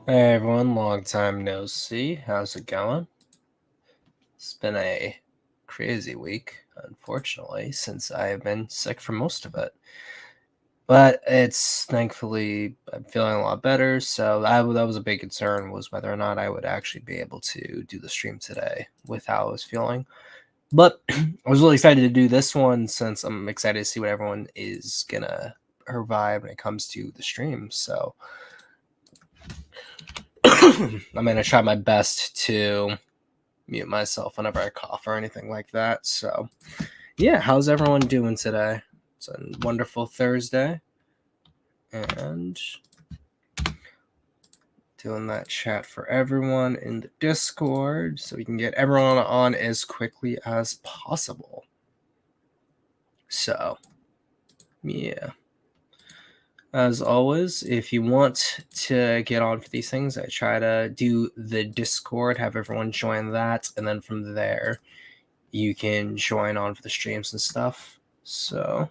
Hey everyone, long time no see. How's it going? It's been a crazy week, unfortunately, since I have been sick for most of it. But it's thankfully I'm feeling a lot better. So that was a big concern, was whether or not I would actually be able to do the stream today with how I was feeling. But I was really excited to do this one since I'm excited to see what everyone is gonna provide when it comes to the stream. So I'm gonna try my best to mute myself whenever I cough or anything like that. So, yeah, how's everyone doing today? It's a wonderful Thursday, and doing that chat for everyone in the Discord so we can get everyone on as quickly as possible. So, yeah. As always, if you want to get on for these things, I try to do the Discord, have everyone join that, and then from there, you can join on for the streams and stuff. So,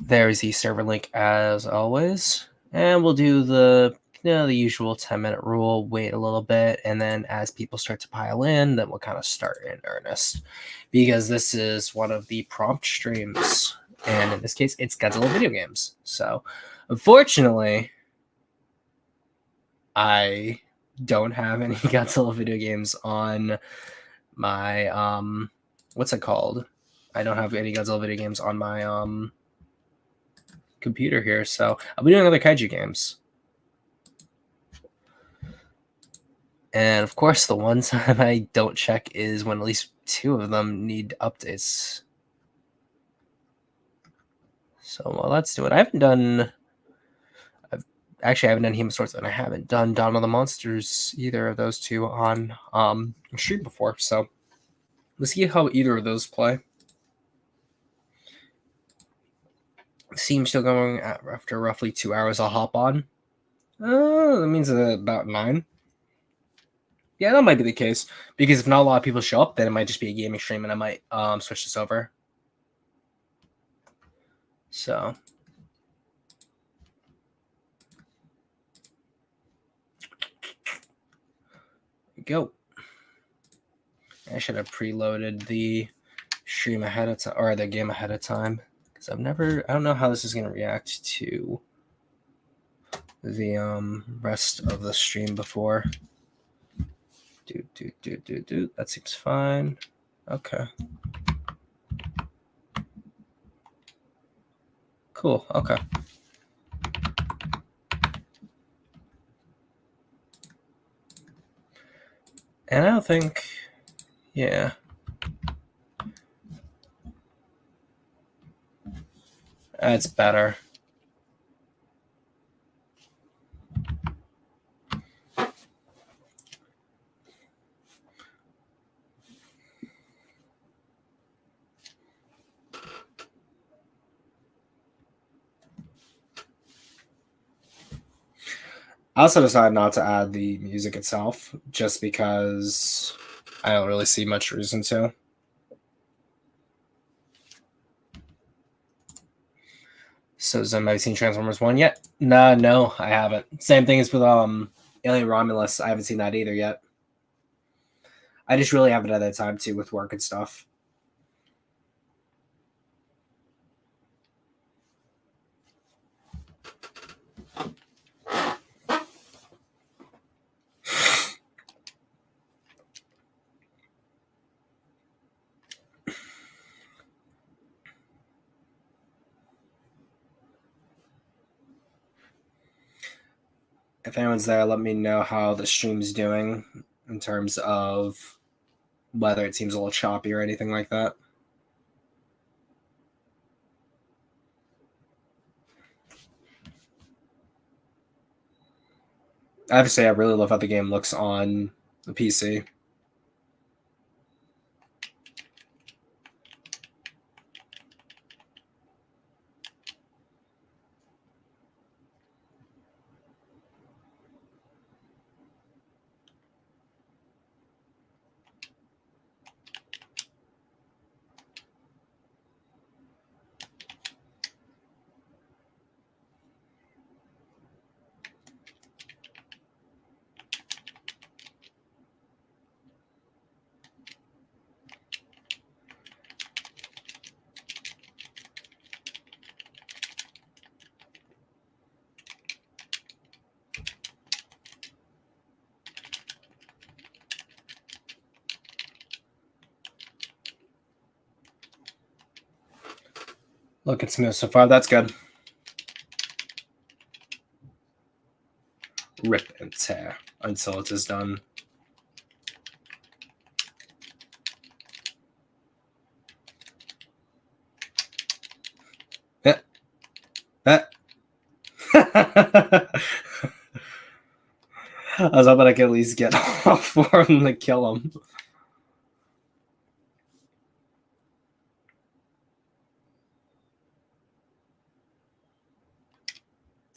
there's the server link as always. And we'll do the the usual 10-minute rule, wait a little bit, and then as people start to pile in, then we'll kind of start in earnest. Because this is one of the prompt streams, and in this case, it's Godzilla video games. So, unfortunately, I don't have any Godzilla video games on my what's it called? I don't have any Godzilla video games on my computer here, so I'll be doing other kaiju games. And of course, the one time I don't check is when at least 2 of them need updates. So well, let's do it. I haven't done Human Swords, and I haven't done Dawn of the Monsters, either of those two on stream before. So let's see how either of those play. Seems still going after roughly 2 hours. I'll hop on. That means about 9. Yeah, that might be the case, because if not a lot of people show up, then it might just be a gaming stream, and I might switch this over. So, go. I should have preloaded the stream ahead of time, or the game ahead of time, because I don't know how this is going to react to the rest of the stream before. That seems fine. Okay. Cool. Okay. And I don't think, yeah. That's better. I also decided not to add the music itself, just because I don't really see much reason to. So, Zim, have you seen Transformers 1 yet? No, I haven't. Same thing as with Alien Romulus. I haven't seen that either yet. I just really haven't had that time to with work and stuff. If anyone's there, let me know how the stream's doing in terms of whether it seems a little choppy or anything like that. I have to say, I really love how the game looks on the PC. Looking smooth so far. That's good. Rip and tear until it is done. Yeah. I was hoping I could at least get all four of them to kill him.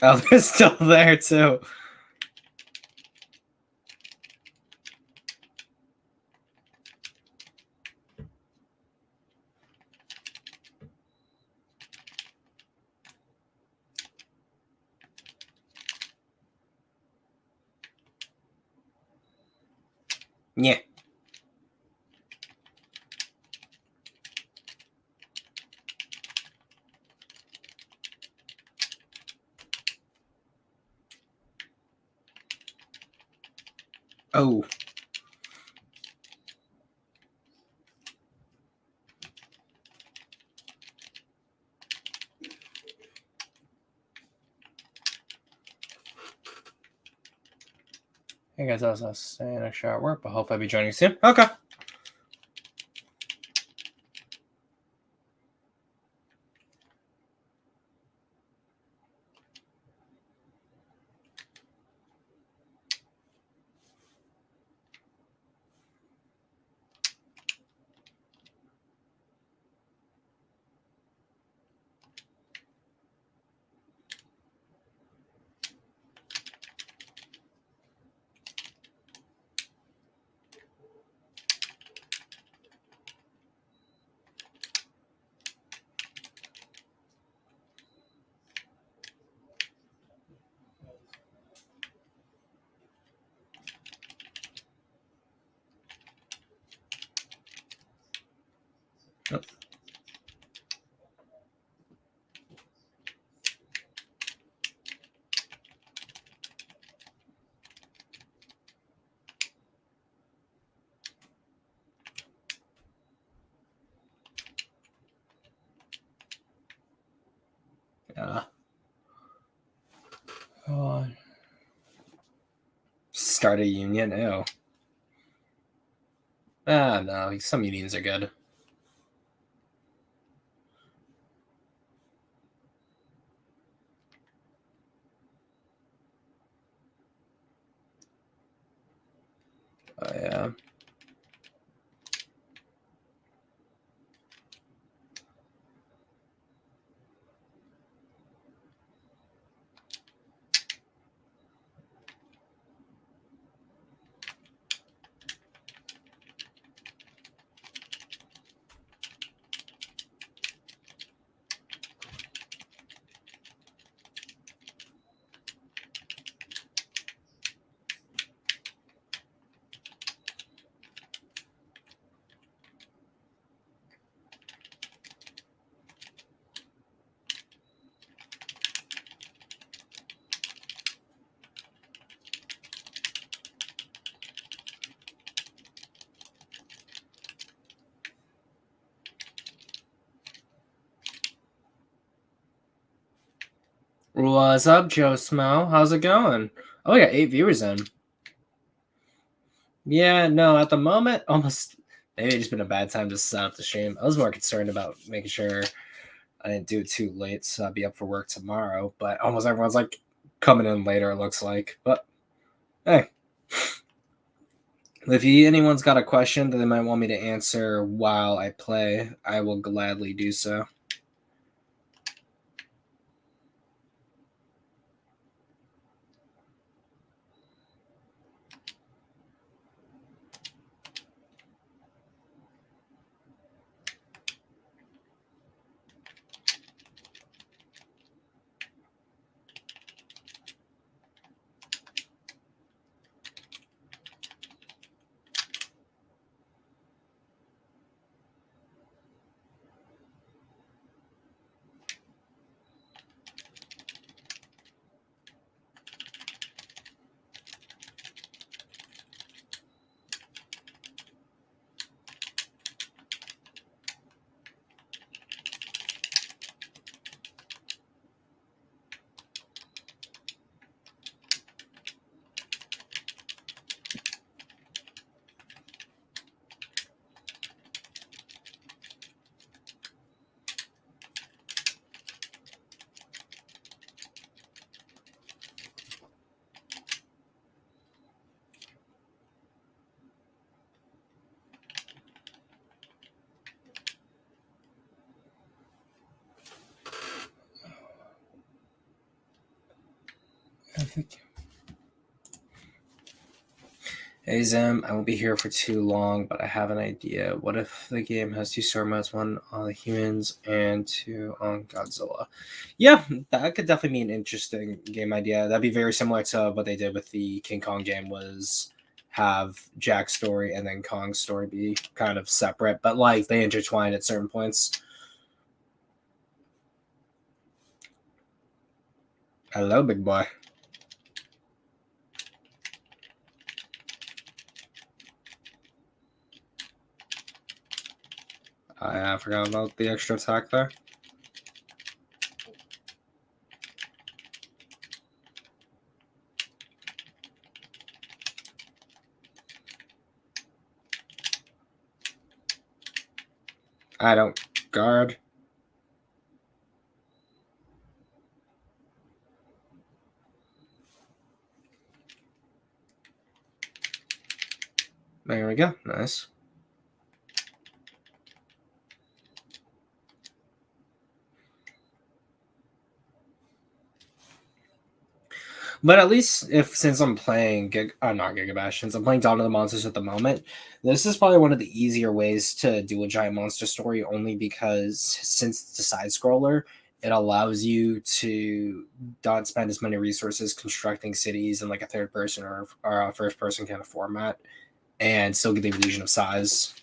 Oh, they're still there too. Yeah. Oh. Hey guys, I was saying a show at work, but hope I'll be joining you soon. Okay. Oh. Start a union? Ew. No. Some unions are good. Oh, yeah. What's up, Joe Smo? How's it going? Oh, we got 8 viewers in. Yeah, no, at the moment, almost maybe it's just been a bad time to set up the stream. I was more concerned about making sure I didn't do it too late, so I'd be up for work tomorrow. But almost everyone's like coming in later, it looks like. But hey, if anyone's got a question that they might want me to answer while I play, I will gladly do so. Hey Zim, I won't be here for too long, but I have an idea. What if the game has two story modes, one on the humans and two on Godzilla? Yeah, that could definitely be an interesting game idea. That'd be very similar to what they did with the King Kong game, was have Jack's story and then Kong's story be kind of separate, but like they intertwine at certain points. Hello, big boy. I forgot about the extra attack there. I don't guard. There we go. Nice. But at least if since I'm playing not Gigabash, since I'm playing Dawn of the Monsters at the moment, this is probably one of the easier ways to do a giant monster story, only because since it's a side scroller, it allows you to not spend as many resources constructing cities in like a third person or a first person kind of format, and still get the illusion of size.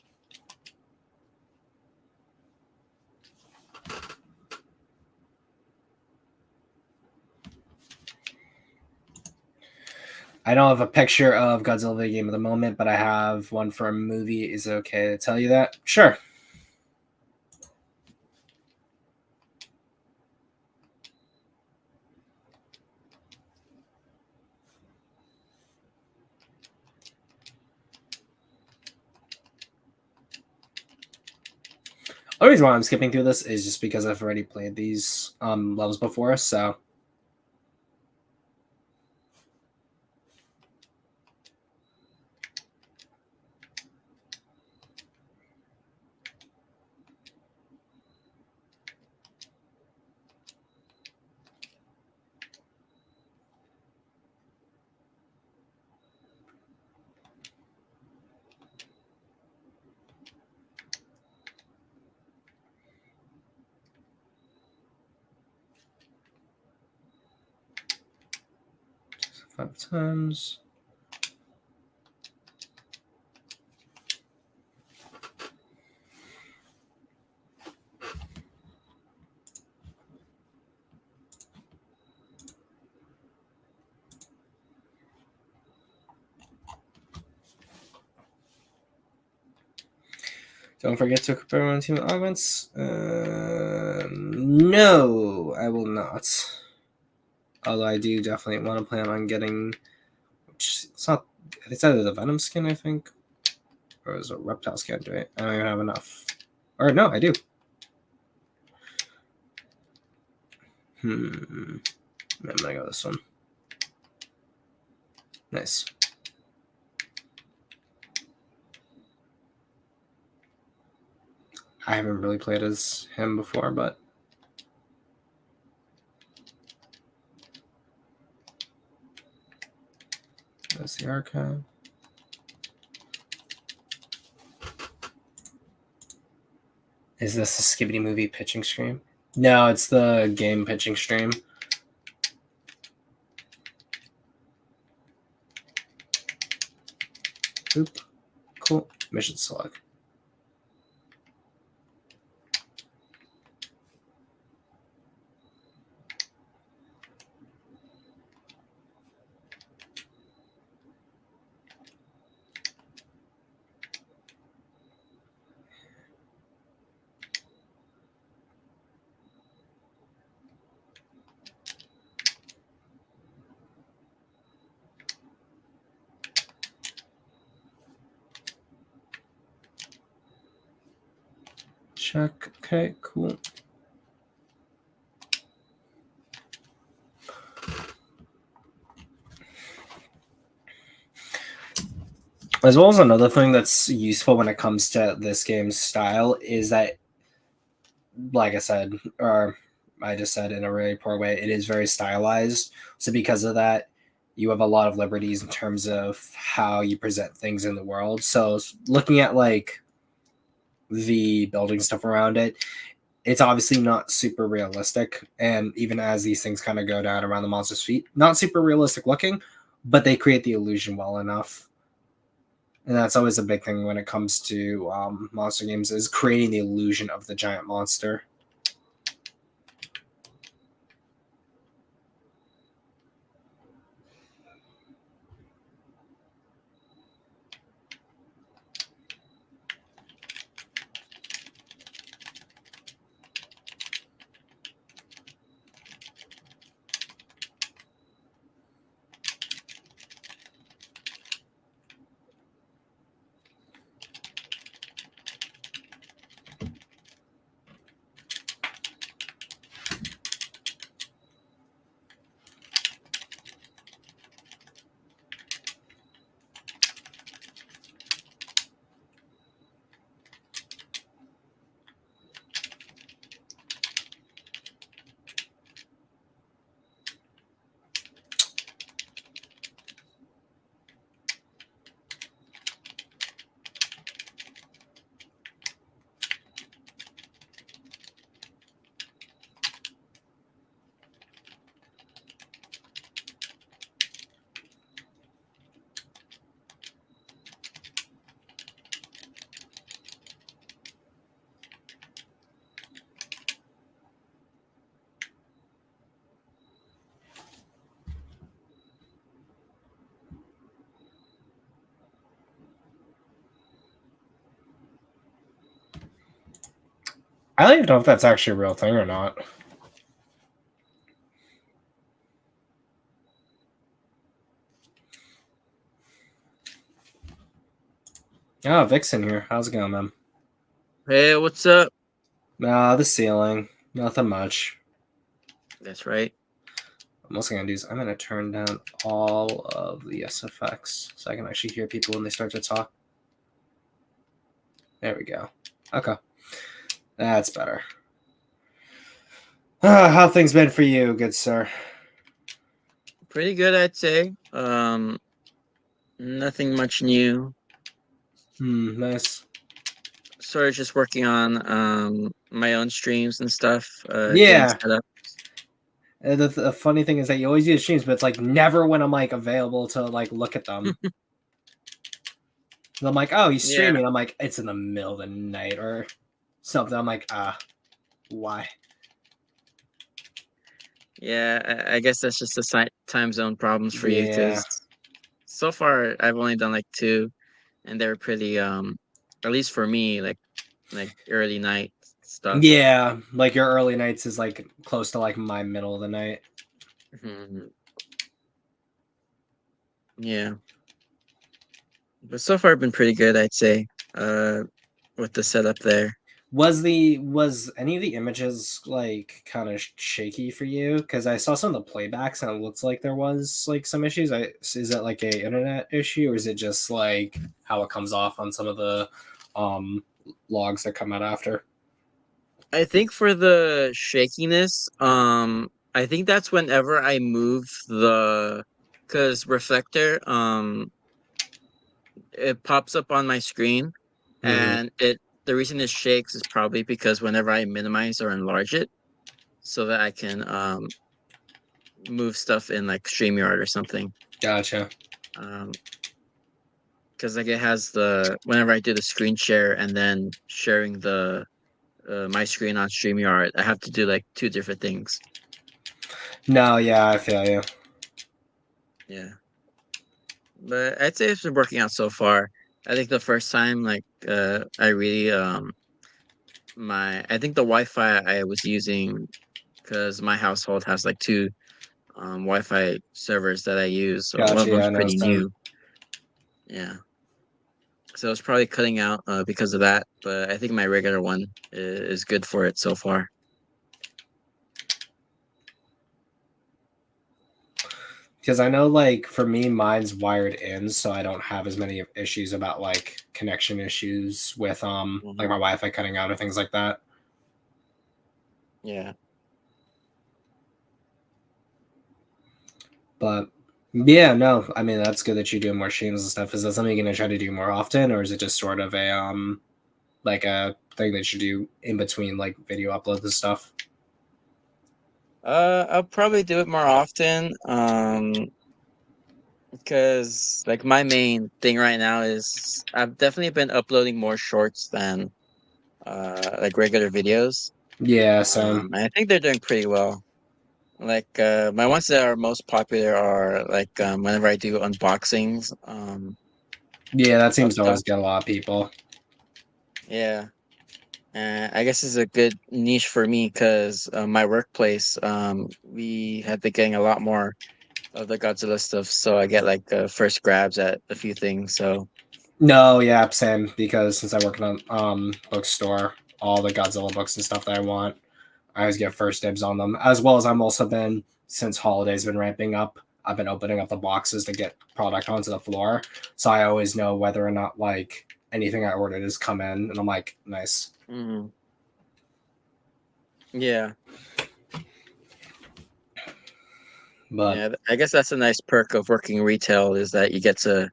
I don't have a picture of Godzilla Game at the moment, but I have one for a movie. Is it okay to tell you that? Sure. The reason why I'm skipping through this is just because I've already played these levels before, so. Five times. Don't forget to equip everyone team augments. No, I will not. Although I do definitely want to plan on getting, which it's not. It's either the Venom skin, I think, or is it a Reptile skin? Do I don't even have enough. Or no, I do. I'm gonna go this one. Nice. I haven't really played as him before, but that's the archive. Is this a Skibidi movie pitching stream? No, it's the game pitching stream. Oop. Cool. Mission select. Check. Okay, cool. As well as another thing that's useful when it comes to this game's style is that, like I said, or I just said in a really poor way. It is very stylized. So because of that, you have a lot of liberties in terms of how you present things in the world. So looking at like the building stuff around it, it's obviously not super realistic. And even as these things kind of go down around the monster's feet, not super realistic looking, but they create the illusion well enough. And that's always a big thing when it comes to monster games, is creating the illusion of the giant monster. I don't even know if that's actually a real thing or not. Oh, Vixen here. How's it going, man? Hey, what's up? The ceiling. Nothing much. That's right. I'm also going to do is I'm going to turn down all of the SFX so I can actually hear people when they start to talk. There we go. Okay. That's better. How things been for you, good sir? Pretty good, I'd say. Nothing much new. Nice. Sort of just working on my own streams and stuff, doing Yeah. setup. The funny thing is that you always use streams, but it's like never when I'm like available to like look at them. I'm like, oh, he's Yeah, streaming. I'm like, it's in the middle of the night or something. I'm like, why? yeah. I guess that's just the time zone problems for you, Yeah. because so far I've only done like two, and they were pretty at least for me, like early night stuff. Yeah. Like your early nights is like close to like my middle of the night. Mhm. Yeah, but so far been pretty good, I'd say. Uh, with the setup there. Was any of the images like kind of shaky for you? Because I saw some of the playbacks and it looks like there was like some issues. Is it like a internet issue or is it just like how it comes off on some of the um logs that come out after? I think for the shakiness, I think that's whenever I move the, because reflector, it pops up on my screen, Mm-hmm. and the reason it shakes is probably because whenever I minimize or enlarge it, so that I can move stuff in like StreamYard or something. Gotcha. Because like it has the, whenever I do the screen share and then sharing the my screen on StreamYard, I have to do like two different things. No, yeah, I feel you. Yeah. But I'd say it's been working out so far. I think the first time, like, I really, I think the Wi-Fi I was using, because my household has like two, Wi-Fi servers that I use. So one of Gotcha. Yeah, them's I pretty noticed them. new. Yeah. So it's probably cutting out, because of that. But I think my regular one is good for it so far. Because I know, like, for me, mine's wired in, so I don't have as many issues about like connection issues with like Mhm. my Wi-Fi cutting out or things like that. Yeah. But yeah, no, I mean that's good that you're doing more streams and stuff. Is that something you're gonna try to do more often, or is it just sort of a like a thing that you do in between like video uploads and stuff? I'll probably do it more often. Because like my main thing right now is I've definitely been uploading more shorts than like regular videos. Yeah, same. And I think they're doing pretty well. Like my ones that are most popular are like whenever I do unboxings Yeah, that of seems to stuff. always get a lot of people. Yeah. I guess it's a good niche for me because my workplace, we have been getting a lot more of the Godzilla stuff, so I get like first grabs at a few things. So No, yeah, same. Because since I work in a bookstore, all the Godzilla books and stuff that I want, I always get first dibs on them. As well as I'm also been since holidays been ramping up. I've been opening up the boxes to get product onto the floor, so I always know whether or not like anything I ordered has come in, and I'm like, nice. mhm. Yeah, But yeah. I guess that's a nice perk of working retail is that you get to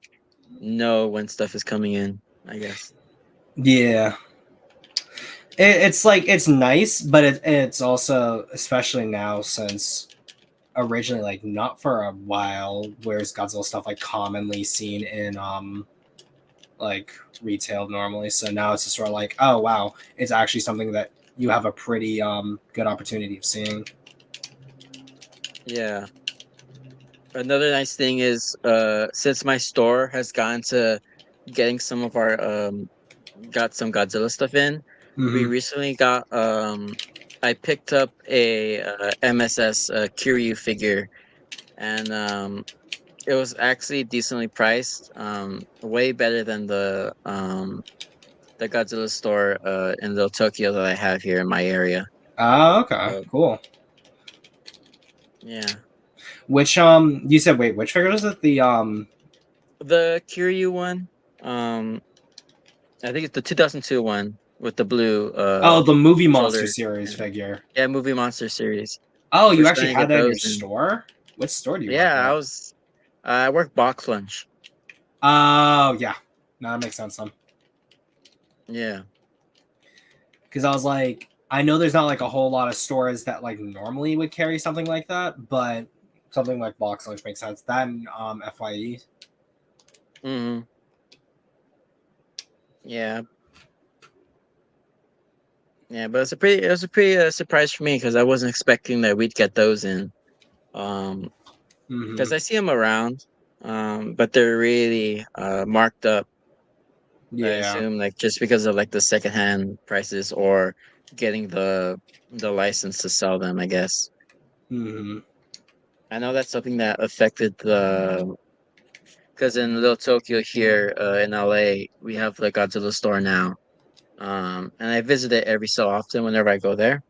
know when stuff is coming in. I guess. yeah, it's like it's nice, but it's also especially now since originally like not for a while, whereas Godzilla stuff like commonly seen in like retail normally. So now it's just sort of like, oh wow, it's actually something that you have a pretty good opportunity of seeing. Yeah. Another nice thing is since my store has gotten to getting some of our got some Godzilla stuff in, we Mm-hmm. recently got I picked up a MSS Kiryu figure and it was actually decently priced, way better than the Godzilla store in Little Tokyo that I have here in my area. Oh, okay, So cool. yeah. Which you said wait, which figure was it? The The Kiryu one, um I think it's the 2002 one with the blue oh, the movie Monster shoulder. series And, figure. yeah, Movie Monster series. Oh, We're you actually starting to had get that in your those in. store? Which store do you Yeah, work at? I work box lunch. Oh yeah, no, that makes sense then. Yeah. Because I was like, I know there's not like a whole lot of stores that like normally would carry something like that, but something like Box Lunch makes sense. Then FYE. Hmm. Yeah. Yeah, but it was a pretty surprise for me because I wasn't expecting that we'd get those in. Um, Mm-hmm. because I see them around, but they're really marked up. I Yeah. assume like just because of like the secondhand prices or getting the license to sell them. I guess Mm-hmm. I know that's something that affected the because in Little Tokyo here in LA we have the Godzilla store now. And I visit it every so often whenever I go there,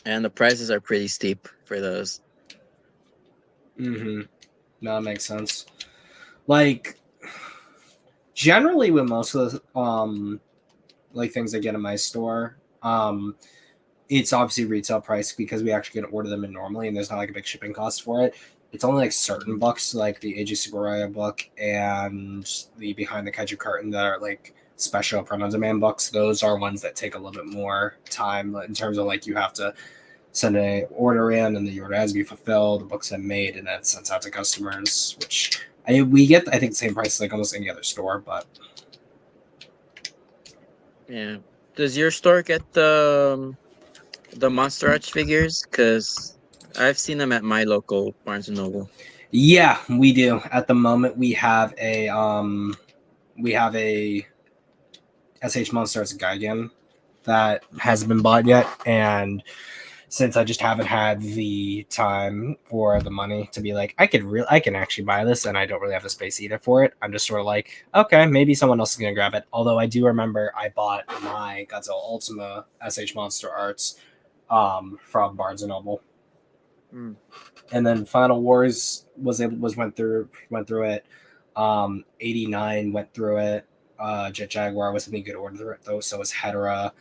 and the prices are pretty steep for those. Mm-hmm. No, that makes sense. Like generally with most of the like things I get in my store, it's obviously retail price because we actually get to order them in normally and there's not like a big shipping cost for it. It's only like certain Mhm. books like the Age of Subaraya book and the Behind the Kaiju Curtain that are like special print on demand books. Those are ones that take a little bit more time in terms of like you have to send a order in and the order has to be fulfilled, the book's then made and then it's sent out to customers, which we get I think the same price as like almost any other store, but Yeah. Does your store get the Monster Arch figures? Because I've seen them at my local Barnes and Noble. yeah, we do. At the moment we have a SH Monster as a Gigan that hasn't been bought yet, and since I just haven't had the time or the money to be like, I can actually buy this, and I don't really have the space either for it. I'm just sort of like, okay, maybe someone else is gonna grab it. Although I do remember I bought my Godzilla Ultima SH Monster Arts from Barnes and Noble, Mm. and then Final Wars went through it. 89 went through it. Jet Jaguar was in a good order through it though. So was Hedera.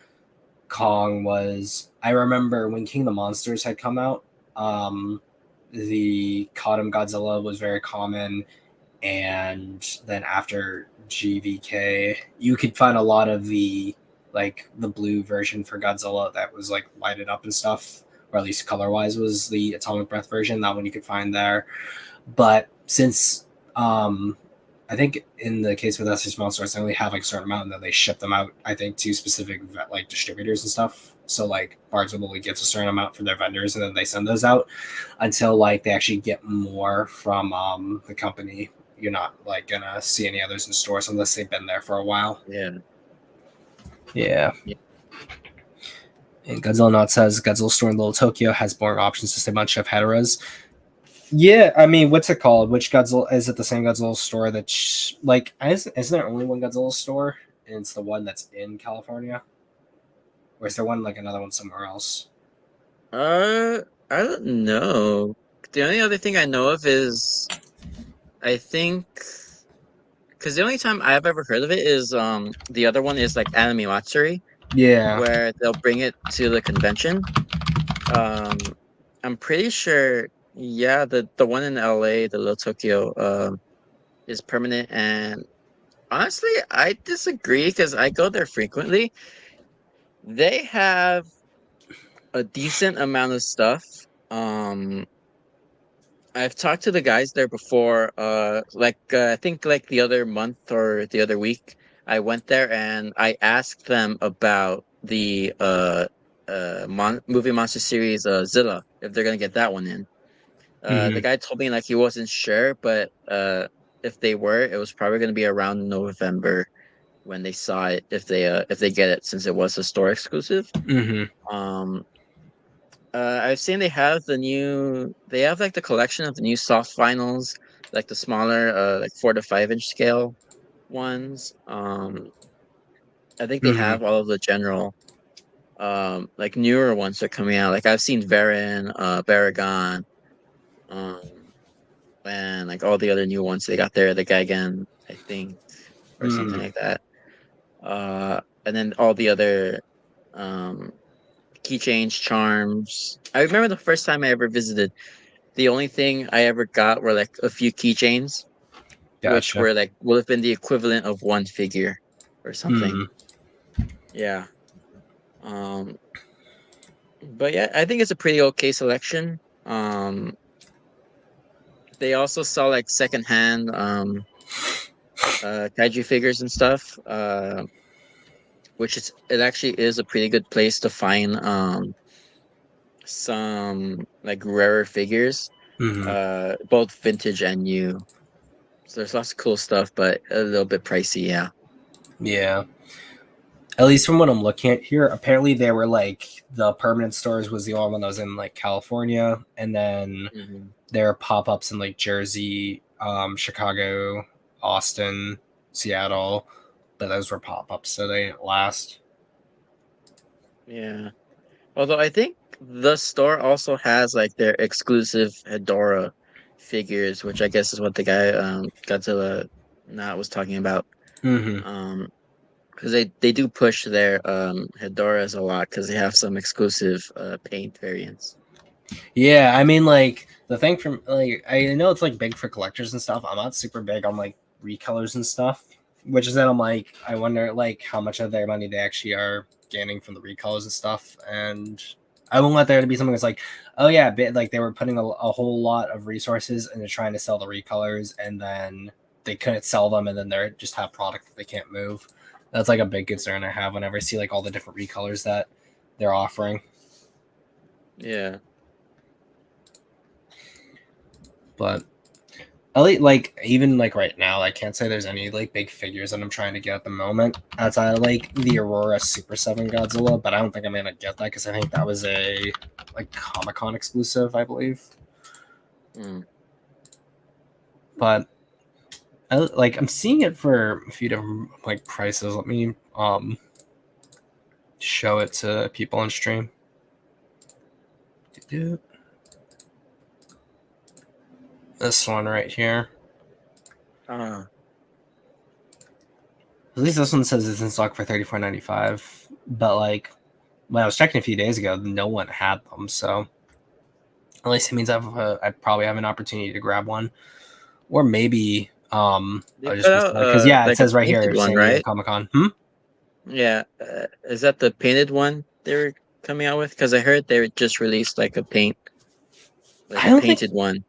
Kong was. I remember when King of the Monsters had come out. Um, the Kaudam Godzilla was very common, and then after GVK, you could find a lot of the blue version for Godzilla that was like lighted up and stuff, or at least color wise was the Atomic Breath version. That one you could find there. But since I think in the case with SH Monsters, they only have like a certain amount, and then they ship them out, I think, to specific like distributors and stuff. So like Barnes only gets a certain amount for their vendors, and then they send those out until like they actually get more from the company. You're not like gonna see any others in stores unless they've been there for a while. Yeah. Yeah. And Godzilla Not says Godzilla store in Little Tokyo has more options to save on Chef Hatera's. Yeah, I mean, what's it called? Which Godzilla is it? The same Godzilla store that isn't there only one Godzilla store? And it's the one that's in California, or is there one like another one somewhere else? I don't know. The only other thing I know of is I think because the only time I've ever heard of it is the other one is like Anime Matsuri, Yeah. where they'll bring it to the convention. I'm pretty sure. Yeah, the one in LA, the Little Tokyo, is permanent. And honestly, I disagree because I go there frequently. They have a decent amount of stuff. Um, I've talked to the guys there before. I think like the other month or the other week, I went there and I asked them about the movie monster series Zilla, if they're gonna get that one in. The guy told me like he wasn't sure, but if they were, it was probably gonna be around November when they saw it, if they get it, since it was a store exclusive. Um, I've seen they have like the collection of the new soft vinyls, like the smaller, like 4 to 5 inch scale ones. I think they have all of the general, like newer ones that are coming out. Like I've seen Varan, Baragon, um, and like all the other new ones they got there, the Gigan, I think, or something like that. And then all the other, keychains, charms. I remember the first time I ever visited, the only thing I ever got were like a few keychains, which Gotcha. were like would have been the equivalent of one figure or something. Yeah. Um but yeah, I think it's a pretty okay selection. They also sell like secondhand kaiju figures and stuff. Which it actually is a pretty good place to find some like rarer figures. Both vintage and new. So there's lots of cool stuff, but a little bit pricey, yeah. Yeah. At least from what I'm looking at here, apparently they were like the permanent stores was the only one that was in like California, and then there are pop-ups in like Jersey, Chicago, Austin, Seattle, but those were pop-ups, so they didn't last. Yeah. Although I think the store also has like their exclusive Hedora figures, which I guess is what the guy Godzilla Not was talking about. Because they do push their Hedoras a lot because they have some exclusive paint variants. Yeah, I mean, like the thing from like I know it's like big for collectors and stuff. I'm not super big on like recolors and stuff, which is that I'm like I wonder like how much of their money they actually are gaining from the recolors and stuff. And I won't let there to be something that's like, oh yeah, like they were putting a whole lot of resources into trying to sell the recolors, and then they couldn't sell them, and then they just have product that they can't move. That's like a big concern I have whenever I see like all the different recolors that they're offering. Yeah. But at least, like even like right now, I can't say there's any like big figures that I'm trying to get at the moment outside of like the Aurora Super 7 Godzilla, but I don't think I'm gonna get that because I think that was a like Comic-Con exclusive, I believe. But I'm seeing it for a few different like prices. Let me show it to people on stream. This one right here. At least this one says it's in stock for $34.95. But like when I was checking a few days ago, no one had them. So At least it means I probably have an opportunity to grab one, or maybe They I'll put just be out because yeah, it like a says right painted here one, San Diego right? Comic Con. Yeah, is that the painted one they were coming out with? Because I heard they just released like I a don't think painted one.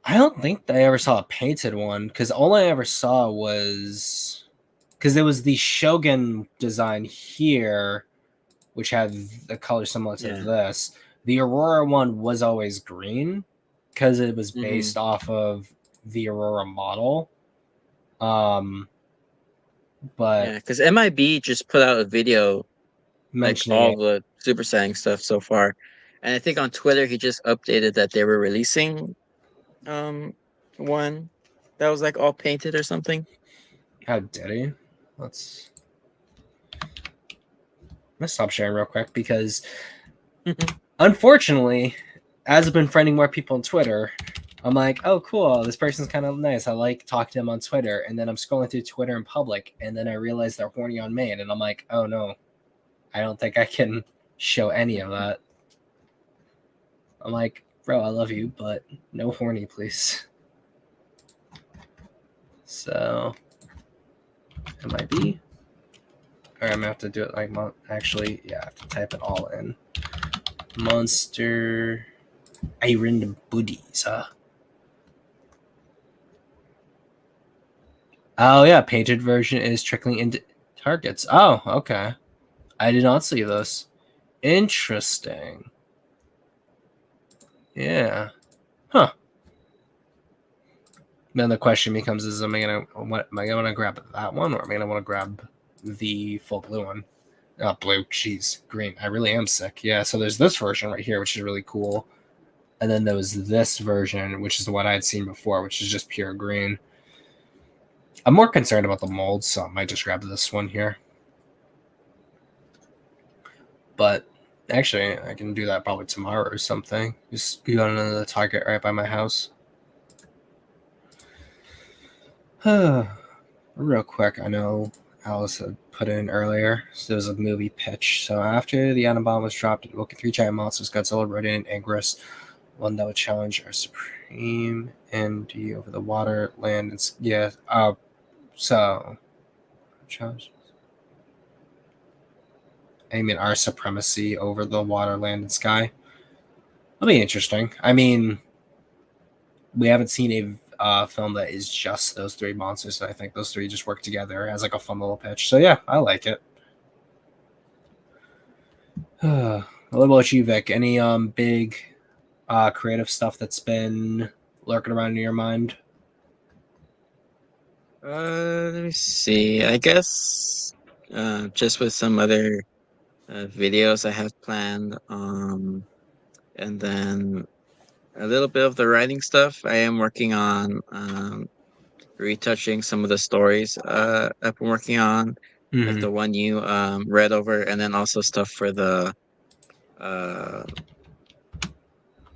I don't think I ever saw a painted one because all I ever saw was because there was the Shogun design here, which had the color similar to Yeah. this. The Aurora one was always green because it was Mm-hmm. based off of the Aurora model. Um, Yeah, but because MIB just put out a video like mentioning all it, the Super Saiyan stuff so far, and I think on Twitter he just updated that they were releasing um one that was like all painted or something. how did he? Let's let's stop sharing real quick because unfortunately, as I've been friending more people on Twitter, I'm like, oh, cool, this person's kind of nice. I like talking to them on Twitter. And then I'm scrolling through Twitter in public, and then I realize they're horny on main. And I'm like, oh, no, I don't think I can show any of that. I'm like, bro, I love you, but no horny, please. So, MIB. Or I'm going to have to do it like, actually, yeah, I have to type it all in. Monster Iron Booties, huh? Oh yeah, painted version is trickling into targets. Oh, okay. I did not see this. Interesting. Yeah. Huh. Then the question becomes: Is am I gonna grab that one, or am I gonna want to grab the full blue one? Oh, blue. Jeez, green. I really am sick. Yeah. So there's this version right here, which is really cool, and then there was this version, which is the one I had seen before, which is just pure green. I'm more concerned about the molds, so I might just grab this one here. But actually, I can do that probably tomorrow or something. Just go on to the Target right by my house. Real quick, I know Alice had put in earlier. So there was a movie pitch. So after the atom bomb was dropped, it woke three giant monsters, Godzilla, Rodin, and Anguirus. One that would challenge our supreme MD over the water, land, and yeah. So challenge. I mean, our supremacy over the water, land, and sky. That'll be interesting. I mean, we haven't seen a film that is just those three monsters. So I think those three just work together as like a fun little pitch. So yeah, I like it. What about you, Vic? Any big creative stuff that's been lurking around in your mind? Let me see. I guess just with some other videos I have planned, and then a little bit of the writing stuff. I am working on retouching some of the stories I've been working on, like Mm-hmm. the one you read over, and then also stuff uh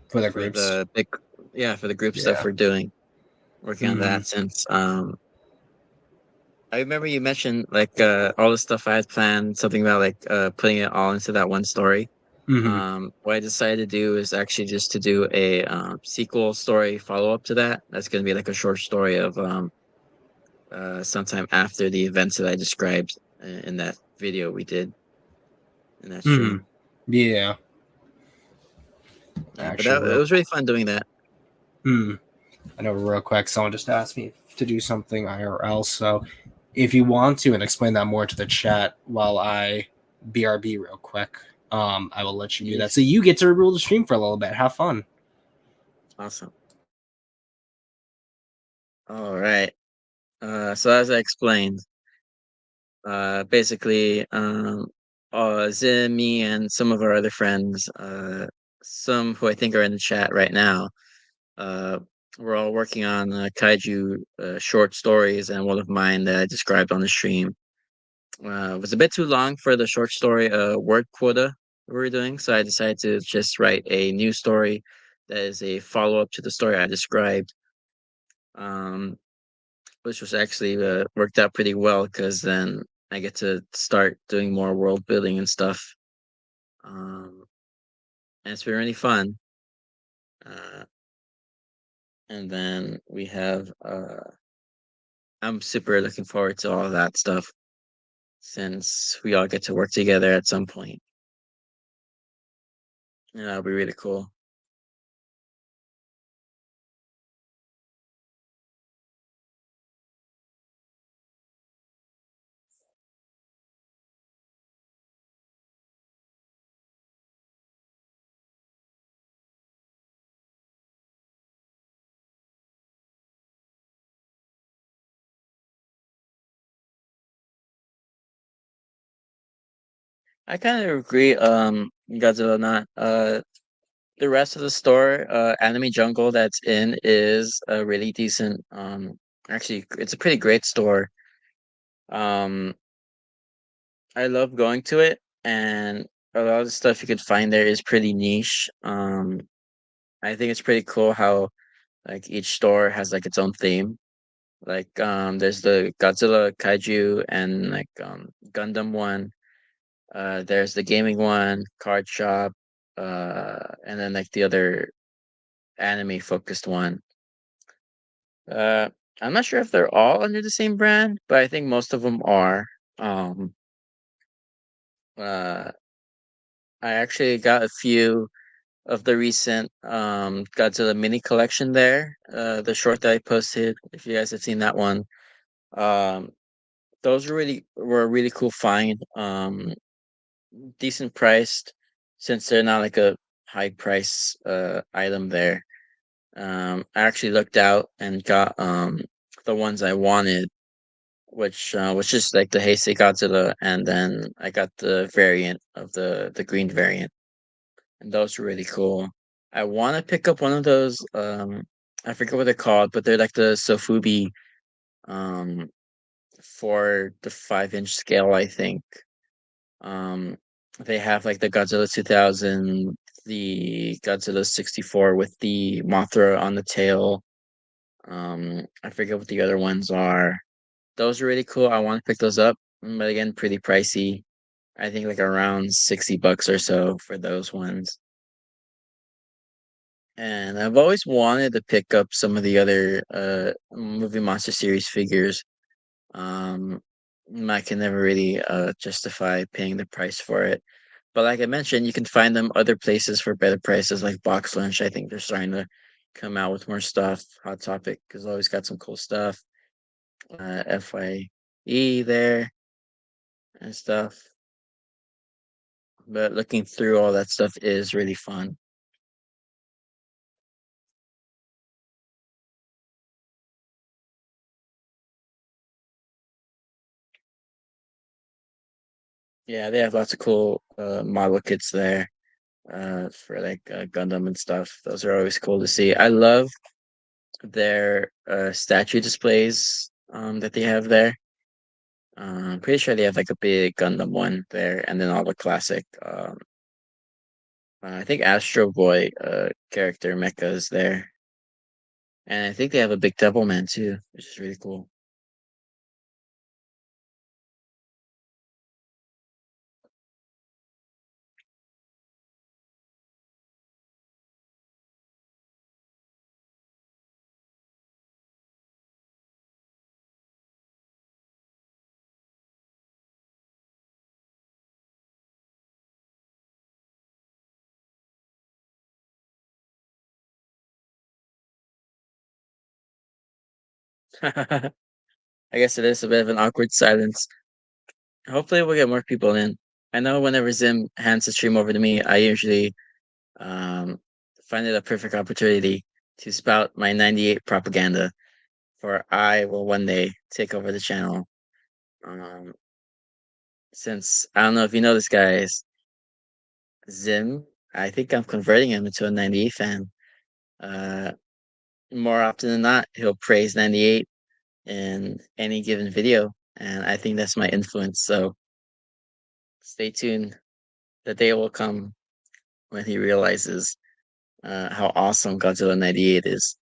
For the for groups, the big yeah for the group stuff yeah. we're doing. Working on Mm-hmm. that since I remember you mentioned like all the stuff I had planned, something about like putting it all into that one story. Mm-hmm. What I decided to do is actually just to do a sequel story follow up to that. That's going to be like a short story of sometime after the events that I described in that video we did in that Mm-hmm. stream. Yeah, Yeah, but actually, it real. was really fun doing that. Hmm. I know, real quick. Someone just asked me to do something IRL. So, if you want to, and explain that more to the chat while I BRB real quick, I will let you do that. So Yes. you get to rule the stream for a little bit. Have fun. Awesome. All right. So as I explained, basically, Zim, me, and some of our other friends, some who I think are in the chat right now, uh, we're all working on kaiju short stories, and one of mine that I described on the stream was a bit too long for the short story word quota we were doing, so I decided to just write a new story that is a follow up to the story I described. Um, which was actually worked out pretty well because then I get to start doing more world building and stuff. And it's been really fun. Uh, and then we have I'm super looking forward to all that stuff since we all get to work together at some point. And that'll be really cool. I kind of agree. Godzilla not. The rest of the store, Anime Jungle that's in is a really decent. Actually, it's a pretty great store. Um, I love going to it, and a lot of the stuff you could find there is pretty niche. I think it's pretty cool how like each store has like its own theme. Like there's the Godzilla Kaiju and like Gundam one. There's the gaming one, card shop, and then like the other anime focused one. Uh, I'm not sure if they're all under the same brand, but I think most of them are. Um, uh, I actually got a few of the recent Godzilla mini collection there. The short that I posted, if you guys have seen that one, um, those were a really cool find. Decent priced since they're not like a high price item there. I actually looked out and got the ones I wanted, which was just like the Heisei Godzilla, and then I got the variant of the green variant, and those were really cool. I want to pick up one of those. I forget what they're called, but they're like the Sofubi um, for the 5-inch scale, I think. Um, they have like the Godzilla 2000, the Godzilla 64 with the Mothra on the tail. I forget what the other ones are. Those are really cool. I want to pick those up, but again, pretty pricey. I think like around $60 or so for those ones. And I've always wanted to pick up some of the other movie monster series figures. Um, I can never really justify paying the price for it. But like I mentioned, you can find them other places for better prices, like Box Lunch. I think they're starting to come out with more stuff. Hot Topic has always got some cool stuff. FYE there and stuff. But looking through all that stuff is really fun. Yeah, they have lots of cool model kits there for like Gundam and stuff. Those are always cool to see. I love their statue displays that they have there. I'm pretty sure they have like a big Gundam one there, and then all the classic. I think Astro Boy character mechas there, and I think they have a big Devil Man too, which is really cool. I guess it is a bit of an awkward silence. Hopefully, we'll get more people in. I know whenever Zim hands the stream over to me, I usually um, find it a perfect opportunity to spout my 98 propaganda, for I will one day take over the channel. Um, since I don't know if you know this, guys, Zim, I think I'm converting him into a 98 fan. Uh, More often than not, he'll praise 98 in any given video, and I think that's my influence. So stay tuned. The day will come when he realizes how awesome Godzilla 98 is.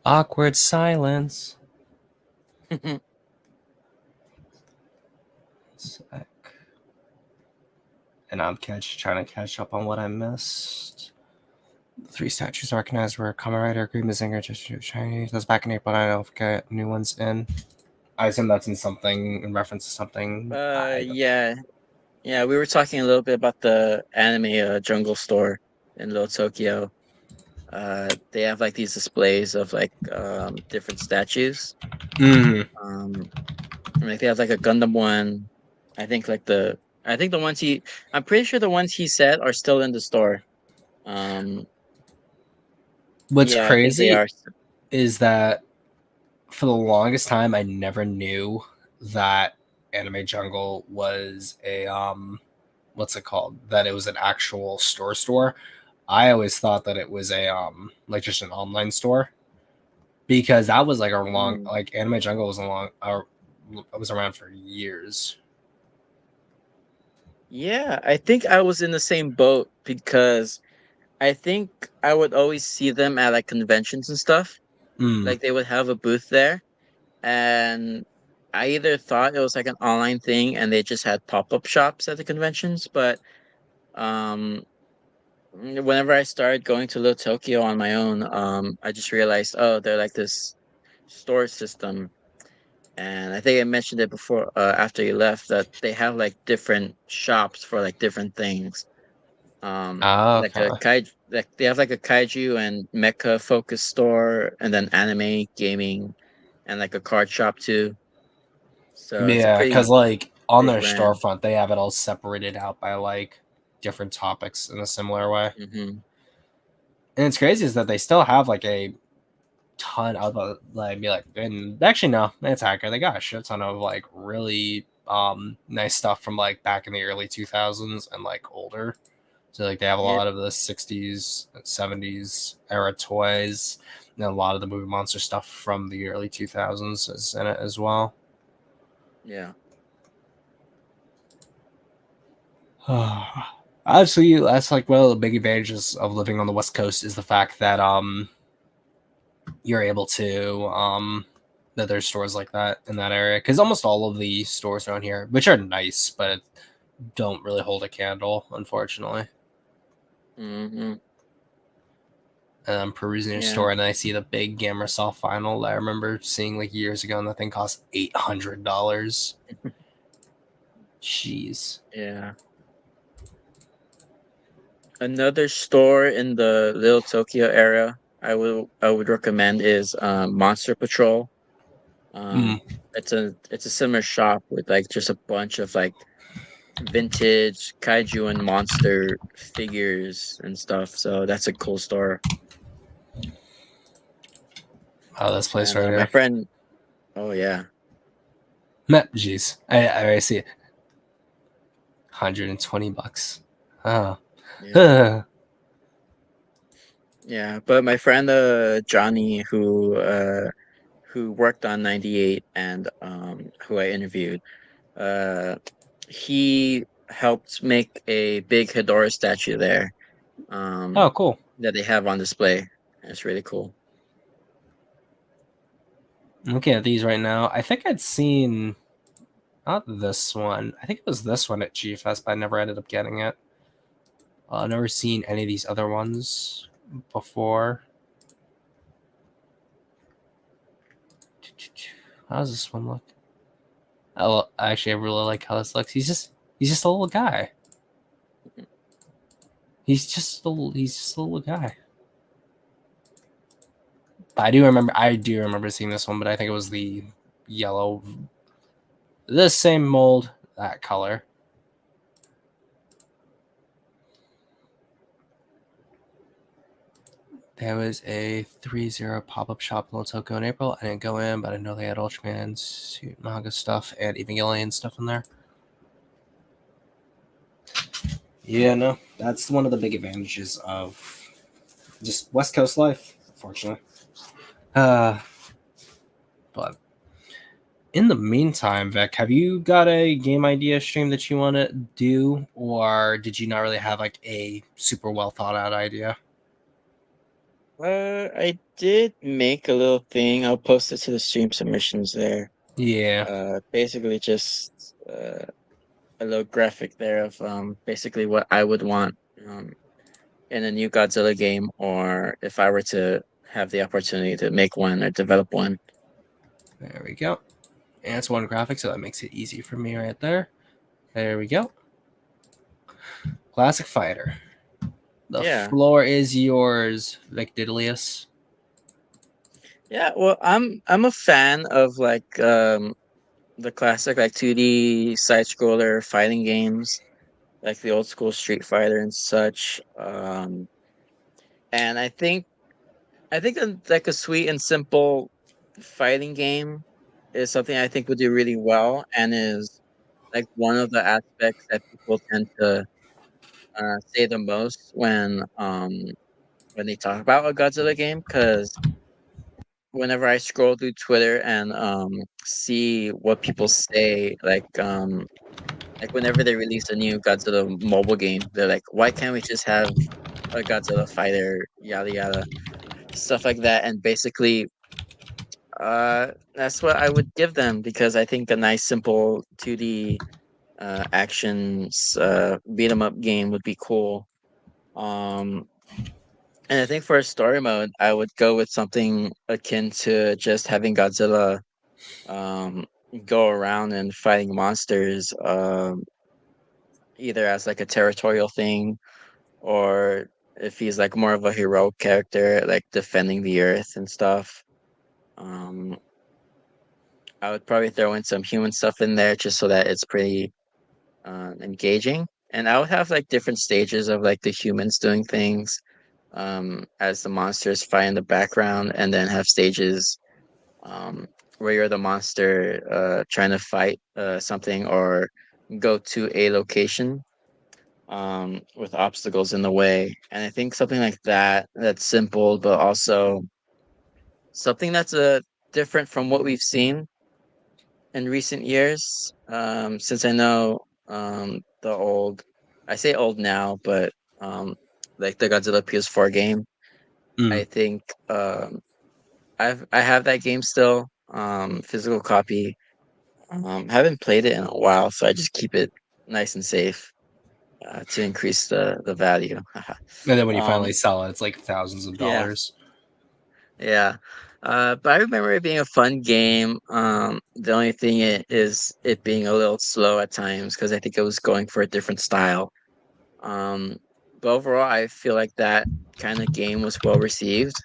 Awkward silence. Sec. And I'm trying to catch up on what I missed. The 3 statues recognized were Kamen Rider, Green Mazinger, Chinese. That's back in April. I don't forget new ones in. I assume that's in something in reference to something. Yeah, yeah. We were talking a little bit about the anime jungle store in Little Tokyo. They have like these displays of like different statues. Mm. Um, like they have like a Gundam one. I think like I think the ones I'm pretty sure the ones he said are still in the store. Um, What's yeah, I think they crazy are. is that for the longest time, I never knew that Anime Jungle was a what's it called? That it was an actual store. I always thought that it was a like just an online store because that was like a long Mm. like Anime Jungle was a long it was around for years. Yeah, I think I was in the same boat because I think I would always see them at like conventions and stuff. Mm. Like they would have a booth there, and I either thought it was like an online thing and they just had pop-up shops at the conventions, but um whenever I started going to Little Tokyo on my own, I just realized, oh, they're like this store system. And I think I mentioned it before, after you left, that they have like different shops for like different things. Like a Okay. like they have like a kaiju and mecha focused store, and then anime, gaming, and like a card shop too. So it's a Yeah, because pretty like on big their brand. storefront, they have it all separated out by like different topics in a similar way. Hmm. And it's crazy is that they still have like a ton of like be like and actually no, it's accurate. They got a shit ton of like really nice stuff from like back in the early 2000s and like older. So like they have a Yeah, lot of the 60s, 70s era toys, and a lot of the movie monster stuff from the early 2000s is in it as well. yeah. Actually, that's like one of the big advantages of living on the West Coast is the fact that you're able to that there's stores like that in that area because almost all of the stores around here, which are nice, but don't really hold a candle, unfortunately. Hmm. And I'm perusing a Yeah, store and I see the big Gamma Soft vinyl that I remember seeing like years ago, and that thing cost $800. Jeez. yeah. Another store in the Little Tokyo area I would recommend is Monster Patrol. Mm. Um, it's a similar shop with like just a bunch of like vintage kaiju and monster figures and stuff. So that's a cool store. Oh, this place And right my here. friend, oh yeah, Jeez. I already see it. $120. Oh. yeah, yeah. But my friend, Johnny, who worked on 98 and who I interviewed, uh, he helped make a big Hedora statue there, Oh, um, cool. that they have on display. It's really cool. I'm looking at these right now. I think I'd seen not this one. I think it was this one at G Fest, but I never ended up getting it. I've never seen any of these other ones before. How does this one look? Actually, I really like how this looks. He's just a little guy. He's just a little guy. But I do remember seeing this one, but I think it was the yellow, the same mold, that color. There was a 3-0 pop-up shop in Tokyo in April. I didn't go in, but I know they had Ultraman suit manga stuff and Evangelion stuff in there. Yeah, no, that's one of the big advantages of just West Coast life, unfortunately. Uh, but in the meantime, Vic, have you got a game idea stream that you want to do, or did you not really have like a super well thought out idea? I did make a little thing. I'll post it to the stream submissions there. Yeah, Basically just a little graphic there of basically what I would want in a new Godzilla game, or if I were to have the opportunity to make one or develop one. there we go. And it's one graphic, so that makes it easy for me right there. There we go. Classic fighter. The Yeah. floor is yours, Victilius. Yeah, well, I'm a fan of like the classic like 2D side scroller fighting games, like the old school Street Fighter and such. And I think like a sweet and simple fighting game is something I think would do really well, and is like one of the aspects that people tend to say the most when they talk about a Godzilla game. Because whenever I scroll through Twitter and see what people say, like whenever they release a new Godzilla mobile game, they're like, "Why can't we just have a Godzilla fighter?" Yada yada, stuff like that. And basically, that's what I would give them, because I think a nice, simple 2D actions beat 'em up game would be cool. Um, and I think for a story mode, I would go with something akin to just having Godzilla um, go around and fighting monsters, either as like a territorial thing, or if he's like more of a heroic character, like defending the earth and stuff. Um, I would probably throw in some human stuff in there just so that it's pretty engaging. And I would have like different stages of like the humans doing things as the monsters fight in the background, and then have stages um, where you're the monster trying to fight something or go to a location with obstacles in the way. And I think something like that, that's simple, but also something that's different from what we've seen in recent years. Since I know the old, I say old now, but um, like the Godzilla PS4 game, Mm. I think I have that game still, physical copy. Haven't played it in a while, so I just keep it nice and safe to increase the value. And then when you finally um, sell it, it's like thousands of yeah, dollars. yeah. But I remember it being a fun game. The only thing is it being a little slow at times, because I think it was going for a different style. Um, but overall, I feel like that kind of game was well received,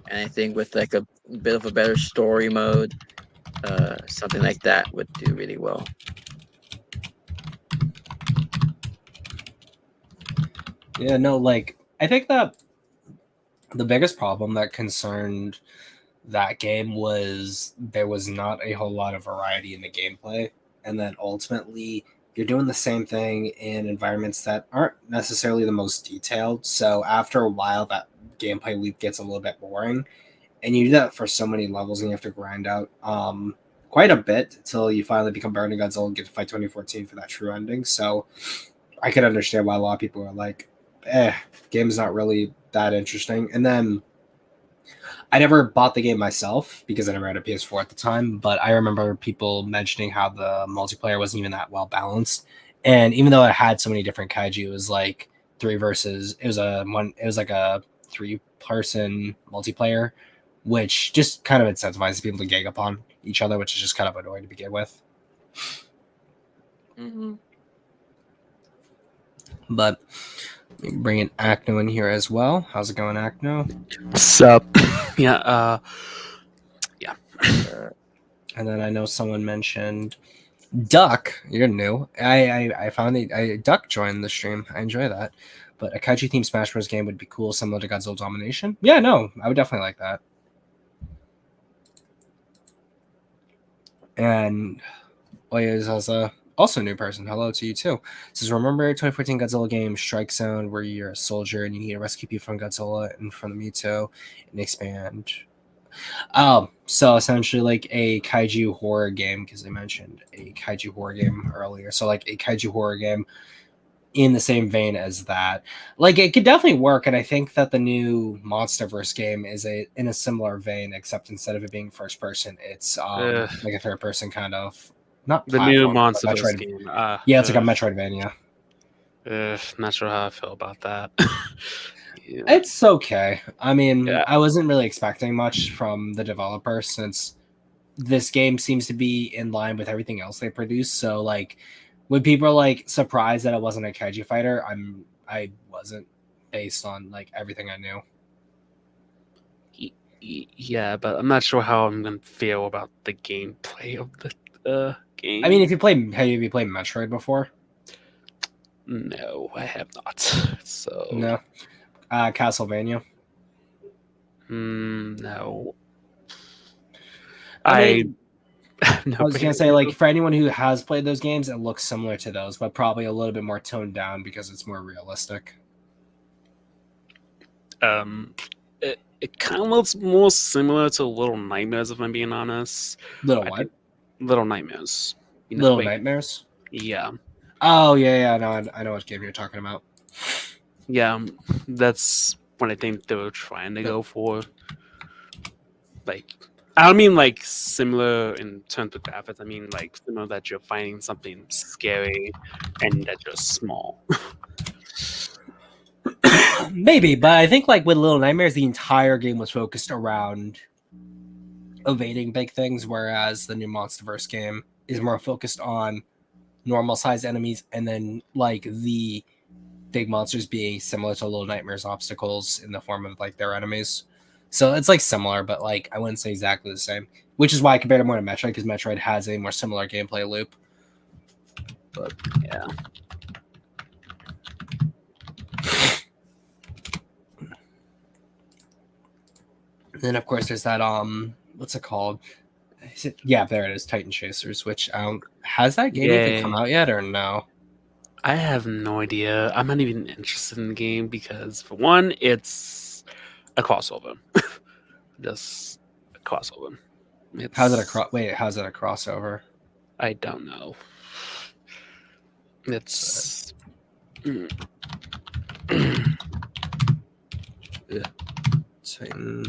and I think with like a bit of a better story mode, something like that would do really well. Yeah, no, like I think that the biggest problem that concerned that game was there was not a whole lot of variety in the gameplay, and then ultimately you're doing the same thing in environments that aren't necessarily the most detailed. So after a while, that gameplay loop gets a little bit boring, and you do that for so many levels, and you have to grind out quite a bit until you finally become Burning Godzilla and get to fight 2014 for that true ending. So I could understand why a lot of people are like, game's not really that interesting. And then I never bought the game myself because I never had a PS4 at the time, but I remember people mentioning how the multiplayer wasn't even that well balanced. And even though it had so many different kaiju, it was like it was like a 3-person multiplayer, which just kind of incentivizes people to gang up on each other, which is just kind of annoying to begin with. Hmm. But bringing Acno in here as well. How's it going, Acno? Sup? Yeah, yeah. Uh, And then I know someone mentioned Duck. You're new. I found Duck joined the stream. I enjoy that. But a kaiju themed Smash Bros. Game would be cool, similar to Godzilla Domination. Yeah, no, I would definitely like that. And Oya is also a new person. Hello to you too. It says, remember 2014 Godzilla game Strike Zone, where you're a soldier and you need to rescue people from Godzilla and from the Mito and expand. So essentially like a kaiju horror game, because they mentioned a kaiju horror game earlier. So like a kaiju horror game in the same vein as that. Like, it could definitely work, and I think that the new MonsterVerse game is in a similar vein, except instead of it being first person, it's like a third person kind of not The new platform, but MonsterVerse Metroid. game. Yeah, it's like a Metroidvania. Not sure how I feel about that. Yeah. It's okay. I mean, Yeah. I wasn't really expecting much from the developer since this game seems to be in line with everything else they produce. So like when people are like surprised that it wasn't a Kaiji fighter, I wasn't based on like everything I knew. Yeah, but I'm not sure how I'm gonna feel about the gameplay of the game. I mean, have you played Metroid before? No, I have not. So No. Castlevania. no. I I mean, no, I was gonna say, like, for anyone who has played those games, it looks similar to those, but probably a little bit more toned down because it's more realistic. it kind of looks more similar to Little Nightmares, if I'm being honest. Little I what? think Little Nightmares. Little wait, Nightmares? yeah, Oh, yeah, no, I know what game you're talking about. yeah. That's what I think they were trying to go for. Like, I don't mean like similar in terms of graphics. I mean like similar that you're finding something scary and that you're small. Maybe, but I think like with Little Nightmares, the entire game was focused around evading big things, whereas the new MonsterVerse game is more focused on normal sized enemies and then like the big monsters being similar to Little Nightmares obstacles in the form of like their enemies. So it's like similar, but like I wouldn't say exactly the same. Which is why I compared it more to Metroid, because Metroid has a more similar gameplay loop. But yeah. And then of course there's that what's it called? Yeah, there it is, Titan Chasers, which has that game even come out yet or no? I have no idea. I'm not even interested in the game because, for one, it's a crossover. Just a crossover. How's it a crossover? I don't know. It's Yeah. Titan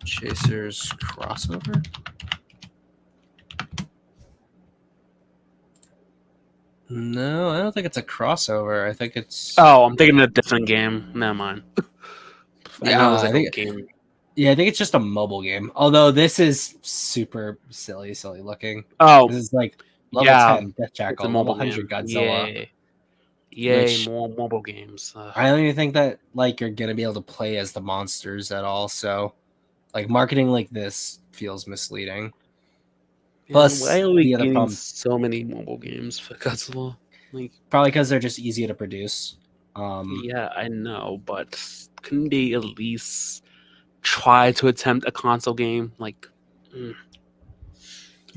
Chasers crossover? No, I don't think it's a crossover. I think it's. Oh, I'm thinking of a different game. Never mind. I know it was like a game. Yeah, I think it's just a mobile game. Although this is super silly looking. Oh, This is like level 10 Death Jackal, level 100 game. Godzilla. Yay, more mobile games. I don't even think that like you're gonna be able to play as the monsters at all. So, like marketing like this feels misleading. Plus, why are we the other getting problem, so many mobile games for Godzilla? Like, probably because they're just easier to produce. Yeah, I know, but couldn't they at least try to attempt a console game? Like,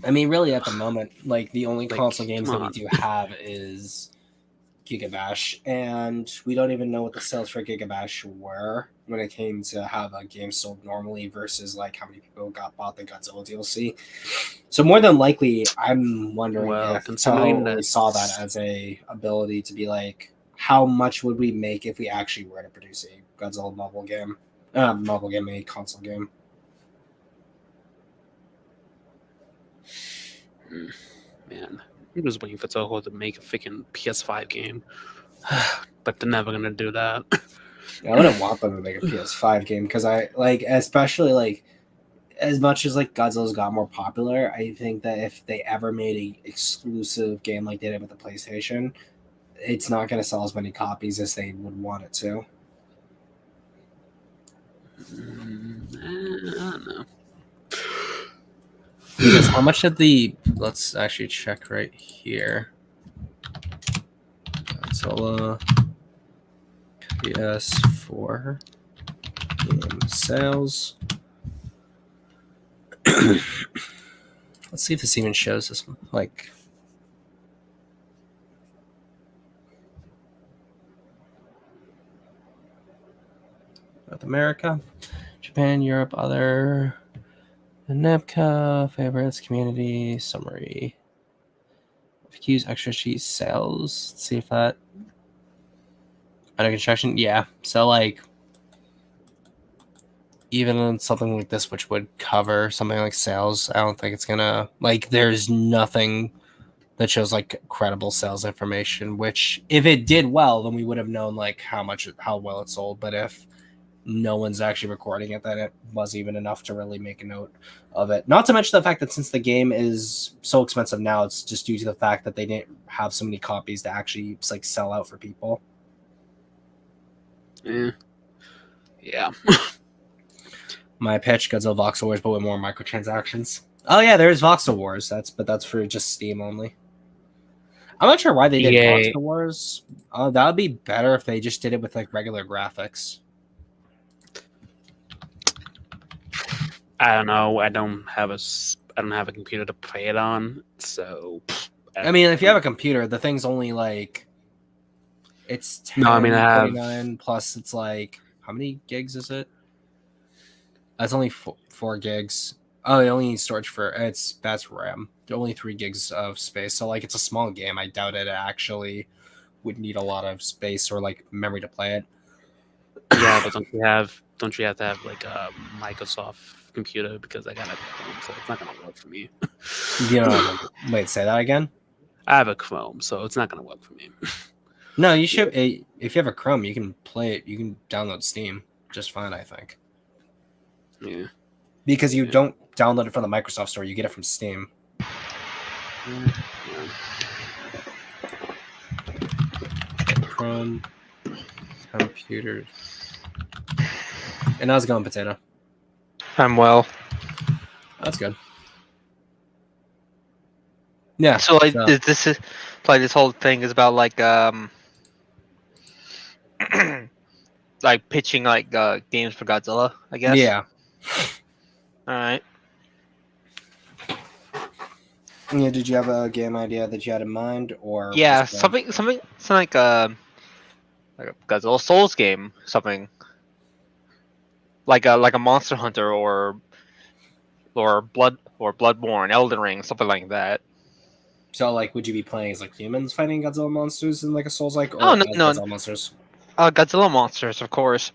I mean, really, at the moment, like the only Like, console games come that we on. do have is Gigabash, and we don't even know what the sales for Gigabash were when it came to how the game sold normally versus like how many people bought the Godzilla DLC. So more than likely, I'm wondering if considering Toho only saw that as a ability to be like, how much would we make if we actually were to produce a Godzilla a console game. Man, I'm just waiting for Toho to make a freaking PS5 game, but they're never gonna do that. I wouldn't want them to make a PS5 game because I like, especially like, as much as like Godzilla's got more popular, I think that if they ever made a exclusive game like they did with the PlayStation, it's not going to sell as many copies as they would want it to. I don't know. Because how much did let's actually check right here. Godzilla PS4 game sales. Let's see if this even shows us like North America, Japan, Europe, other NEPCA, favorites, community, summary. FAQs, extra sheet, sales. Let's see if that Under construction, yeah. So like, even in something like this, which would cover something like sales, I don't think it's gonna like. There's nothing that shows like credible sales information. Which, if it did well, then we would have known like how well it sold. But if no one's actually recording it, then it wasn't even enough to really make a note of it. Not to mention the fact that since the game is so expensive now, it's just due to the fact that they didn't have so many copies to actually like sell out for people. Yeah. My pitch, Godzilla Voxel Wars, but with more microtransactions. Oh yeah, there's Voxel Wars. That's for just Steam only. I'm not sure why they did Voxel Wars. That would be better if they just did it with like regular graphics. I don't know. I don't have a computer to play it on, so. I mean, if you have a computer, the thing's only like. It's 10, no, I mean, I have 49 plus. It's like how many gigs is it? That's only 4 gigs. Oh, it only needs storage for that's RAM. Only 3 gigs of space. So like, it's a small game. I doubt it actually would need a lot of space or like memory to play it. Yeah, but don't you have to have like a Microsoft computer, because I got a Chrome, so it's not gonna work for me. You know, wait, say that again. I have a Chrome, so it's not gonna work for me. No, you should. If you have a Chrome, you can play it. You can download Steam just fine, I think. Yeah. Because you don't download it from the Microsoft Store, you get it from Steam. Yeah. Chrome computers. And how's it going, Potato? I'm well. That's good. Yeah. So like this is like this whole thing is about like like pitching like games for Godzilla, I guess. Yeah. All right. Yeah. Did you have a game idea that you had in mind, or Yeah, something like a Godzilla Souls game, something like a Monster Hunter or Bloodborne, Elden Ring, something like that. So, like, would you be playing as like humans fighting Godzilla monsters in like a Souls-like, or Oh, no. Godzilla monsters? Godzilla monsters, of course,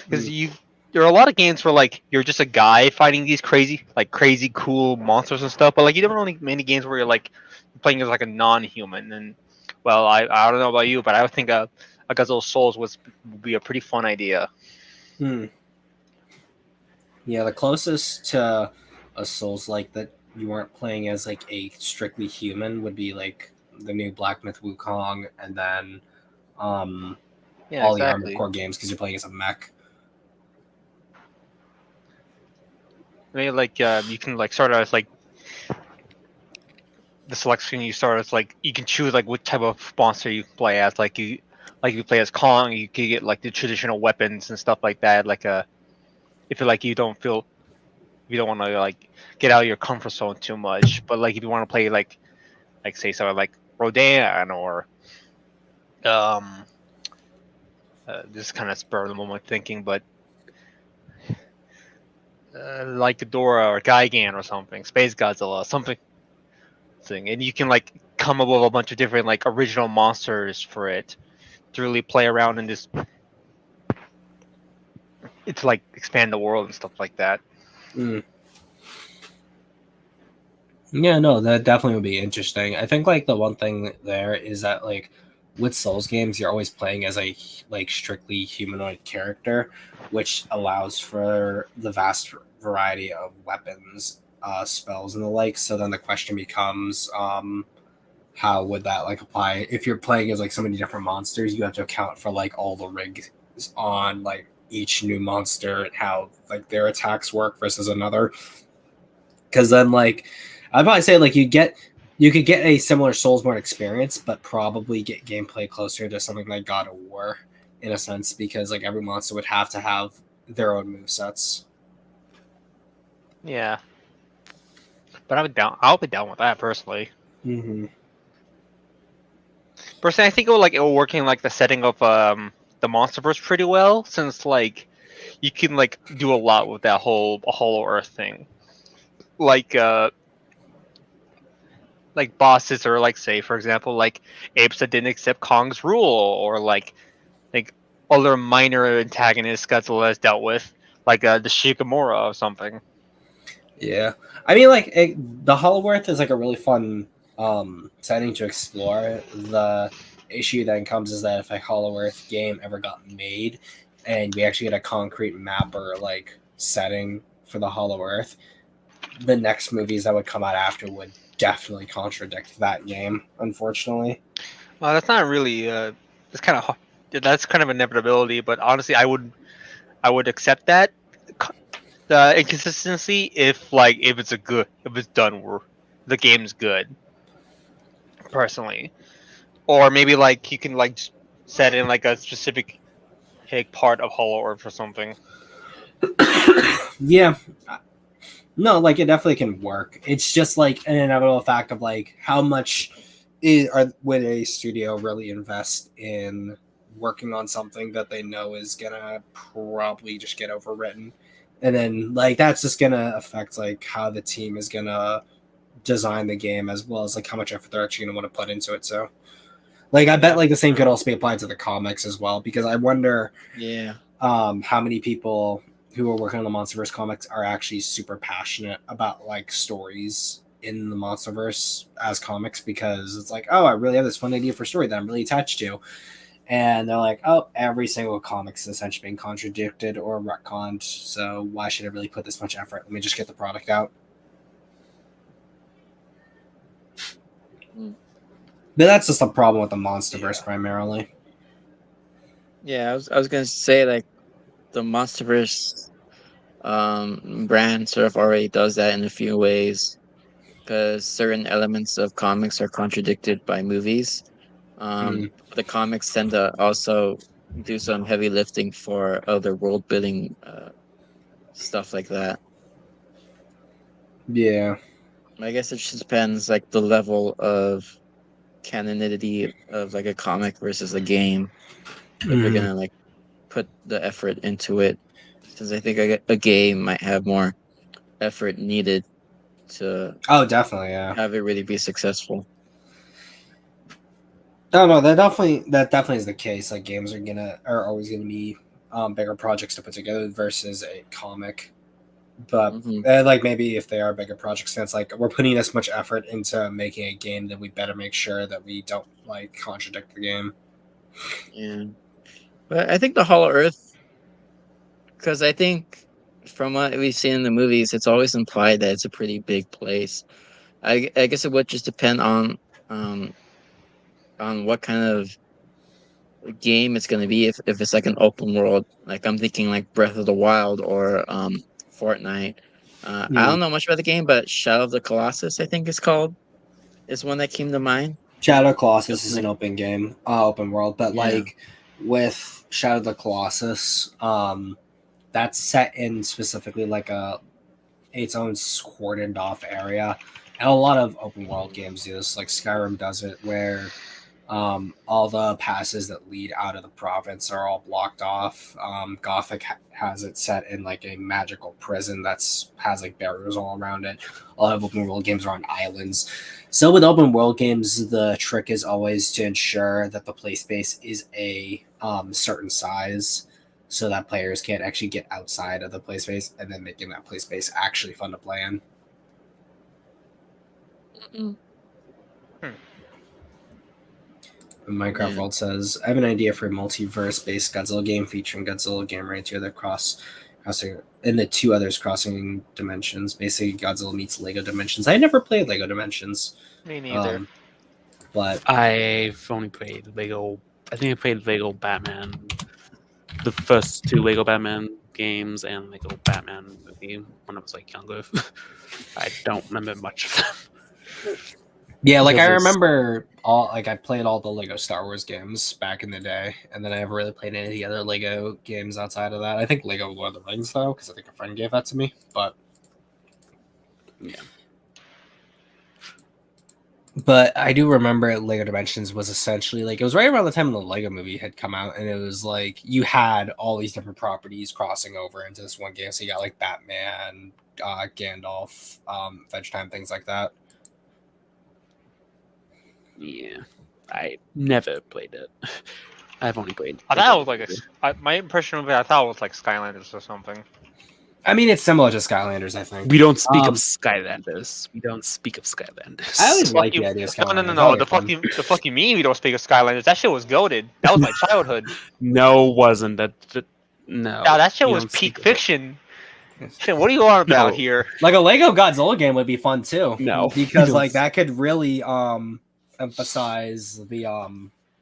because there are a lot of games where like you're just a guy fighting these crazy cool monsters and stuff, but like you don't really many games where you're like playing as like a non-human. And well, I don't know about you, but I would think a Godzilla Souls would be a pretty fun idea. Yeah, the closest to a Souls-like that you weren't playing as like a strictly human would be like the new Black Myth Wukong, and then all the Armored Core games, because you're playing as a mech. I mean, like you can like start out as like the selection. You start as like you can choose like what type of monster you play as. Like you play as Kong, you can get like the traditional weapons and stuff like that. Like if you don't want to like get out of your comfort zone too much, but like if you want to play like say something like Rodan or this is kind of spur of the moment thinking, but like Ghidorah or Gigan or something, Space Godzilla, something, and you can like come up with a bunch of different like original monsters for it to really play around in this. It's like expand the world and stuff like that. Yeah, no, that definitely would be interesting. I think like the one thing there is that like with Souls games, you're always playing as a like strictly humanoid character, which allows for the vast variety of weapons, spells, and the like. So then the question becomes, how would that like apply if you're playing as like so many different monsters? You have to account for like all the rigs on like each new monster and how like their attacks work versus another. Because then like I'd probably say like you could get a similar Soulsborne experience, but probably get gameplay closer to something like God of War in a sense, because like every monster would have to have their own movesets. Yeah, but I'll be down with that personally. Mm-hmm. Personally, I think it will work in like the setting of the MonsterVerse pretty well, since like you can like do a lot with that whole Hollow Earth thing, like bosses, or like say for example like apes that didn't accept Kong's rule, or like other minor antagonists Godzilla has dealt with, like the Shikamura or something. Yeah, I mean, like the Hollow Earth is like a really fun setting to explore. The issue then comes is that if a Hollow Earth game ever got made, and we actually get a concrete map or like setting for the Hollow Earth, the next movies that would come out after would definitely contradict that game. Unfortunately, Well, that's not really. It's kind of that's kind of inevitability. But honestly, I would accept that the inconsistency if it's done the game's good personally, or maybe like you can like set in like a specific part of Hollow Earth or something. yeah. No, like it definitely can work. It's just like an inevitable fact of like how much would a studio really invest in working on something that they know is gonna probably just get overwritten, and then like that's just gonna affect like how the team is gonna design the game as well as like how much effort they're actually gonna want to put into it. So, like I bet like the same could also be applied to the comics as well because I wonder Yeah. how many people who are working on the MonsterVerse comics are actually super passionate about like stories in the MonsterVerse as comics because it's like, oh, I really have this fun idea for a story that I'm really attached to. And they're like, oh, every single comic's essentially being contradicted or retconned. So why should I really put this much effort? Let me just get the product out. Mm. But that's just a problem with the MonsterVerse primarily. Yeah, I was gonna say like the MonsterVerse brand sort of already does that in a few ways because certain elements of comics are contradicted by movies. The comics tend to also do some heavy lifting for other world building stuff like that. Yeah. I guess it just depends like the level of canonity of like a comic versus a game. If you're gonna like put the effort into it, since I think a game might have more effort needed to Oh, definitely, yeah. have it really be successful. No, that definitely is the case. Like games are always gonna be bigger projects to put together versus a comic. But like maybe if they are bigger projects, then it's like we're putting this much effort into making a game, then we better make sure that we don't like contradict the game. Yeah, but I think the Hollow Earth, because I think from what we've seen in the movies, it's always implied that it's a pretty big place. I guess it would just depend um on what kind of game it's gonna be. If it's like an open world, like I'm thinking like Breath of the Wild or Fortnite. I don't know much about the game, but Shadow of the Colossus, I think it's called, is one that came to mind. Shadow Colossus Just is an like open game, open world, but yeah, like with Shadow of the Colossus, that's set in specifically like its own cordoned off area. And a lot of open world games do this, like Skyrim does it, where all the passes that lead out of the province are all blocked off. Gothic has it set in like a magical prison that's has like barriers all around it. A lot of open world games are on islands. So with open world games, the trick is always to ensure that the play space is a certain size, so that players can't actually get outside of the play space, and then making that play space actually fun to play in. Minecraft yeah. World says, I have an idea for a multiverse-based Godzilla game featuring Godzilla Game two other crossing and the two others crossing dimensions. Basically, Godzilla meets Lego Dimensions. I never played Lego Dimensions. Me neither. But I've only played Lego. I think I played Lego Batman, the first two Lego Batman games, and Lego Batman movie when I was like younger. I don't remember much of them. yeah, like I Because it's- remember I played all the Lego Star Wars games back in the day, and then I never really played any of the other Lego games outside of that. I think Lego Lord of the Rings though, because I think a friend gave that to me. But yeah. But I do remember Lego Dimensions was essentially like it was right around the time the Lego movie had come out, and it was like you had all these different properties crossing over into this one game. So you got like Batman, Gandalf, Adventure Time, things like that. Yeah, I never played it. I've only played. I thought it was like my impression of it. I thought it was like Skylanders or something. I mean, it's similar to Skylanders, I think. We don't speak of Skylanders. We don't speak of Skylanders. I always Fuck like you. the idea of No, Skylanders. no, no, I no. think The it's fun. fuck you mean we don't speak of Skylanders? That shit was goated. That was my childhood. No, it wasn't. No. Yeah, that shit we was don't peak speak of it. fiction. Shit, what are you on about No. here? Like a Lego Godzilla game would be fun too. No, because we like don't. that could really emphasize the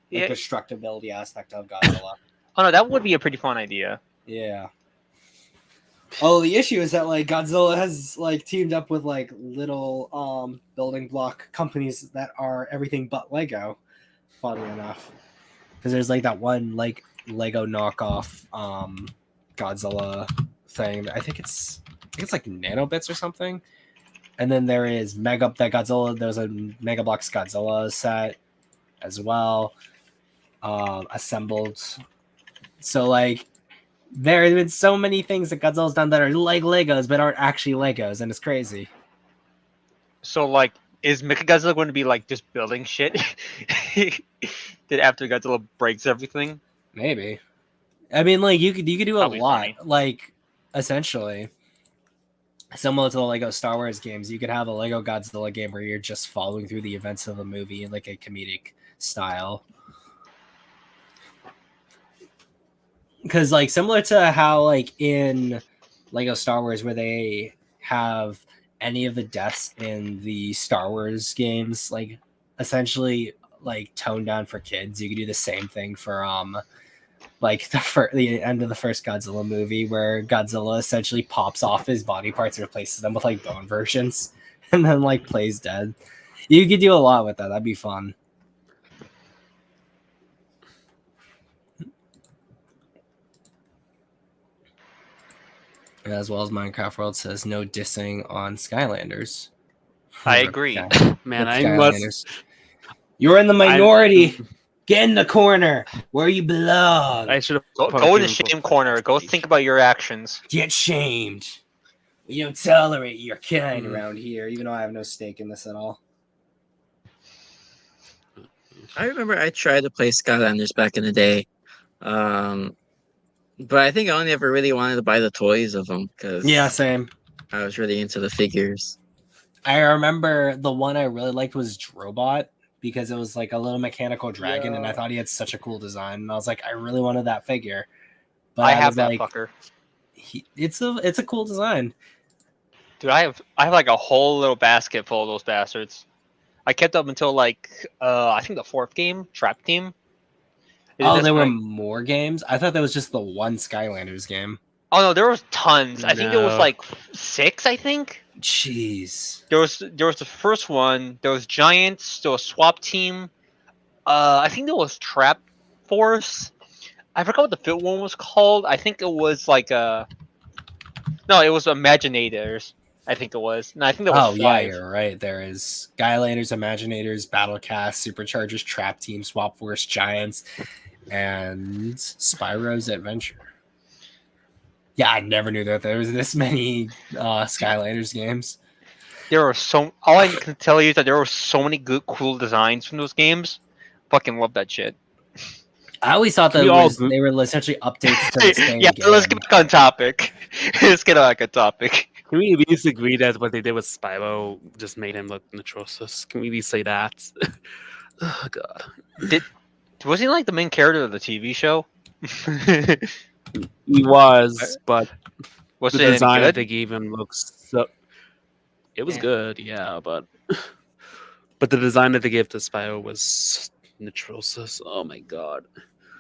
Yeah. destructibility aspect of Godzilla. Oh no, that would be a pretty fun idea. Yeah. Oh, the issue is that like Godzilla has like teamed up with like little building block companies that are everything but Lego. Funny enough, because there's like that one like Lego knockoff Godzilla thing. I think it's like Nanobits or something. And then there is there's a Mega Bloks Godzilla set as well, assembled. So like there have been so many things that Godzilla's done that are like Legos but aren't actually Legos, and it's crazy. So like, is Mechagodzilla going to be like just building shit? That after Godzilla breaks everything? Maybe. I mean, like you could do a That'd be lot. funny. Like essentially, similar to the Lego Star Wars games, you could have a Lego Godzilla game where you're just following through the events of the movie in like a comedic style. Because like similar to how like in Lego Star Wars where they have any of the deaths in the Star Wars games like essentially like toned down for kids, you could do the same thing for like the end of the first Godzilla movie where Godzilla essentially pops off his body parts and replaces them with like bone versions and then like plays dead. You could do a lot with that. That'd be fun. As well as Minecraft World says, no dissing on Skylanders. I agree. Man, I Skylanders. must. You're in the minority. Get in the corner where you belong. I should have. Go in the shame corner. Go think about your actions. Get shamed. We don't tolerate your kind around here, even though I have no stake in this at all. I remember I tried to play Skylanders back in the day, but I think I only ever really wanted to buy the toys of them because Yeah, same. I was really into the figures. I remember the one I really liked was Drobot because it was like a little mechanical dragon, and I thought he had such a cool design. And I was like, I really wanted that figure. But I have was that like, fucker. It's a cool design. Dude, I have like a whole little basket full of those bastards. I kept up until like I think the 4th game, Trap Team. Oh, there were more games? I thought that was just the one Skylanders game. Oh no, there was tons. I think there was No. like 6. I think Jeez. there was the first one. There was Giants. There was Swap Team. I think there was Trap Force. I forgot what the 5th one was called. I think it was like no, it was Imaginators. I think it was. No, I think that was 5. Yeah, you're right. There is Skylanders, Imaginators, Battlecast, Superchargers, Trap Team, Swap Force, Giants, and Spyro's Adventure. Yeah, I never knew that there was this many Skylanders games. There were all I can tell you is that there were so many good, cool designs from those games. Fucking love that shit. I always thought that they were essentially updates to the same Yeah, game. let's get back on topic. Let's get back on topic. Can we at least agree that what they did with Spyro just made him look atrocious? Can we at least say that? Oh god. Was he like the main character of the TV show? He was, but Was the it any design that good? they gave him looks so. It was Yeah. good, yeah, but the design that they gave to Spyro was atrocious. Oh my god.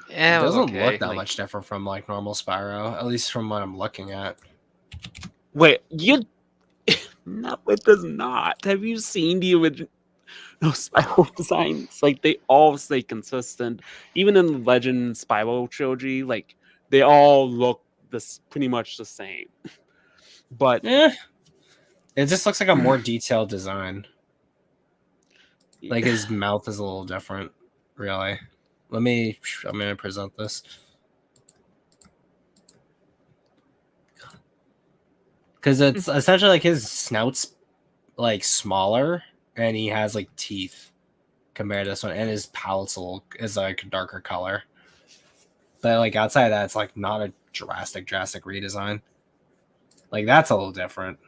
Yeah, It it was doesn't okay. look that much different from like normal Spyro, at least from what I'm looking at. Wait, you? No, it does not. Have you seen the original Spyro designs? Like they all stay consistent. Even in the Legend Spyro trilogy, like they all look pretty much the same. But It just looks like a more detailed design. Like his mouth is a little different, really. I'm gonna present this. Because it's essentially like his snout's like smaller and he has like teeth compared to this one, and his palate's is like a darker color. But like outside of that, it's like not a drastic redesign. Like that's a little different.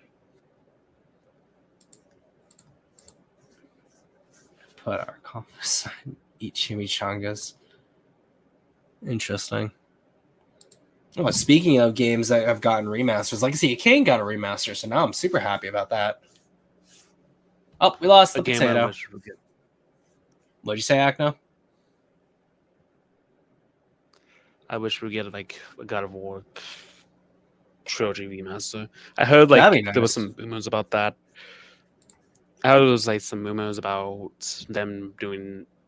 Put our comps eat chimichangas. Interesting. Oh, speaking of games that have gotten remasters, Legacy of Kain got a remaster, so now I'm super happy about that. Oh, we lost the A game I potato. wish we get. What'd you say, Acno? I wish we get like a God of War trilogy remaster. I heard like That'd be there was nice. some rumors about that. I heard there was like some rumors about them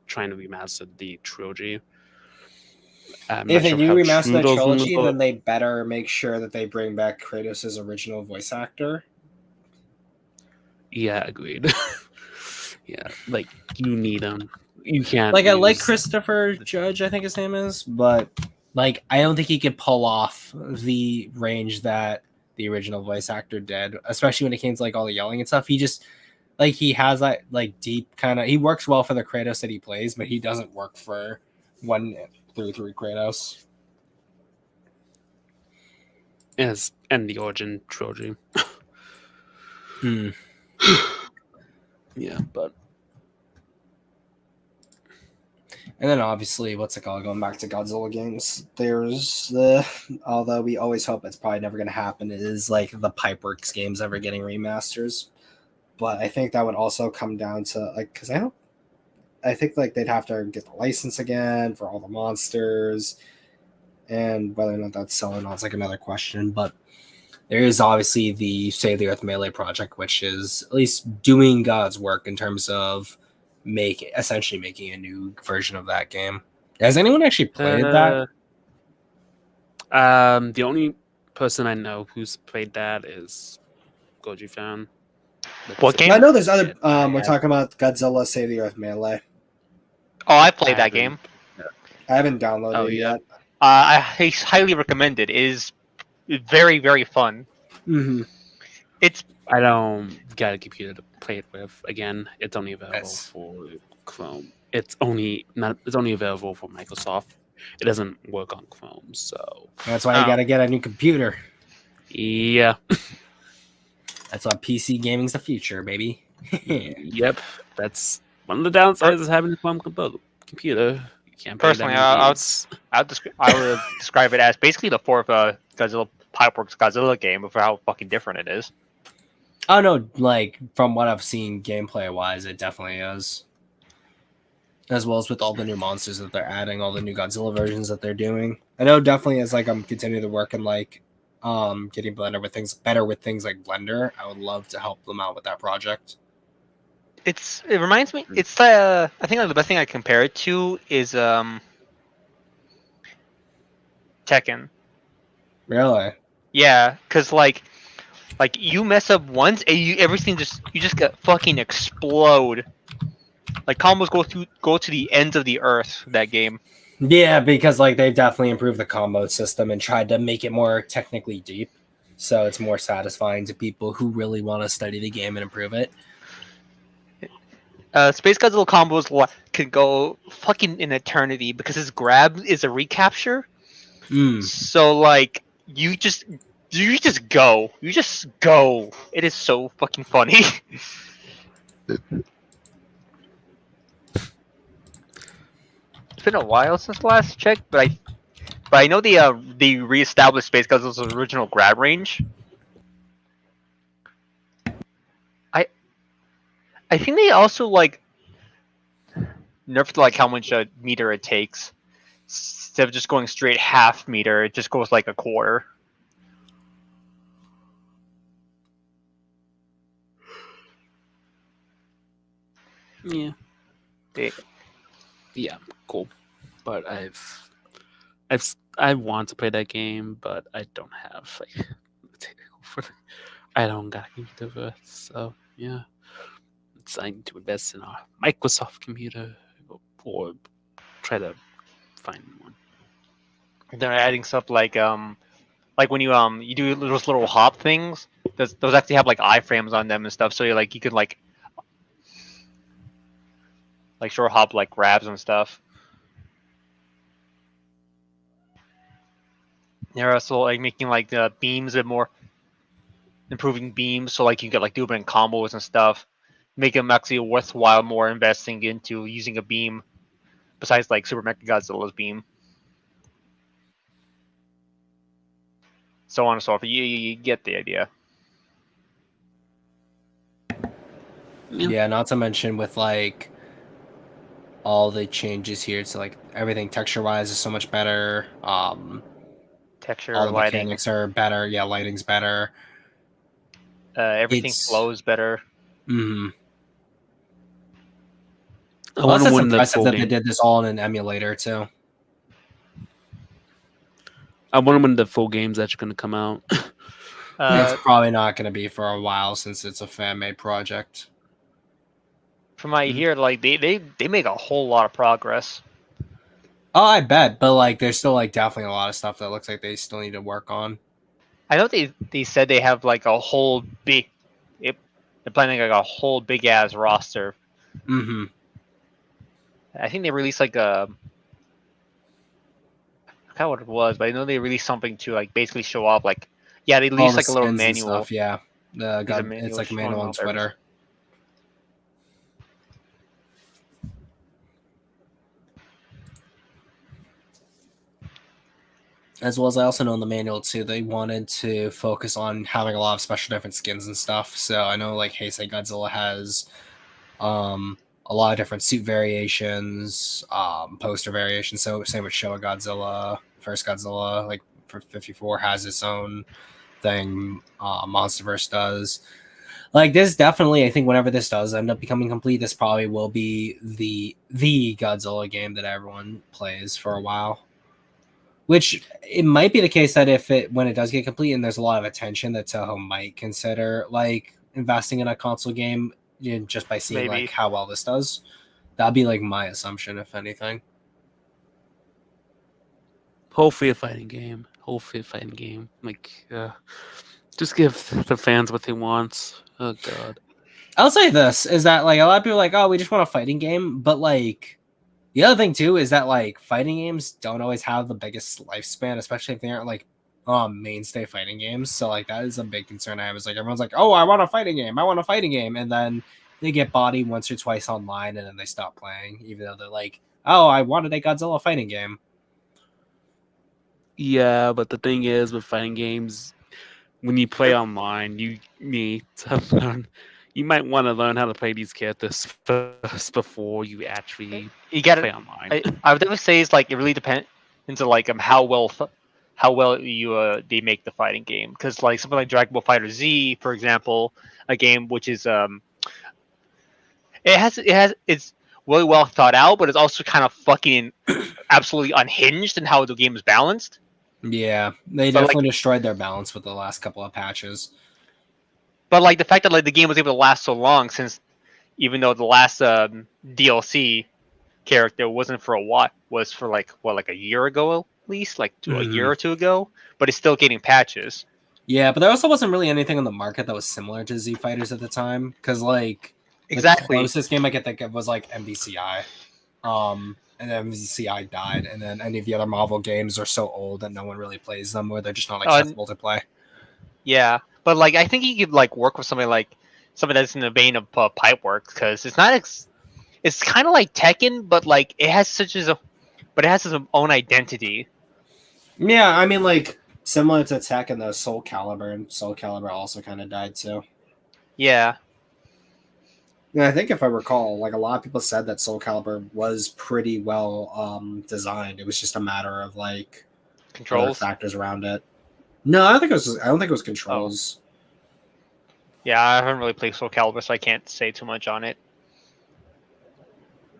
trying to remaster the trilogy. I'm If not they sure do how remaster true the those trilogy, rumors are. then they better make sure that they bring back Kratos' original voice actor. Yeah, agreed. Yeah, like you need them. You can't. Like I like use- Christopher Judge, I think his name is, but like I don't think he could pull off the range that the original voice actor did, especially when it came to like all the yelling and stuff. He just like he has that like deep kind of he works well for the Kratos that he plays, but he doesn't work for 1 through 3 Kratos. and the Origin trilogy. Hmm. Yeah, but And then obviously, what's it called? Going back to Godzilla games, there's the although we always hope it's probably never going to happen, is like the Pipeworks games ever getting remasters. But I think that would also come down to like because I think like they'd have to get the license again for all the monsters, and whether or not that's selling on is like another question. But there is obviously the Save the Earth Melee project, which is at least doing God's work in terms of essentially making a new version of that game. Has anyone actually played that? the only person I know who's played that is Goji fan. What game? I know there's other. I We're talking about Godzilla Save the Earth Melee. Oh, I played that game. I haven't downloaded Oh, it yeah. yet. I highly recommend it. It is very, very fun. Mm-hmm. It's I don't got a computer to play it with. Again, it's only available Yes. for Chrome. It's only available for Microsoft. It doesn't work on Chrome, so That's why you got to get a new computer. yeah. That's why PC gaming's the future, baby. Yep. That's one of the downsides of having a Chrome computer. You can't play that Personally, many games. I would describe it as basically the fourth Godzilla Pipeworks Godzilla game for how fucking different it is. Oh no, like from what I've seen gameplay wise, it definitely is. As well as with all the new monsters that they're adding, all the new Godzilla versions that they're doing. I know definitely as like I'm continuing to work in like getting better with things like Blender. I would love to help them out with that project. It reminds me. It's I think the best thing I compare it to is Tekken. Really? Yeah, because like you mess up once and everything you just get fucking explode. Like combos go to the ends of the earth. That game. Yeah, because like they've definitely improved the combo system and tried to make it more technically deep. So it's more satisfying to people who really want to study the game and improve it. Space Godzilla combos can go fucking an eternity because his grab is a recapture. So like you just go. It is so fucking funny. It's been a while since the last check, but I know the reestablished Space Godzilla's original grab range. I think they also like nerfed like how much meter it takes. Instead of just going straight half meter, it just goes like a quarter. Yeah. Yeah, cool. But I want to play that game, but I don't have like I don't got a computer for it, so yeah. I need to invest in a Microsoft computer or try to find one. They're adding stuff like when you do those little hop things. Those actually have like iframes on them and stuff, so you could like short hop like grabs and stuff. They're also like making like the beams a bit more, improving beams, so like you can get like do in combos and stuff, make them actually worthwhile more investing into using a beam, besides like Super Mecha Godzilla's beam, so on and so forth. You get the idea. Yeah, not to mention with like all the changes here to like everything texture wise is so much better. Texture, All the lighting, mechanics are better. Yeah, lighting's better. everything It's flows better. mm. I Plus, wonder it's when the impressive full that they game. did this all in an emulator too. I wonder when the full game's actually going to come out. It's probably not going to be for a while since it's a fan-made project. From what I hear, like they make a whole lot of progress. Oh, I bet, but like, there's still like definitely a lot of stuff that looks like they still need to work on. I know they said they have like a whole big, they're planning like a whole big ass roster. Mm-hmm. I think they released like a, I forgot what it was, but I know they released something to like basically show off like, yeah, they All released the like a little skins and manual. stuff. Yeah, There's a it's like a showing manual on off everything. Twitter. As well as I also know in the manual too, they wanted to focus on having a lot of special different skins and stuff. So I know like Heisei Godzilla has a lot of different suit variations, poster variations. So same with Showa Godzilla, First Godzilla, like for 54 has its own thing. Monsterverse does. Like this definitely, I think whenever this does end up becoming complete, this probably will be the Godzilla game that everyone plays for a while. Which it might be the case that when it does get complete and there's a lot of attention, that Toho might consider like investing in a console game, just by seeing Maybe. like how well this does. That'd be like my assumption, if anything. Hopefully a fighting game. Like, just give the fans what they want. Oh god. I'll say this is that like a lot of people are like, oh, we just want a fighting game, but like the other thing too is that like fighting games don't always have the biggest lifespan, especially if they aren't like mainstay fighting games. So like that is a big concern I have. Is like everyone's like, oh, I want a fighting game, and then they get bodied once or twice online, and then they stop playing, even though they're like, oh, I wanted a Godzilla fighting game. Yeah, but the thing is with fighting games, when you play online, you need to learn. You might want to learn how to play these characters first before you actually You got play it. online. I would definitely say it's like it really depends into like how well you they make the fighting game, because like something like Dragon Ball Fighter Z, for example, a game which is it's really well thought out, but it's also kind of fucking absolutely unhinged in how the game is balanced. Yeah, they But, definitely destroyed their balance with the last couple of patches. But like the fact that like the game was able to last so long, since even though the last DLC character wasn't for a while, was for like a year ago at least, like a year or two ago, but it's still getting patches. Yeah, but there also wasn't really anything on the market that was similar to Z Fighters at the time, because like Exactly. the closest game I could think of was like MVCI, and then MVCI died, and then any of the other Marvel games are so old that no one really plays them, or they're just not like accessible to play. Yeah, but like I think you could like work with something that's in the vein of Pipeworks, because it's not it's kind of like Tekken, but like it has its own identity. Yeah, I mean like similar to Tekken, though, Soul Calibur, and Soul Calibur also kind of died too. Yeah. And I think if I recall, like a lot of people said that Soul Calibur was pretty well designed. It was just a matter of like Controls factors around it. No, I don't think it was controls. Yeah, I haven't really played Soul Calibur, so I can't say too much on it.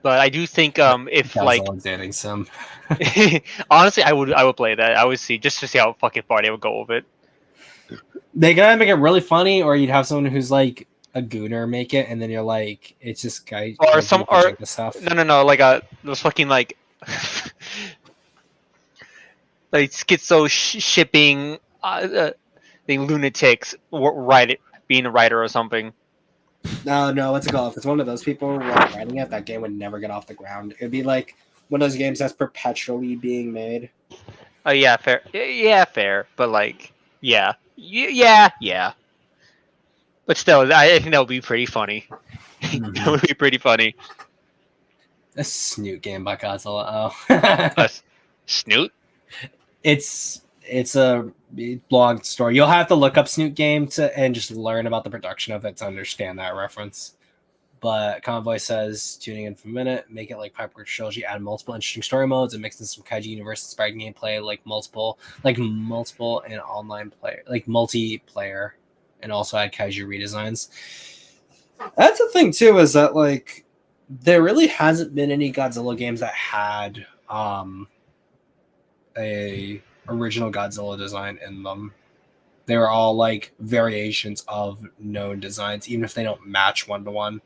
But I do think if like dating sim. honestly, I would play that. I would see just to see how fucking far they would go with it. They gotta make it really funny, or you'd have someone who's like a gooner make it, and then you're like, it's just guy Or some or the stuff. no, like those fucking like like schizo shipping the lunatics being a writer or something. No, what's it called? If it's one of those people like writing it, that game would never get off the ground. It'd be like one of those games that's perpetually being made. Yeah, fair. Yeah, fair. But like, yeah. But still, I think that would be pretty funny. That would be pretty funny. A Snoot game by Godzilla. A Snoot. It's a long story. You'll have to look up Snoot Game and just learn about the production of it to understand that reference. But Convoy says, tuning in for a minute, make it like Piper Trilogy, add multiple interesting story modes and mix in some Kaiju universe inspired gameplay, like multiple and online player, like multiplayer, and also add Kaiju redesigns. That's the thing too, is that like there really hasn't been any Godzilla games that had a original Godzilla design in them. They were all like variations of known designs, even if they don't match one to one.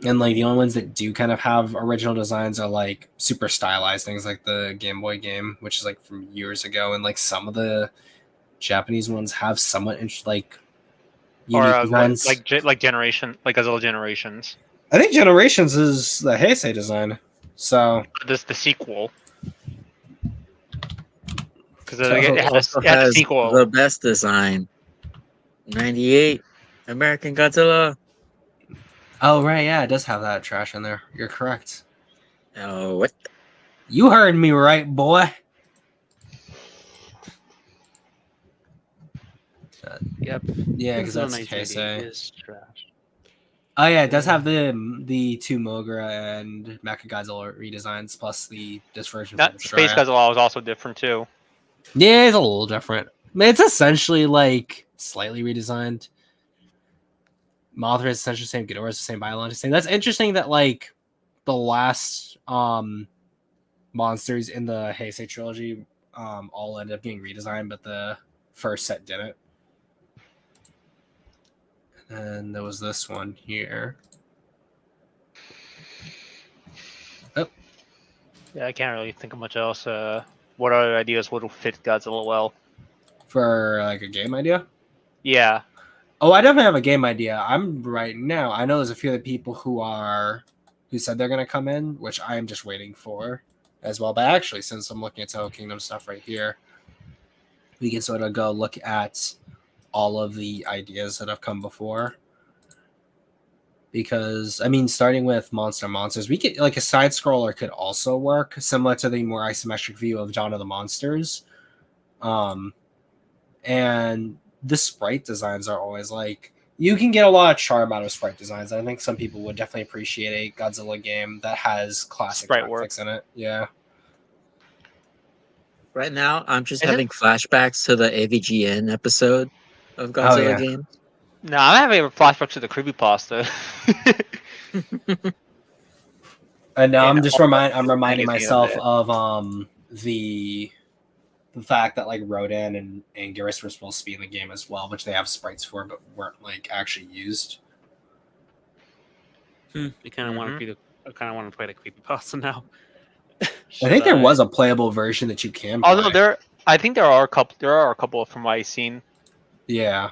And like the only ones that do kind of have original designs are like super stylized things like the Game Boy game, which is like from years ago, and like some of the Japanese ones have somewhat like unique designs. like Generation, like Godzilla Generations. I think Generations is the Heisei design. So This the sequel. Because So it has Also a has sequel. the best design. 98 American Godzilla. oh right, yeah, it does have that trash in there. You're correct. Oh, what? You heard me right, boy. Yep. Yeah, because Godzilla that's 1988 Heisei. is trash. Oh yeah, it does have the two Mogra and Mechagodzilla redesigns plus this version That from Space Australia. Godzilla was also different too. Yeah, it's a little different. I mean, it's essentially like slightly redesigned. Mothra is essentially the same. Ghidorah is the same. Biolon is the same. That's interesting that like the last monsters in the Heisei trilogy all ended up getting redesigned, but the first set didn't. And there was this one here. Yeah, I can't really think of much else. What other ideas would fit Godzilla well? For like a game idea. Yeah. Oh, I definitely have a game idea. I'm right now. I know there's a few other people who said they're gonna come in, which I am just waiting for as well. But actually, since I'm looking at Toho Kingdom stuff right here, we can sort of go look at all of the ideas that have come before. Because I mean, starting with Monsters, we could like a side scroller could also work, similar to the more isometric view of Dawn of the Monsters. And the sprite designs are always like you can get a lot of charm out of sprite designs. I think some people would definitely appreciate a Godzilla game that has classic Sprite graphics in it. Yeah. Right now, I'm just Is it- having flashbacks to the AVGN episode of Godzilla yeah. Game. No, I'm having a flashback to the creepypasta. And now Yeah, I'm just I'm reminding I guess myself that. of the fact that like Rodan and Anguirus were supposed to be in the game as well, which they have sprites for, but weren't like actually used. I kind of want to play the creepypasta now. I think there was a playable version that you can play. Although I think there are a couple. There are a couple from what I've seen. Yeah.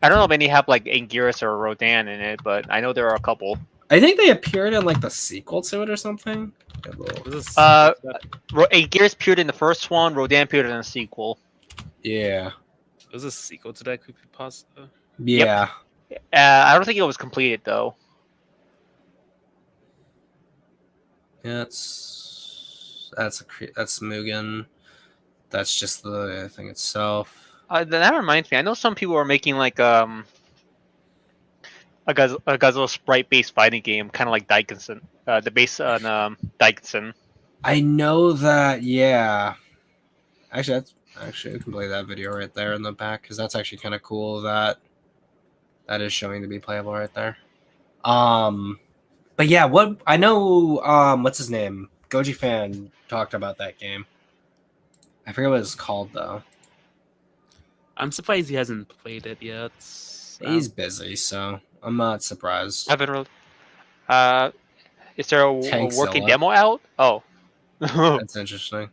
I don't know if any have like Anguirus or Rodan in it, but I know there are a couple. I think they appeared in like the sequel to it or something. Anguirus appeared in the first one. Rodan appeared in the sequel. Yeah. Was a sequel to that creepypasta? Yeah. I don't think it was completed though. Yeah, that's Mugen. That's just the thing itself. That reminds me. I know some people are making like a Godzilla sprite-based fighting game, kind of like Daikinson. The base on Daikinson. I know that. Yeah. Actually, I can play that video right there in the back because that's actually kind of cool. That is showing to be playable right there. But yeah, what I know. What's his name? Goji Fan talked about that game. I forget what it's called though. I'm surprised he hasn't played it yet. He's busy, so I'm not surprised. Haven't really. Is there a working Tankzilla. demo out? Oh. That's interesting.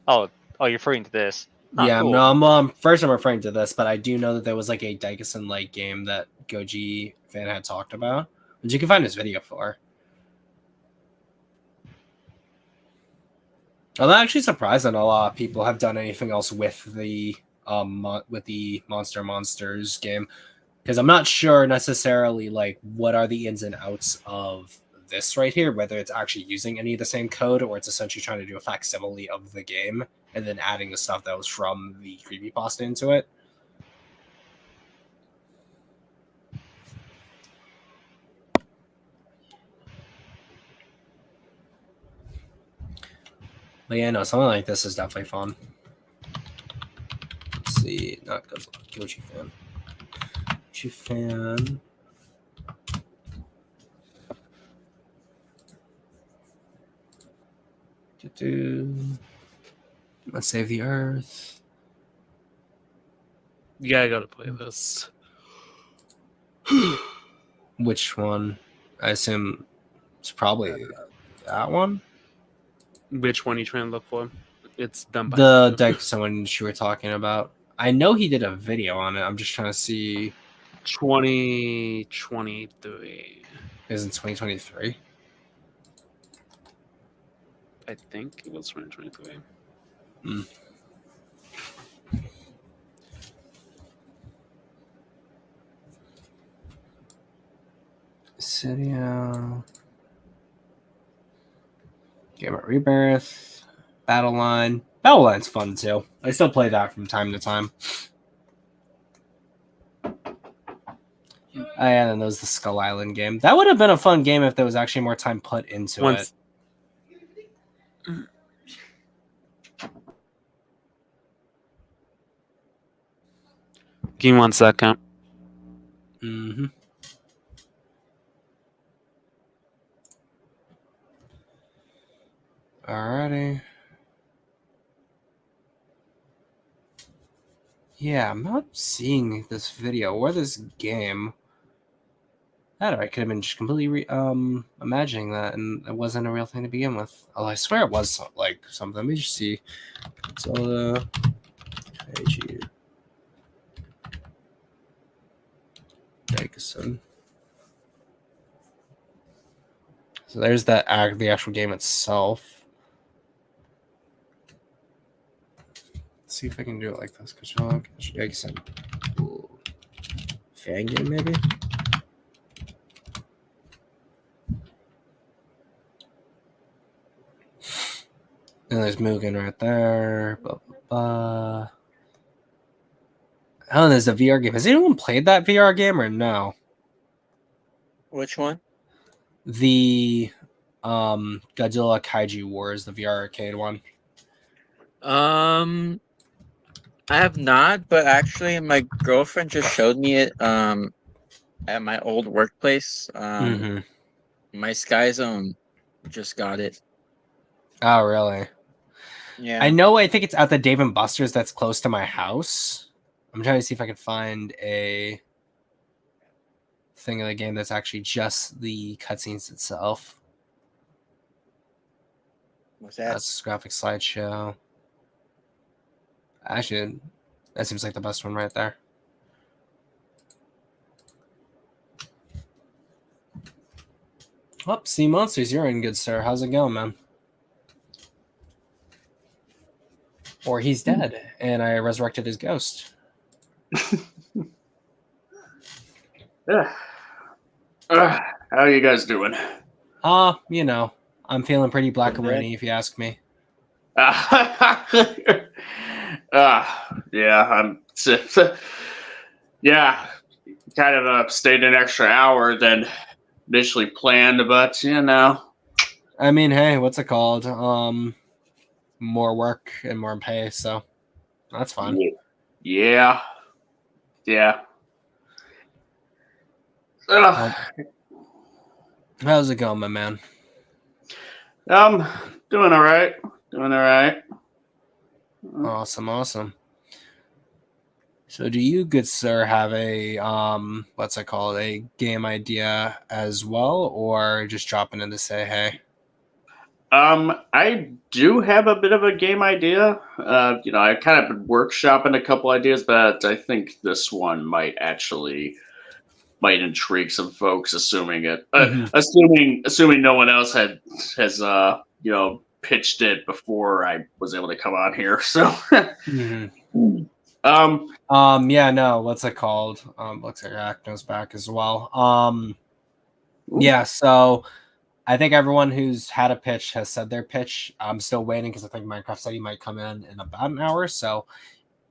Oh, you're referring to this. Yeah, cool. no, I'm first I'm referring to this, but I do know that there was like a Daikinson like game that Goji Fan had talked about, which you can find his video for. I'm actually surprised that a lot of people have done anything else with the Monsters game, because I'm not sure necessarily like what are the ins and outs of this right here, whether it's actually using any of the same code or it's essentially trying to do a facsimile of the game and then adding the stuff that was from the creepypasta into it. But yeah, no, something like this is definitely fun. Let's see, not Godzilla, Gochi fan. Gochi fan. Let's save the Earth. Yeah, I gotta play this. Which one? I assume it's probably that one. Which one are you trying to look for? It's done by The deck someone you were talking about. I know he did a video on it. I'm just trying to see. 2023. Isn't 2023? I think it was 2023. Cydia. Game of Rebirth. Battle Line. Battle Line's fun too. I still play that from time to time. Oh, yeah, and then there's the Skull Island game. That would have been a fun game if there was actually more time put into it. Give me 1 second. Mm-hmm. Alrighty. Yeah, I'm not seeing this video or this game. That I could have been just completely imagining that, and it wasn't a real thing to begin with. Although I swear it was like something. Let me just see. Godzilla Kaiju Daigason. So there's that the actual game itself. Let's see if I can do it like this. Godzilla Kaiju Daigason. Fan game maybe. And there's Mugen right there. Blah, blah, blah. Oh, there's a VR game. Has anyone played that VR game or no? Which one? The Godzilla Kaiju Wars, the VR arcade one. I have not, but actually my girlfriend just showed me it at my old workplace. My Sky Zone just got it. Oh, really? Yeah. I know. I think it's at the Dave and Buster's that's close to my house. I'm trying to see if I can find a thing of the game that's actually just the cutscenes itself. What's that? That's graphic slideshow. Actually, that seems like the best one right there. Oh, Sea Monsters, you're in, good sir. How's it going, man? Or he's dead, and I resurrected his ghost. Yeah. How are you guys doing? You know, I'm feeling pretty black and rainy, if you ask me. Yeah, I'm. Yeah, kind of stayed an extra hour than initially planned, but you know. I mean, hey, what's it called? More work and more pay, so that's fine. Yeah. How's it going, my man? Doing all right. Awesome. So do you, good sir, have a what's it called, a game idea as well, or just dropping in to say hey? I do have a bit of a game idea. I kind of been workshopping a couple ideas, but I think this one might intrigue some folks, assuming no one else has pitched it before I was able to come on here. So, yeah, no, what's it called? Looks like Acno's back as well. Yeah, so I think everyone who's had a pitch has said their pitch. I'm still waiting because I think Minecraft Study might come in about an hour. So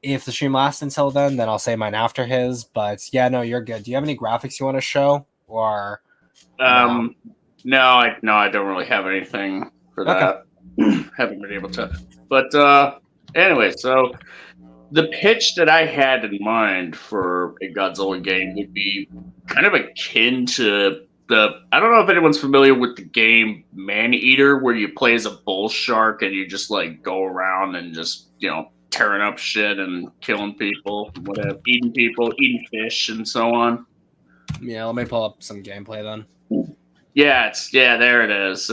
if the stream lasts until then I'll say mine after his. But yeah, no, you're good. Do you have any graphics you want to show? Or no, I don't really have anything for that. Haven't been able to. But anyway, so the pitch that I had in mind for a Godzilla game would be kind of akin to I don't know if anyone's familiar with the game Man-Eater, where you play as a bull shark and you just like go around and just, tearing up shit and killing people, whatever, eating fish and so on. Yeah, let me pull up some gameplay then. Yeah, there it is.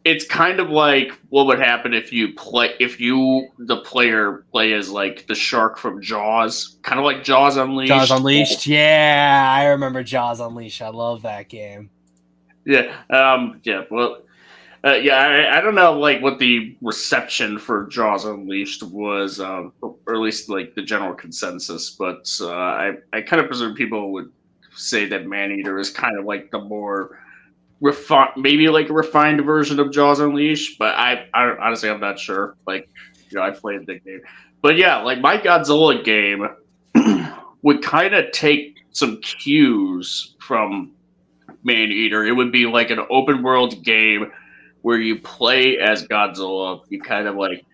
It's kind of like what would happen if the player play as like the shark from Jaws, kind of like Jaws Unleashed. Jaws Unleashed, yeah, I remember Jaws Unleashed. I love that game. Yeah, Well, I don't know like what the reception for Jaws Unleashed was, or at least like the general consensus. But I kind of presume people would say that Man-Eater is kind of like the more maybe like a refined version of Jaws Unleashed, but I honestly I'm not sure. Like, I played the game, but yeah, like my Godzilla game would kind of take some cues from Man-Eater. It would be like an open world game where you play as Godzilla. You kind of like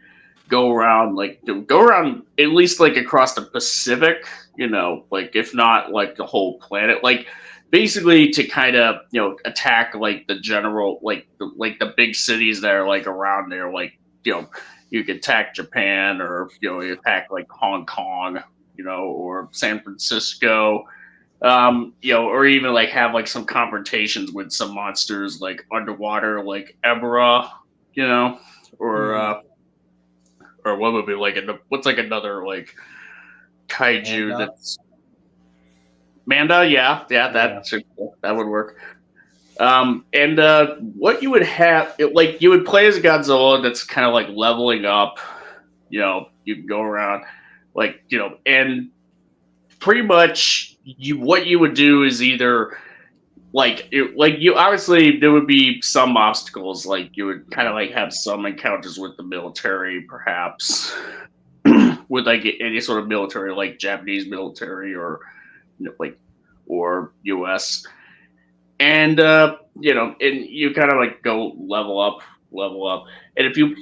go around at least like across the Pacific, like if not like the whole planet, like basically to kind of attack like the general like the big cities that are like around there, like you could attack Japan, or you attack like Hong Kong, or San Francisco, or even like have like some confrontations with some monsters like underwater, like Ebra, or what would be like what's like another like kaiju Manda? that's Manda? Yeah, that would work. And what you would have, you would play as Godzilla that's kind of like leveling up. You can go around, and pretty much what you would do is either you obviously there would be some obstacles, like you would kind of like have some encounters with the military, perhaps with like any sort of military, like Japanese military or or US, and and you kind of like go level up, and if you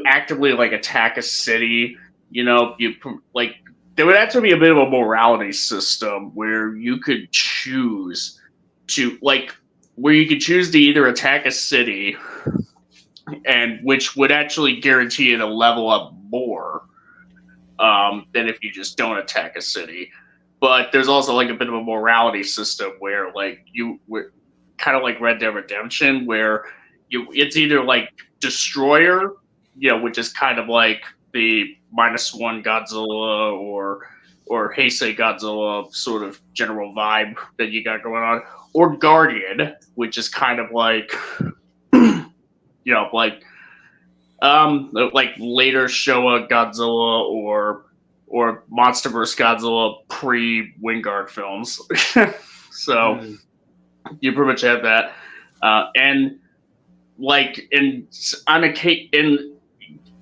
actively like attack a city, there would actually be a bit of a morality system where you could choose to either attack a city, and which would actually guarantee you to level up more than if you just don't attack a city. But there's also like a bit of a morality system where kind of like Red Dead Redemption, where it's either like Destroyer, which is kind of like the -1 Godzilla or Heisei Godzilla sort of general vibe that you got going on, or Guardian, which is kind of like like later Showa Godzilla or MonsterVerse Godzilla pre-Wingard films. So you pretty much have that, and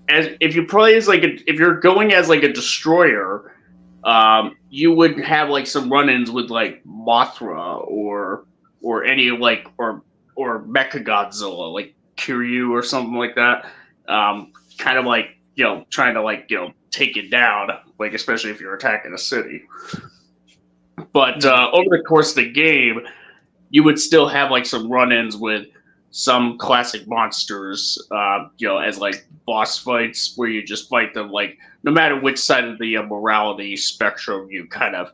if you play as if you're going as like a destroyer, you would have like some run-ins with like Mothra or any or Mecha Godzilla, like Kiryu or something like that. Kind of like trying to take it down, like especially if you're attacking a city. But over the course of the game, you would still have like some run-ins with some classic monsters, as like boss fights where you just fight them like no matter which side of the morality spectrum you kind of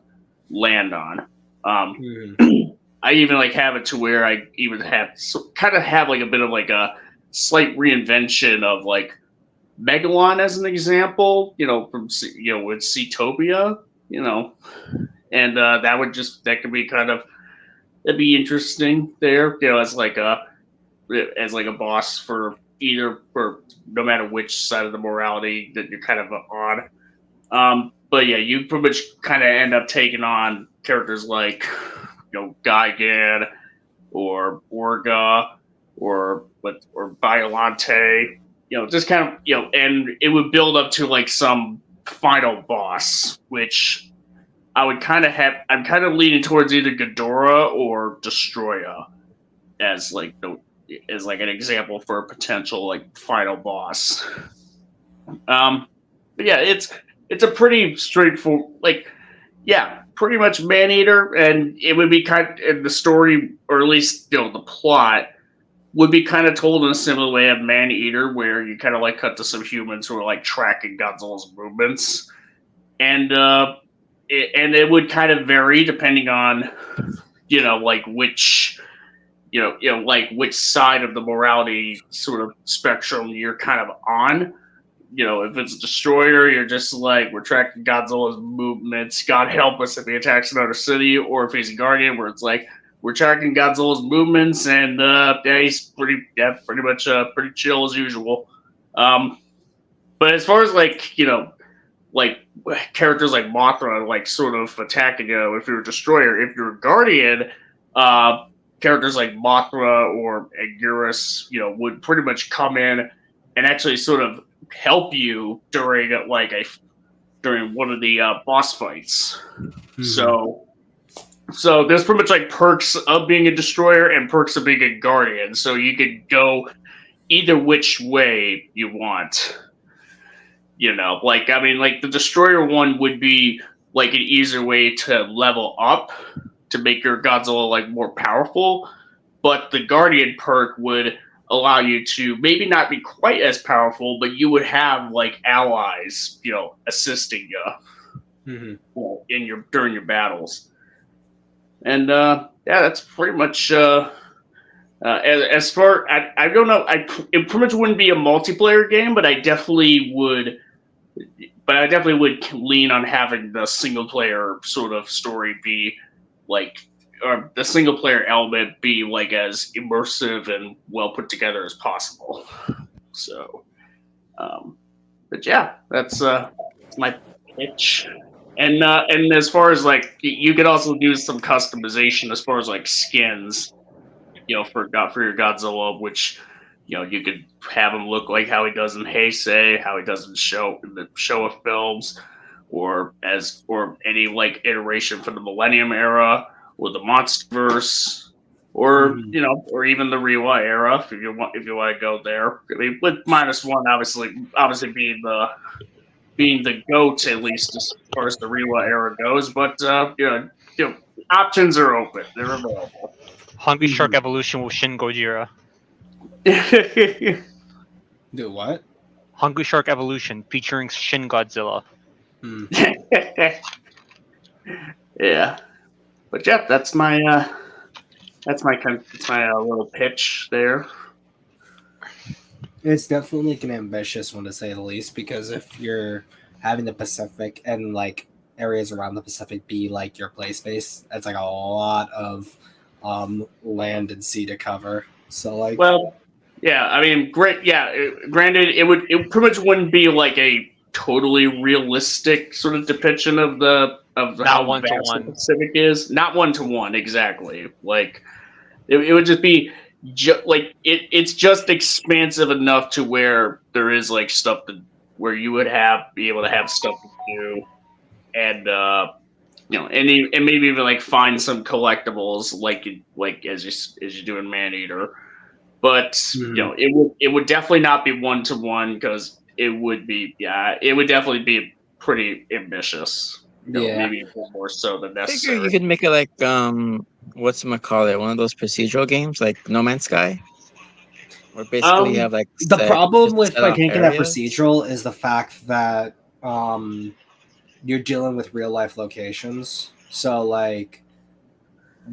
land on. I even like have it to where I even have like a bit of like a slight reinvention of like Megalon as an example, from with Seatopia, and that could be that'd be interesting there, as like a boss for either or no matter which side of the morality that you're kind of on. But yeah, you pretty much kind of end up taking on characters like, Gigan or Orga or Biolante, just kind of, and it would build up to like some final boss, which I'm kind of leaning towards either Ghidorah or Destroya as like an example for a potential like final boss. But yeah, it's a pretty straightforward, pretty much Maneater, and it would be and the story, or at least the plot, would be kind of told in a similar way of Maneater, where you kind of like cut to some humans who are like tracking Godzilla's movements, and it would kind of vary depending on like which like which side of the morality sort of spectrum you're kind of on. If it's a destroyer, you're just like, we're tracking Godzilla's movements. God help us if he attacks another city. Or if he's a guardian, where it's like, we're tracking Godzilla's movements, and he's pretty much pretty chill as usual. But as far as like characters like Mothra, like sort of attacking you, if you're a destroyer, if you're a guardian, characters like Mothra or Anguirus, would pretty much come in and actually sort of help you during one of the boss fights. Mm-hmm. So there's pretty much like perks of being a destroyer and perks of being a guardian. So you could go either which way you want. The destroyer one would be like an easier way to level up to make your Godzilla like more powerful, but the guardian perk would allow you to maybe not be quite as powerful, but you would have like allies, assisting you during your battles. And that's pretty much as far. I don't know. It pretty much wouldn't be a multiplayer game, but I definitely would lean on having the single player sort of story be like, or the single player element be like as immersive and well put together as possible. So, but yeah, that's my pitch. And as far as like, you could also do some customization as far as like skins, for your Godzilla, which you could have him look like how he does in Heisei, how he does in the Showa films, or any like iteration from the Millennium era, or the Monsterverse, or or even the Reiwa era, if you want to go there. I mean, with -1 obviously being the GOAT, at least as far as the Reiwa era goes, but options are open; they're available. Hungry Shark Evolution with Shin Gojira. Do what? Hungry Shark Evolution featuring Shin Godzilla. Yeah, but yeah, that's my little pitch there. It's definitely like an ambitious one, to say the least, because if you're having the Pacific and like areas around the Pacific be like your play space, that's like a lot of land and sea to cover. So like, well, yeah, I mean, great. Yeah, granted, it pretty much wouldn't be like a totally realistic sort of depiction of how vast the Pacific is. Not 1-to-1, exactly. Like, it would just be it's just expansive enough to where there is like stuff where you would be able to have stuff to do, and and maybe even like find some collectibles like as you do in Maneater. But it would definitely not be 1-to-1, because it would definitely be pretty ambitious. Maybe a bit more so than necessary. I figure you could make it like whatchamacallit, one of those procedural games like No Man's Sky, where basically you have like the problem with like making that procedural is the fact that you're dealing with real life locations. So like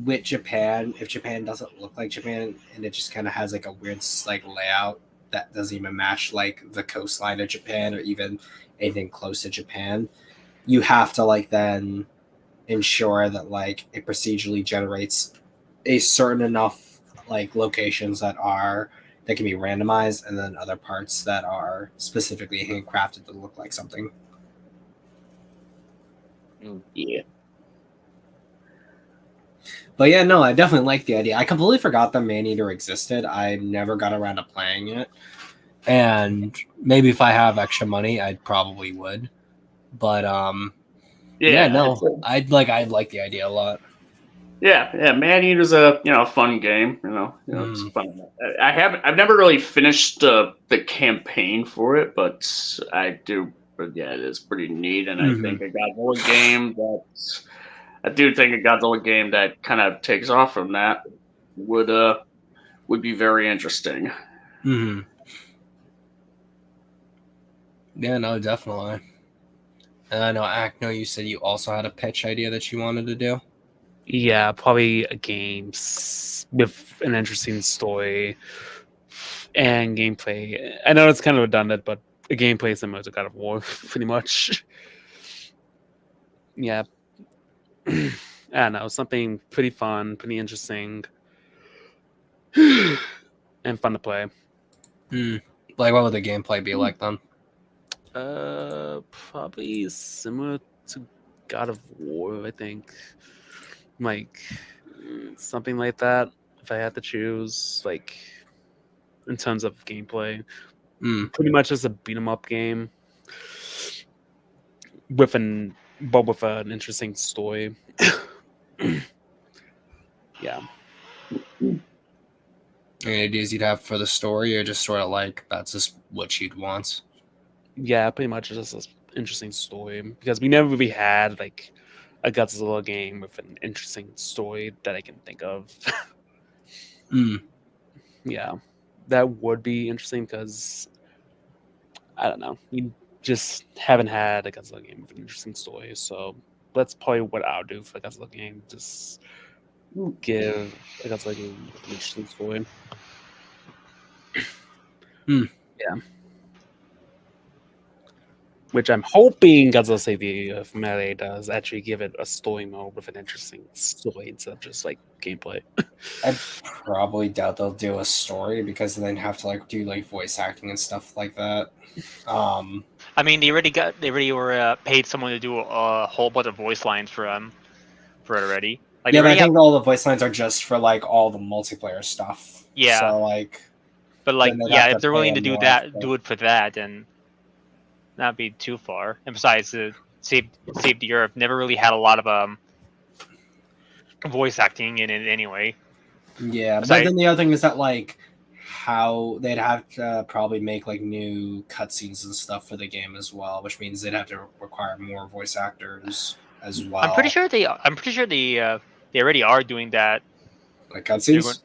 with Japan, if Japan doesn't look like Japan and it just kind of has like a weird like layout that doesn't even match like the coastline of Japan or even anything close to Japan, you have to like then ensure that like it procedurally generates a certain enough like locations that are that can be randomized, and then other parts that are specifically handcrafted to look like something. Yeah. But yeah, no, I definitely like the idea. I completely forgot that Maneater existed. I never got around to playing it. And maybe if I have extra money, I probably would. But yeah, no, I'd like the idea a lot. Yeah, Maneater's a fun game. It's fun. I've never really finished the campaign for it, but I do. But yeah, it is pretty neat, and I think a Godzilla game that kind of takes off from that would be very interesting. Mm-hmm. Yeah, no, definitely. And I know, Acno, you said you also had a pitch idea that you wanted to do. Yeah, probably a game with an interesting story and gameplay. I know it's kind of redundant, but a gameplay similar to God of War, pretty much. Yeah. I don't know, something pretty fun, pretty interesting, and fun to play. Like, what would the gameplay be like then? Probably similar to God of War, I think. Like something like that. If I had to choose, like in terms of gameplay, pretty much just a beat 'em up game with an interesting story. Yeah. Any ideas you'd have for the story, or just sort of like that's just what you'd want? Yeah, pretty much just an interesting story, because we never really had like a Godzilla game with an interesting story that I can think of. Yeah, that would be interesting because I don't know, we just haven't had a Godzilla game with an interesting story. So that's probably what I'll do for a Godzilla game. Just give a Godzilla game with an interesting story. Yeah. Which I'm hoping Godzilla Save the Earth Melee does actually give it a story mode with an interesting story instead of just like gameplay. I probably doubt they'll do a story because then have to like do like voice acting and stuff like that. I mean, they already were paid someone to do a whole bunch of voice lines for it already. Like, yeah, but I think all the voice lines are just for like all the multiplayer stuff. Yeah. So like, but like, yeah, if they're willing to do that, do it for that, then not be too far. And besides, Save the Earth never really had a lot of voice acting in it anyway. Yeah, but then the other thing is that like how they'd have to probably make like new cutscenes and stuff for the game as well, which means they'd have to require more voice actors as well. I'm pretty sure they already are doing that. Like cutscenes.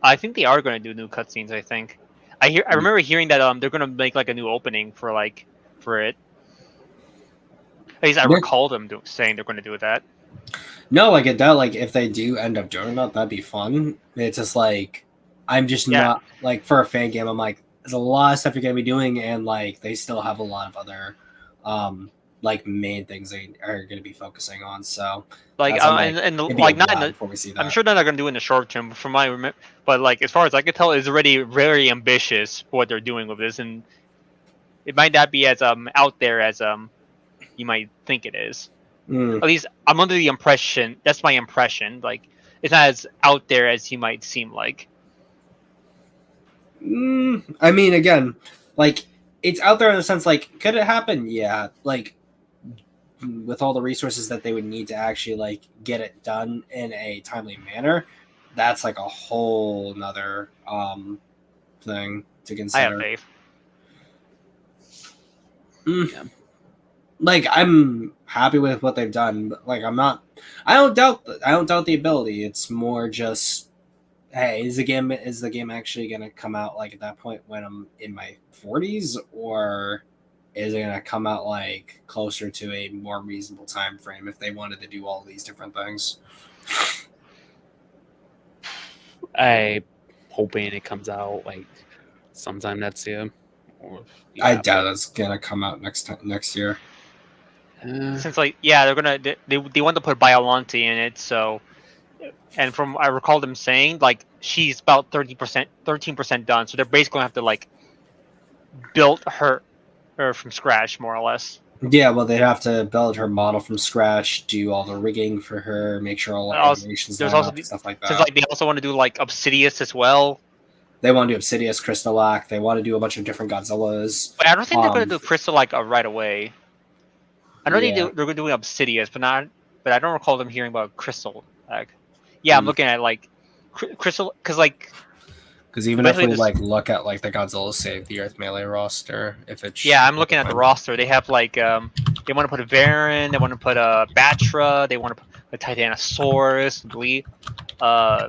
I think they are going to do new cutscenes. I think I remember hearing that they're going to make like a new opening for it. At least I recall them saying they're going to do that. No, like it does. Like if they do end up doing that, that'd be fun. It's just like I'm just not like for a fan game. I'm like, there's a lot of stuff you're gonna be doing, and like they still have a lot of other like main things they are gonna be focusing on. So like and like not in the, before we see that. I'm sure they're not gonna do it in the short term. From my but like as far as I can tell, it's already very ambitious for what they're doing with this, and it might not be as out there as you might think it is. At least I'm under the impression. That's my impression. Like it's not as out there as he might seem like. I mean, again, like it's out there in the sense like, could it happen? Yeah, like with all the resources that they would need to actually like get it done in a timely manner, that's like a whole nother thing to consider. I have faith. Yeah. Like I'm happy with what they've done, but like I don't doubt the ability. It's more just, hey, is the game actually gonna come out like at that point when I'm in my 40s, or is it gonna come out like closer to a more reasonable time frame if they wanted to do all these different things? I hoping it comes out like sometime next year. I doubt it's gonna come out next year. Since like they're gonna they want to put Biollante in it, so and from I recall them saying like she's about 13% done. So they're basically gonna have to like build her from scratch, more or less. Yeah, well, they'd have to build her model from scratch, do all the rigging for her, make sure all the animations There's line also up, stuff like since that. like they also want to do like Obsidious as well. They want to do Obsidious, Crystalak. They want to do a bunch of different Godzillas. But I don't think they're gonna do Crystal like right away. I know Yeah. they're doing Obsidious, but I don't recall them hearing about Crystal. Like, yeah, I'm looking at like Crystal because like. Because even if basically we this- like look at like the Godzilla Save the Earth melee roster, if it's Yeah, I'm looking at the roster. They have like they want to put a Varan, they want to put a Batra, they want to put a Titanosaurus, I believe. I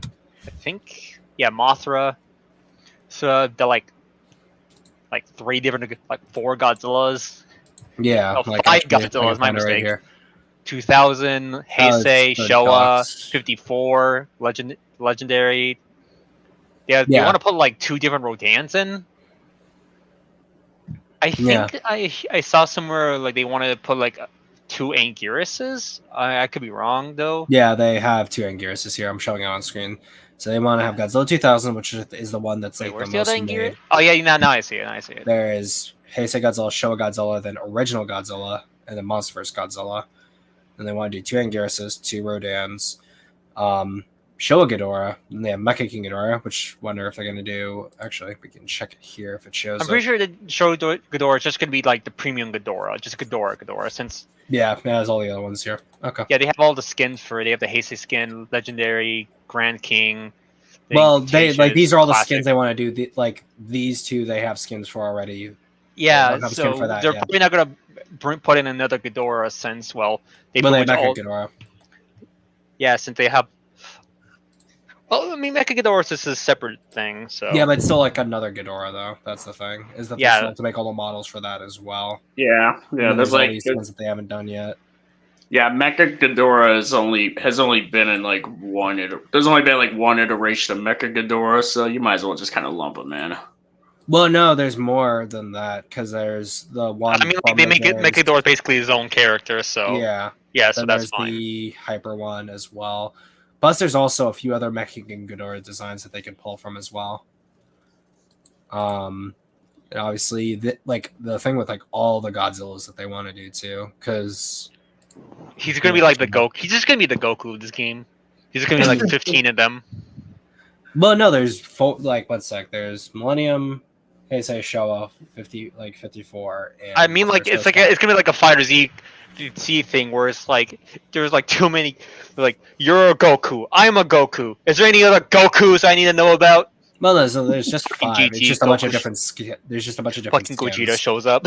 think Mothra. So they're like 3 different, like 4 Godzillas. Yeah, Oh, like 5 actually, I can Godzillas. My find it mistake. here. 2000, Heisei, it's the Showa, docs. 54, Legendary. Yeah, they Yeah. want to put like 2 different Rodans in. I think I saw somewhere like they wanted to put like 2 Anguirus's. I could be wrong though. Yeah, they have 2 Anguirus's here. I'm showing it on screen. So they want to have Godzilla 2000, which is the one that's Wait, like where's the the most other made. Anguirus? Oh yeah, now I see it. There is Heisei Godzilla, Showa Godzilla, then Original Godzilla, and then Monsterverse Godzilla. And they want to do 2 Anguirus's, 2 Rodans, Showa Ghidorah, and they have Mecha King Ghidorah, which wonder if they're going to do. Actually, we can check it here if it shows. I'm pretty sure the show Ghidorah is just gonna be like the premium Ghidorah, just Ghidorah. Since Yeah, it has all the other ones here. Okay. yeah, they have all the skins for it. They have the Heisei skin, Legendary, Grand King. Well, they like these are all the Classic. skins they want to do. Like these 2, they have skins for already. Yeah, don't have a skin so for that they're yet. probably not gonna put in another Ghidorah since they But they pretty much Mecha Ghidorah. yeah, since they have. Well, I mean, Mecha Ghidorah is just a separate thing, so Yeah, but it's still like another Ghidorah though. That's the thing. Is that they Yeah. still have to make all the models for that as well. Yeah, And yeah. then There's all like these ones that they haven't done yet. Mecha Ghidorah has only been in like there's only been like one iteration of Mecha Ghidorah, so you might as well just kind of lump them in. Well, no, there's more than that because there's the one. I mean, like, they make Ghidorah basically his own character, so Yeah, so then that's there's fine. the Hyper one as well. Plus, there's also a few other Mecha King Ghidorah designs that they can pull from as well. And obviously, the thing with like all the Godzillas that they want to do too, because He's gonna be like the Goku. He's just gonna be the Goku of this game. He's just gonna be like 15 of them. well, no, there's one sec. There's Millennium, Heisei, Showa, 54. And I mean, like there's it's gonna be like a Fighter Z thing where it's like there's like too many. Like you're a Goku, I'm a Goku. Is there any other Gokus I need to know about? Well, there's just 5. It's GG just a bunch of Goku. different. There's just a bunch of different. Fucking skins. Gogeta shows up.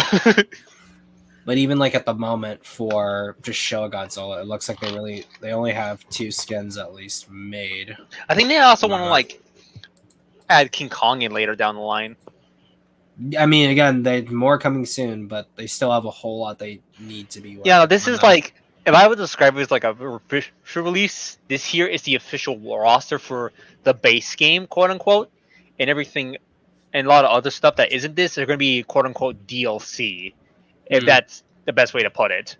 But even like at the moment for just Showa Godzilla, it looks like they only have 2 skins at least made. I think they also want to like add King Kong in later down the line. I mean, again, they more coming soon, but they still have a whole lot they need to be. Yeah, this working is on. like if I would describe it as like a official release, this here is the official roster for the base game, quote unquote, and everything, and a lot of other stuff that isn't this are going to be quote unquote DLC, if that's the best way to put it.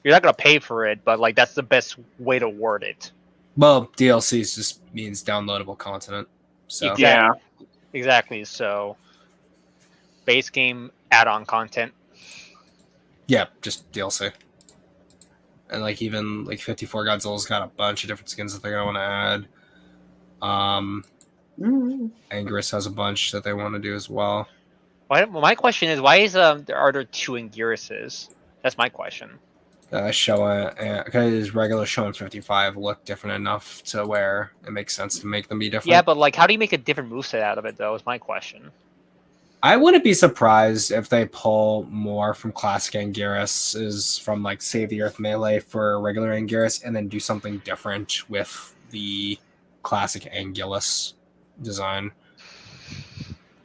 You're not going to pay for it, but like that's the best way to word it. Well, DLCs just means downloadable content. So Exactly. So base game add-on content. yeah, just DLC. And like even like 54 Godzilla's got a bunch of different skins that they're gonna want to add. Anguirus has a bunch that they want to do as well. Well, my question is, why are there 2 Anguiruses? That's my question. Showa, because regular Showa and 55 look different enough to where it makes sense to make them be different. Yeah, but like, how do you make a different moveset out of it, though? Is my question. I wouldn't be surprised if they pull more from classic Anguirus, is from like Save the Earth Melee for regular Anguirus, and then do something different with the classic Angulus design.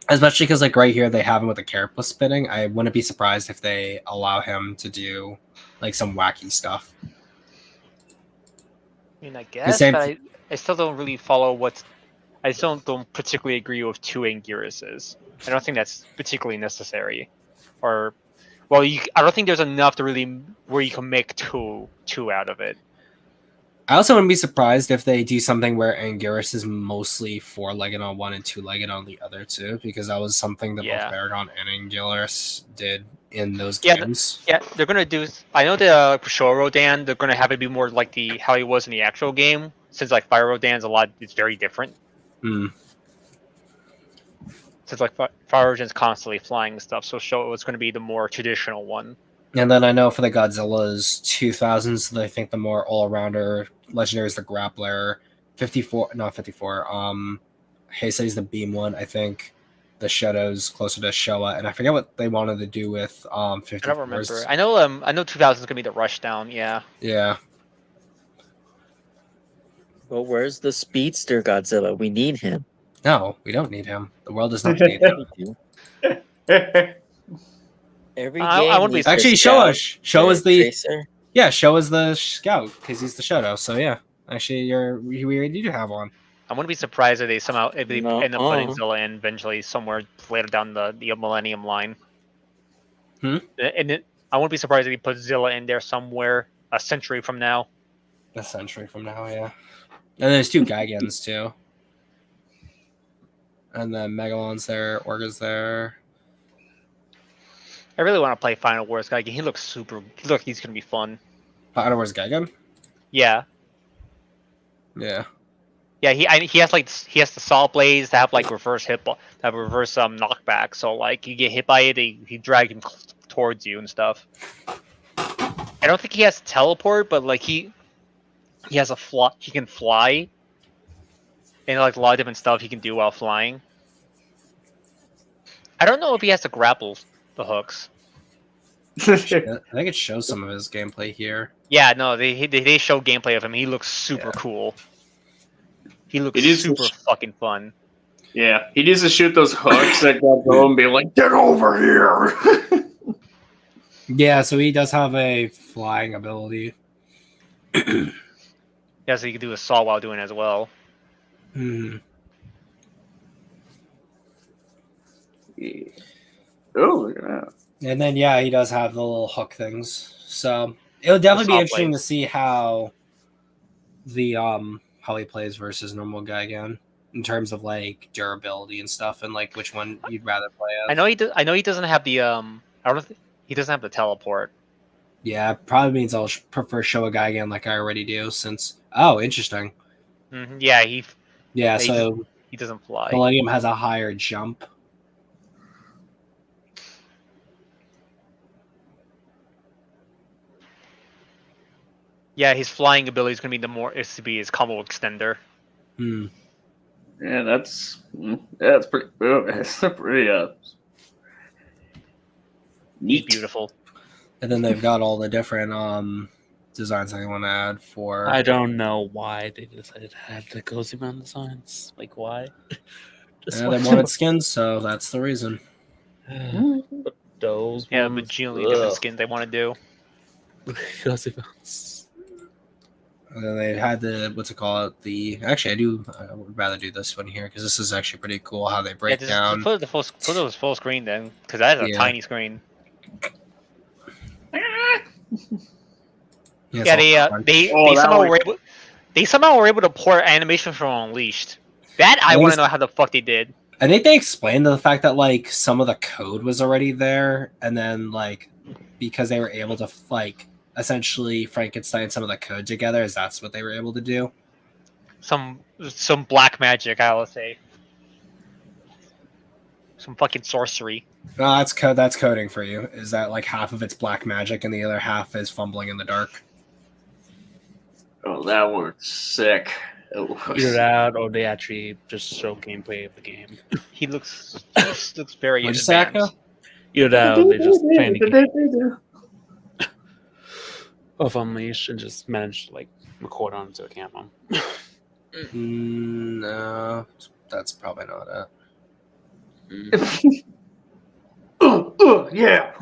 Especially because like right here they have him with the carapace spinning. I wouldn't be surprised if they allow him to do like some wacky stuff. I mean, I guess, but I still don't really follow I still don't particularly agree with 2 Anguiruses. I don't think that's particularly necessary. Or, well, I don't think there's enough to really where you can make two out of it. I also wouldn't be surprised if they do something where Anguirus is mostly 4-legged on one and 2-legged on the other two, because that was something that Yeah. both Paragon and Anguirus did in those Yeah, games. Yeah, they're gonna do. I know the for sure Rodan, they're gonna have it be more like the how he was in the actual game, since like Fire Rodan's it's very different. Hmm. Since like Fire Rodan's constantly flying and stuff, so show it was gonna be the more traditional one. And then I know for the Godzillas 2000s, I think the more all-rounder legendary is the Grappler. 54, not 54. Heisei's the Beam one, I think. The Shadow's closer to Showa, and I forget what they wanted to do with 54s. I don't remember. I know 2000 is gonna be the Rushdown. Yeah. Yeah. Well, where's the speedster Godzilla? We need him. No, we don't need him. The world does not need him. Every I game wouldn't be- needs a Actually, scout Showa's or the tracer. yeah, Showa's the scout because he's the Shadow. So yeah, actually, we already do have one. I wouldn't be surprised if they No, end up putting Zilla in eventually somewhere later down the Millennium line. Hmm? I wouldn't be surprised if he put Zilla in there somewhere a century from now. A century from now, yeah. And there's 2 Gigans too. And then Megalon's there, Orga's there. I really want to play Final Wars guy. He looks super. He's gonna be fun. Final Wars Gigan? Yeah, Yeah. yeah. He has the Saw Blades to have like reverse knockback. So like you get hit by it, he drag him towards you and stuff. I don't think he has teleport, but like he has a fly. He can fly, and like a lot of different stuff he can do while flying. I don't know if he has to grapple the hooks. I think it shows some of his gameplay here. Yeah, no, they show gameplay of him. He looks super cool. He looks It is super fucking fun. Yeah, he needs to shoot those hooks that go and be like, "Get over here!" Yeah, so he does have a flying ability. Yeah, so you can do a saw while doing it as well. Hmm. Oh, look at that. And then yeah, he does have the little hook things. So it'll definitely be saw interesting blades. to see how the how he plays versus normal Gigan in terms of like durability and stuff, and like which one you'd rather play as. I know he doesn't have the he doesn't have the teleport. Yeah, probably means I'll prefer Showa Gigan like I already do. Since interesting. Yeah, Yeah, he so he doesn't fly. Millennium has a higher jump. Yeah, his flying ability is gonna be his combo extender. Hmm. Yeah, that's pretty. That's pretty He's neat. beautiful. And then they've got all the different designs that they want to add for. I don't know why they decided to add the cozy man designs. Like why? Just Yeah, they wanted skins, so that's the reason. But those Yeah, ones, bajillion different ugh. skins they want to do. Cozy mans. And then they had the what's it called? I would rather do this one here because this is actually pretty cool how they break Yeah, down. just put it full screen then, because that is a Yeah. tiny screen. it's Yeah, all fun. they somehow were able to port animation from Unleashed. That I At want least- to know how the fuck they did. I think they explained the fact that like some of the code was already there, and then like because they were able to like essentially Frankenstein some of the code together, as that's what they were able to do. Some black magic, I would say. Some fucking sorcery. That's code. That's coding for you. Is that like half of it's black magic and the other half is fumbling in the dark? Oh, that worked sick. Oh. Either that or they actually just show gameplay of the game. He looks very What'd you say, advanced. Akko? Either that or they just playing the game of Unleashed and just managed to like record onto a camera. No, that's probably not it. Yeah.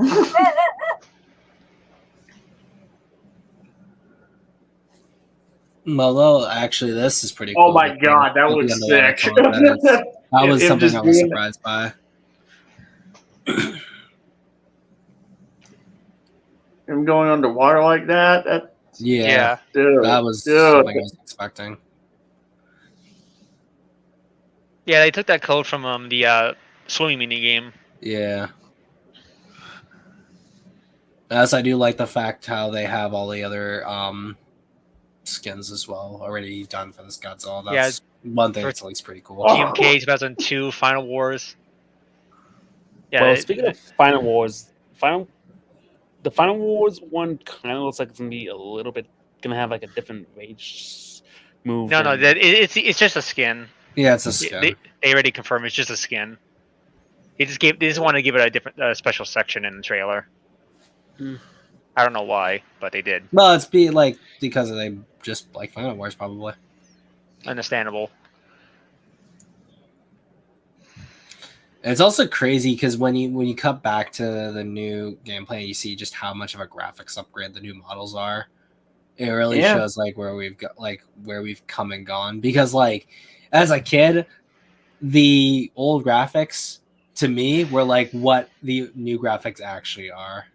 Although, actually, this is pretty cool. Oh my god, that It'll be was on the water sick. column, that was Him something just I was doing- surprised by. Him going underwater like that. Yeah, Dude, that was dude. something I was expecting. Yeah, they took that code from the swimming mini game. Yeah. As I do like the fact how they have all the other skins as well already done for this Godzilla. Yeah, That's one thing for that's at least pretty cool. GMK 2002 Final Wars. Yeah, Well, speaking of Final Wars, the Final Wars one kind of looks like it's gonna be a little bit gonna have like a different rage move. no, than- it's just a skin. Yeah, it's a skin. They already confirmed it's just a skin. They just want to give it a different special section in the trailer. Hmm. I don't know why, but they did. Well, it's because they just like Final Wars probably. Understandable. It's also crazy because when you cut back to the new gameplay, you see just how much of a graphics upgrade the new models are. It really shows like where we've come and gone. Because like as a kid, the old graphics to me were like what the new graphics actually are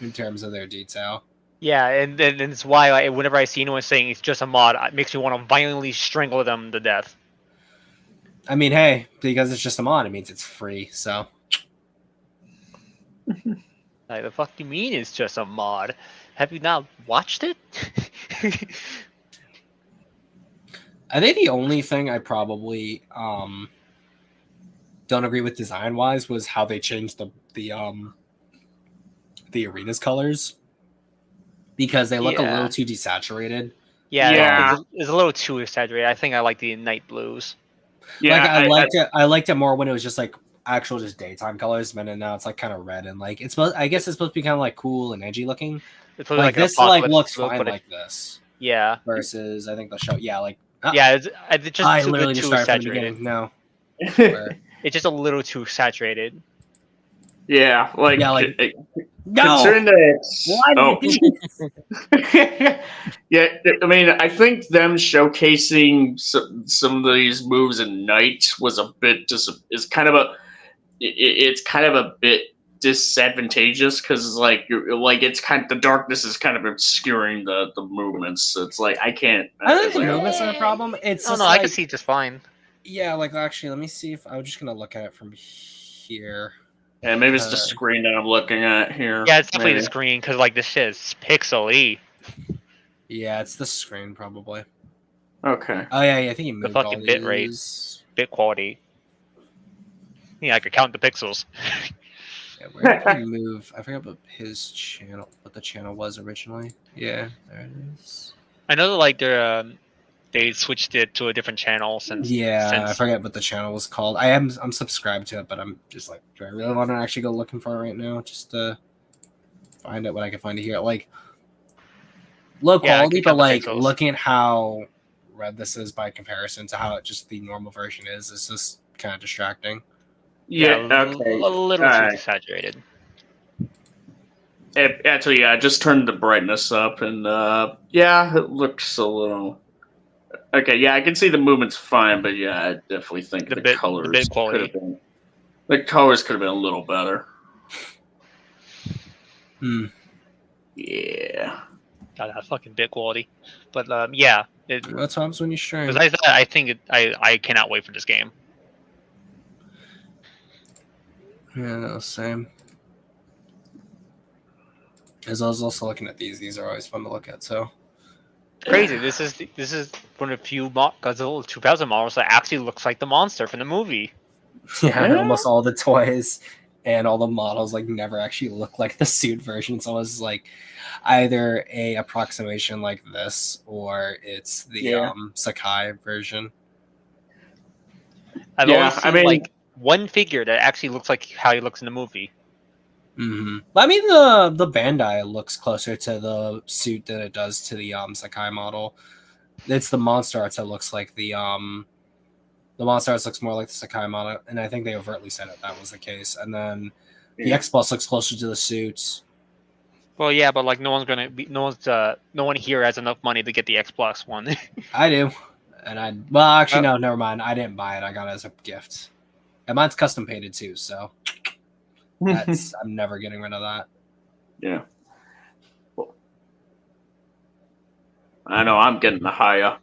in terms of their detail. Yeah, and it's why whenever I see anyone saying it's just a mod, it makes me want to violently strangle them to death. I mean, hey, because it's just a mod, it means it's free. So Like, the fuck you mean it's just a mod? Have you not watched it? I think the only thing I probably don't agree with design wise was how they changed the arena's colors because they look a little too desaturated. Yeah. It's a little too exaggerated. I think I like the night blues. Yeah, like I liked it more when it was just like actual just daytime colors, but now it's like kind of red and like I guess it's supposed to be kind of like cool and edgy looking. It's Like an this like apocalypse looks look, fine but like this. Yeah. Versus I think the show It's just I a literally bit just too started from the exaggerated. beginning. No. It's just a little too saturated. yeah, like no. considering that it's Why did you do this? yeah, I mean, I think them showcasing some of these moves at night was a bit is kind of it's kind of a bit disadvantageous because it's kind of the darkness is kind of obscuring the movements. It's like I can't. I don't think the movements are a problem. It's just I can see just fine. Yeah, like actually, let me see if I'm just gonna look at it from here. Yeah, maybe it's the screen that I'm looking at here. Yeah, it's definitely the screen because like this shit is pixely. Yeah, it's the screen probably. Okay. Oh yeah, I think you The moved fucking all bit rate, bit quality. Yeah, I could count the pixels. Yeah, where did he move? I forgot what his channel, what the channel was originally. Yeah, there it is. I know that like they switched it to a different channel since. I forget what the channel was called. I'm subscribed to it, but I'm just like, do I really want to actually go looking for it right now just to find out what I can find here? Like low quality, but like looking at how red this is by comparison to how just the normal version is just kind of distracting. Yeah, okay. A little too exaggerated. Actually, I just turned the brightness up, and it looks a little. Okay, yeah, I can see the movement's fine, but yeah, I definitely think the colors could have been. The colors could have been a little better. Yeah. God, that fucking bit quality, but yeah. What happens when you stream? I think I cannot wait for this game. Yeah, no, same. As I was also looking at these are always fun to look at. So crazy. This is one of the few Godzilla 2000 models that actually looks like the monster from the movie. Yeah, almost all the toys and all the models like never actually look like the suit version. It's always like either a approximation like this or it's the Sakai version. I've only seen like one figure that actually looks like how he looks in the movie. Mm-hmm. I mean, the Bandai looks closer to the suit than it does to the Sakai model. It's the Monster Arts that looks like the Monster Arts looks more like the Sakai model, and I think they overtly said that was the case. And then the X Plus looks closer to the suits. Well, yeah, but like no one here has enough money to get the X Plus one. I do, and no, never mind. I didn't buy it. I got it as a gift, and mine's custom painted too. So I'm never getting rid of that. Yeah. I know I'm getting the higher.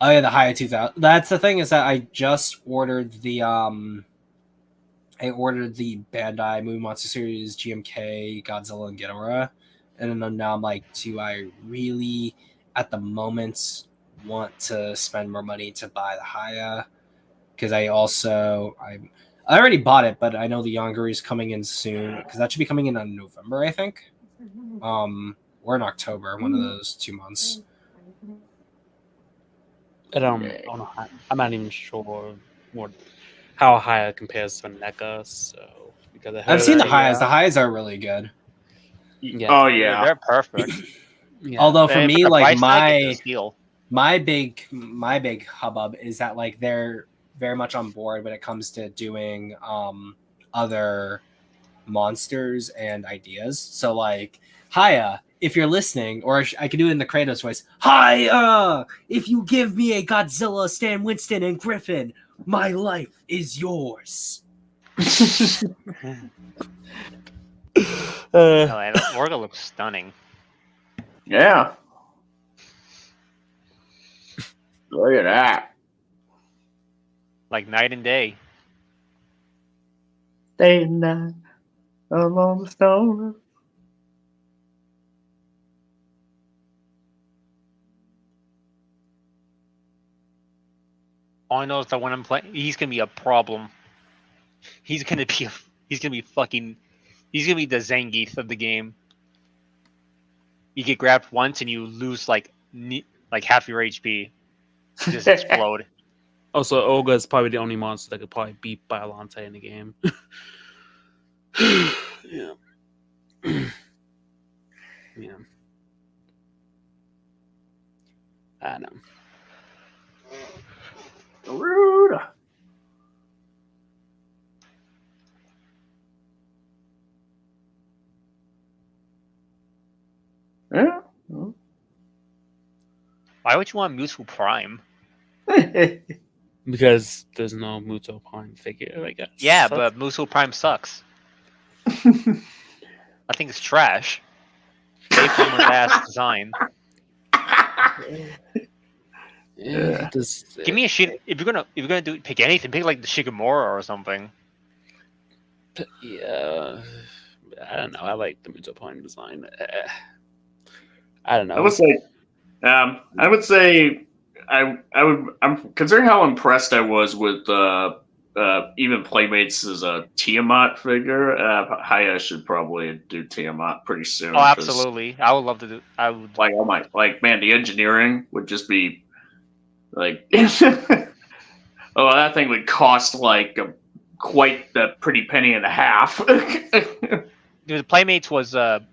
Oh yeah, the Haya 2000. That's the thing, is that I just ordered the Bandai Movie Monster Series GMK Godzilla and Ghidorah, and then now I'm like, do I really at the moment want to spend more money to buy the Haya? Because I already bought it, but I know the Yongari is coming in soon, because that should be coming in November, I think. Or in October, one of those 2 months. I don't know. I'm not even sure how high it compares to NECA. So because I've seen the Yeah. Hayas. The Hayas are really good. Yeah. Oh yeah. They're perfect. Yeah. Although for And me, the like price tag, it's a steal. my big hubbub is that like they're very much on board when it comes to doing other monsters and ideas. So like, Haya, if you're listening, or I could do it in the Kratos voice, Haya, if you give me a Godzilla, Stan Winston, and Griffin, my life is yours. No, and Orga looks stunning. Yeah. Look at that. Like night and day. Day and night along the stone. All I know is that when I'm playing, he's gonna be a problem. He's gonna be the Zangief of the game. You get grabbed once and you lose like half your HP. You just explode. Also, Olga is probably the only monster that could probably beat Biolante in the game. Yeah. Yeah. I know. Rude. Yeah. Why would you want Mewtwo Prime? Because there's no Muto Prime figure, I guess. Yeah, but Mewtwo Prime sucks. I think it's trash. Bummer's ass design. Yeah. Give me a shit. If you're gonna pick anything, pick like the Shigemura or something. Yeah. I don't know. I like the Muto Prime design. I don't know. I would say, I'm considering how impressed I was with even Playmates' Tiamat figure. Haya should probably do Tiamat pretty soon. Oh, absolutely. I would love to do. I would. Like, oh my, like, man, the engineering would just be like, oh, that thing would cost like quite the pretty penny and a half. Dude, Playmates was the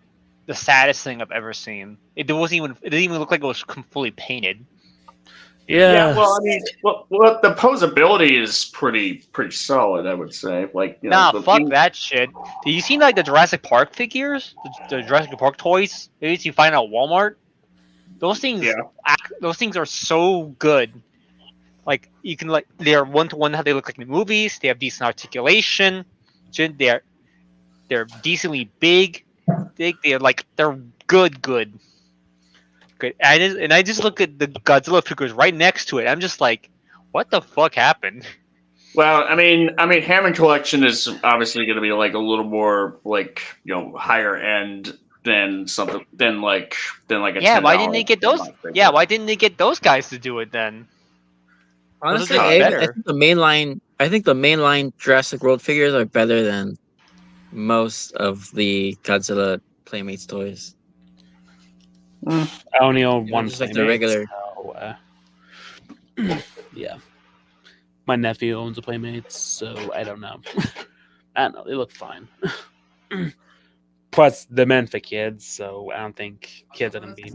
saddest thing I've ever seen. It didn't even look like it was fully painted. Yeah. Well, I mean, well, the posability is pretty solid, I would say. Like, you know, Fuck that shit. Did you see like the Jurassic Park figures, the Jurassic Park toys? That you find at Walmart. Those things, those things are so good. Like you can they're one-to-one how they look like in the movies. They have decent articulation. They're decently big. They're good. And I just look at the Godzilla figures right next to it. I'm just like, what the fuck happened? Well, I mean, Hammond Collection is obviously going to be like a little more like, you know, higher end than something than like a why didn't they get those? Yeah, why didn't they get those guys to do it then? Honestly, Those are I better. think the mainline Jurassic World figures are better than most of the Godzilla Playmates toys. I only own one just like the Playmate, regular. so, yeah. My nephew owns a Playmate, so I don't know. I don't know. They look fine. Plus, they're meant for kids, so I don't think kids are gonna be.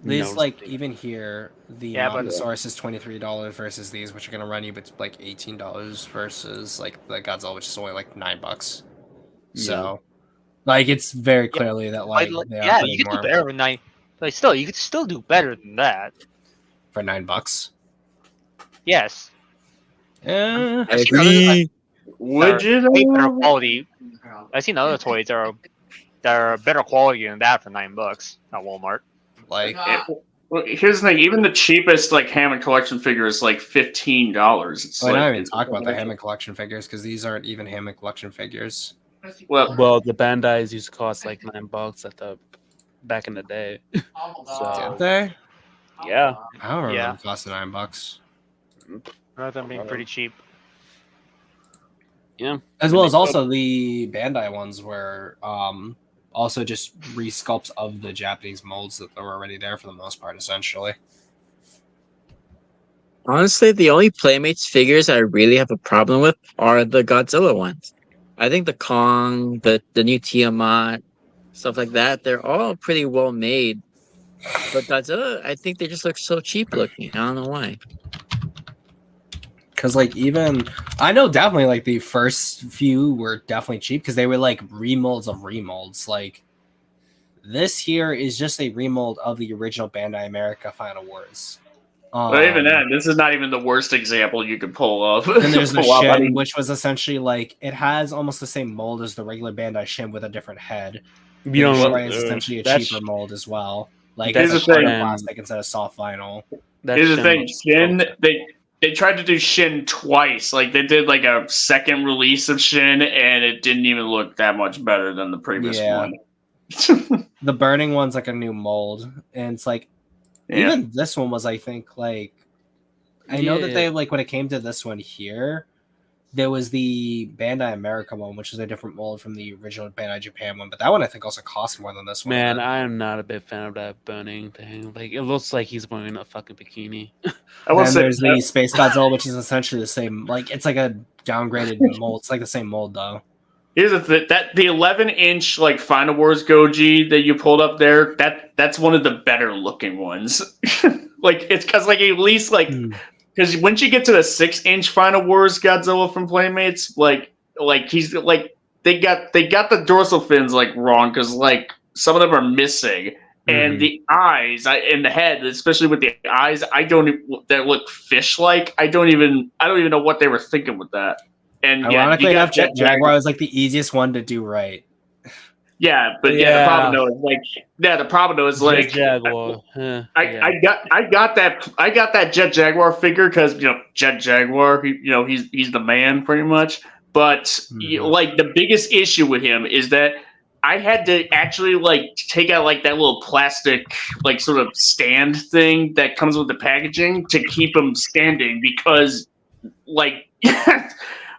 These, like, even here, the Yeah, but- Mountainosaurus is $23 versus these, which are going to run you like $18 versus like the Godzilla, which is only like $9. So, like, it's very clearly that like they are you could more do better than nine. But still, you could still do better than that. for $9. Yes. Yeah, I agree. Would you? Way better quality. I've seen other toys that are better quality than that for $9 at Walmart. like Well, here's the thing. Even the cheapest like Hammond collection figure is like $15. It's I'm like not even talking about the Hammond collection figures because these aren't even Hammond collection figures. Well, the Bandai's used to cost like $9 at the back in the day. Did So they? yeah, I don't remember Yeah. them costing $9. Rather than being pretty cheap. yeah. As I mean, well as they also the Bandai ones were also just resculpts of the Japanese molds that were already there for the most part, essentially. Honestly, the only Playmates figures I really have a problem with are the Godzilla ones. I think the Kong, the new Tiamat, stuff like that, they're all pretty well made. But Godzilla, I think they just look so cheap looking. I don't know why. Because like even I know definitely like the first few were definitely cheap because they were like remolds of remolds. Like this here is just a remold of the original Bandai America Final Wars. But even then, this is not even the worst example you could pull up. Then there's the pull up. I Shin, mean, which was essentially like it has almost the same mold as the regular Bandai Shin with a different head. You The don't Destroy is essentially a that's- cheaper mold as well. Like that's it's the like hard thing. plastic instead of soft vinyl. that here's the Shin thing. looks Shin, so they tried to do Shin twice. Like they did like a second release of Shin, and it didn't even look that much better than the previous Yeah. one. The burning one's like a new mold, and it's like Yeah. even this one was, I think, like I know that they like when it came to this one here, there was the Bandai America one, which is a different mold from the original Bandai Japan one, but that one I think also cost more than this one. Man, did. I am not a big fan of that burning thing. Like it looks like he's wearing a fucking bikini. I will Then say there's the Space Godzilla, which is essentially the same. Like it's like a downgraded mold. It's like the same mold though. here's the that the 11-inch like Final Wars Goji that you pulled up there. That's one of the better looking ones. Like it's because like at least like because once you get to the 6-inch Final Wars Godzilla from Playmates, like he's like they got the dorsal fins like wrong because like some of them are missing. And the eyes and the head, especially with the eyes, that look fish-like. I don't even know what they were thinking with that. And Ironically yeah, enough, Jet Jaguar was like the easiest one to do right. Yeah, but Yeah. the problem though is like the problem though is like Jaguar. I got that Jet Jaguar figure because Jet Jaguar he's the man pretty much. But like the biggest issue with him is that I had to actually like take out like that little plastic like sort of stand thing that comes with the packaging to keep him standing because like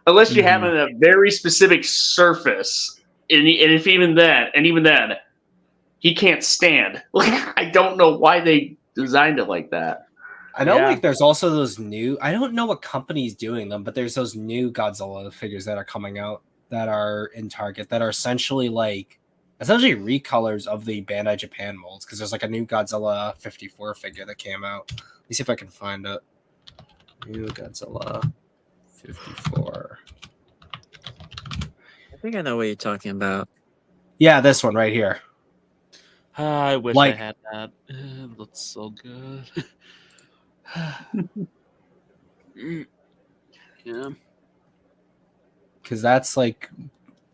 unless you have it in a very specific surface. And even then, he can't stand. Like I don't know why they designed it like that. I know, Yeah. like, there's also those new. I don't know what company's doing them, but there's those new Godzilla figures that are coming out that are in Target that are essentially recolors of the Bandai Japan molds because there's like a new Godzilla 54 figure that came out. Let me see if I can find it. New Godzilla 54. I think I know what you're talking about. Yeah, this one right here. I wish Like- I had that. It looks so good. Yeah. Because that's like,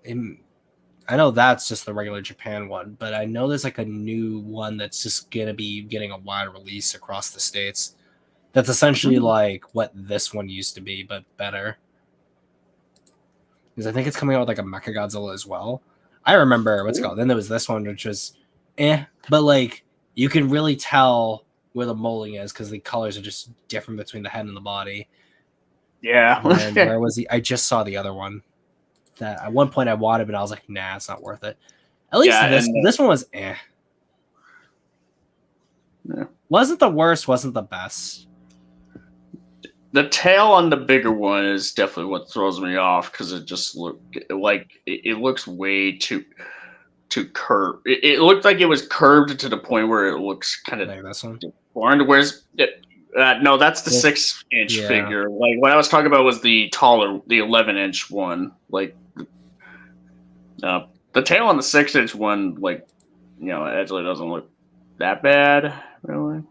I know that's just the regular Japan one, but I know there's like a new one that's just gonna be getting a wide release across the states. That's essentially like what this one used to be, but better. Because I think it's coming out with like a Mechagodzilla as well. I remember what's it called. Then there was this one, which was but like you can really tell where the molding is because the colors are just different between the head and the body. Yeah. And where was he? I just saw the other one. That at one point I wanted, but I was like, nah, it's not worth it. At least Yeah, this one was Yeah. Wasn't the worst, wasn't the best. The tail on the bigger one is definitely what throws me off because it just it looks way too curved. It looked like it was curved to the point where it looks kind of Like this one. deformed. Whereas no, that's the 6-inch Yeah. figure. Like what I was talking about was the taller, the 11-inch one. Like the tail on the 6-inch one, like actually doesn't look that bad, really.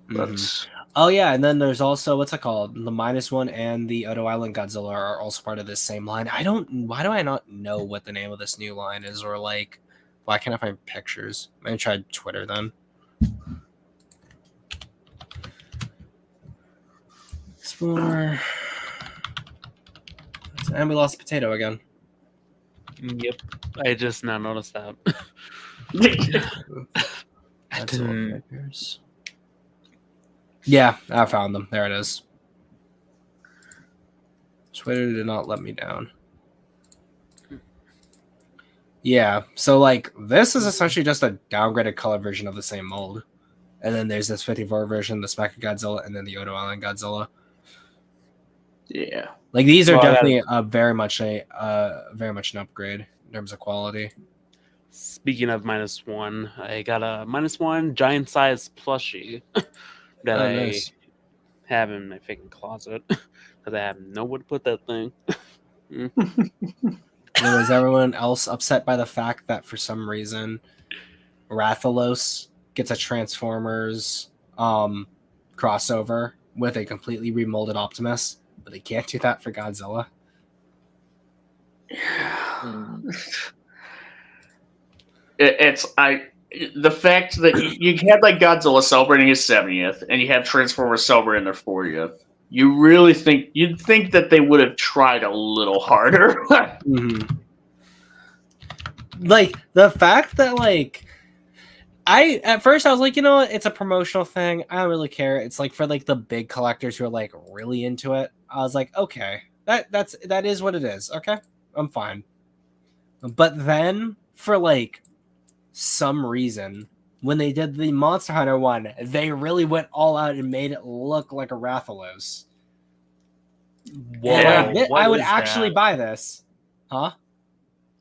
But Oh yeah, and then there's also what's it called? The -1 and the Odo Island Godzilla are also part of this same line. Why do I not know what the name of this new line is, or like why can't I find pictures? I'm gonna try Twitter then. 4. And we lost Potato again. Yep. I just now noticed that. That's all figures. Yeah, I found them. There it is. Twitter did not let me down. Yeah, so like this is essentially just a downgraded color version of the same mold. And then there's this 54 version, the Mecha Godzilla, and then the Odo Island Godzilla. Yeah. Like these are Well, definitely very much an upgrade in terms of quality. Speaking of -1, I got a -1 giant size plushie that I Nice. have in my freaking closet because I have nowhere to put that thing. Was everyone else upset by the fact that for some reason Rathalos gets a Transformers crossover with a completely remolded Optimus, but they can't do that for Godzilla? The fact that you had like Godzilla celebrating his 70th and you have Transformers celebrating their 40th. You'd think that they would have tried a little harder. Mm-hmm. Like the fact that like at first I was like, you know what, it's a promotional thing. I don't really care. It's like for like the big collectors who are like really into it. I was like, okay, that is what it is. Okay, I'm fine. But then for like some reason, when they did the Monster Hunter one, they really went all out and made it look like a Rathalos. Whoa, I would actually buy this. Huh?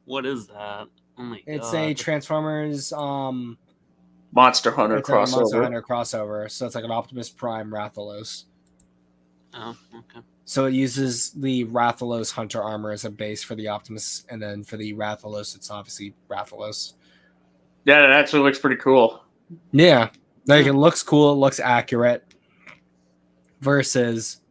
What is that? Oh my It's god. a Transformers Monster Hunter it's like a Monster crossover. Hunter crossover. So it's like an Optimus Prime Rathalos. Oh, okay. So it uses the Rathalos Hunter armor as a base for the Optimus, and then for the Rathalos, it's obviously Rathalos. Yeah, that actually looks pretty cool. Yeah. Like it looks cool, it looks accurate. Versus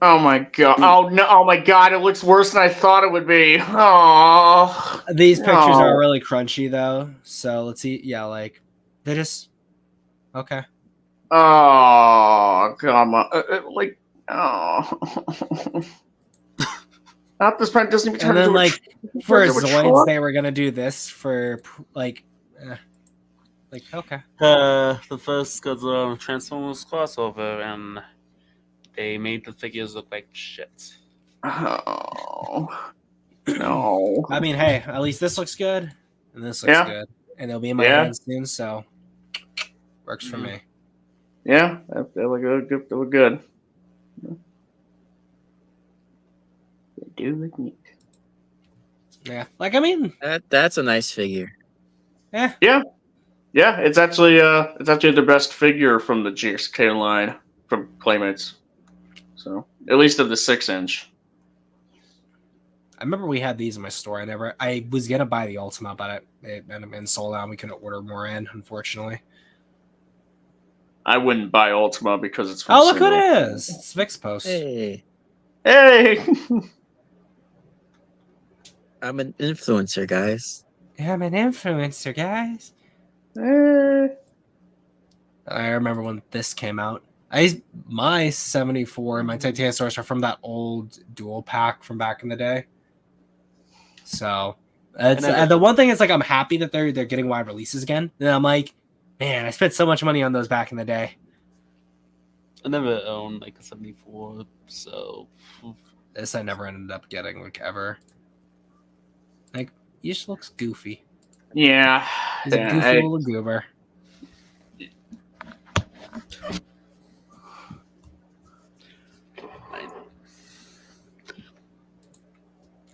Oh my god! Oh no! Oh my god! It looks worse than I thought it would be. Oh, these pictures are really crunchy though. So let's see. Yeah, like they just okay. Oh, come on! Like, oh. Optimus Prime doesn't even turn And then into like a for into a Zoids, truck? they were gonna do this for like okay. The first Godzilla Transformers crossover, and they made the figures look like shit. Oh no! I mean, hey, at least this looks good, and this looks good, and they'll be in my hands soon. So works for me. Yeah, they look good. They look good. They do look neat. Yeah, like I mean, That's a nice figure. yeah. Yeah, it's actually the best figure from the GXK line from Playmates. So at least of the 6-inch. I remember we had these in my store. I was gonna buy the Ultima, but it ended up sold out. We couldn't order more in, unfortunately. I wouldn't buy Ultima because it's from Oh, look who Single. it is! It's Vic's post. Hey, I'm an influencer, guys. I'm an influencer, guys. I remember when this came out. My 74 and my Titanosaurus are from that old dual pack from back in the day. So it's the one thing is like I'm happy that they're getting wide releases again. And I'm like, man, I spent so much money on those back in the day. I never owned like a 74, so This I never ended up getting like ever. Like he just looks goofy. Yeah. He's a goofy little goober.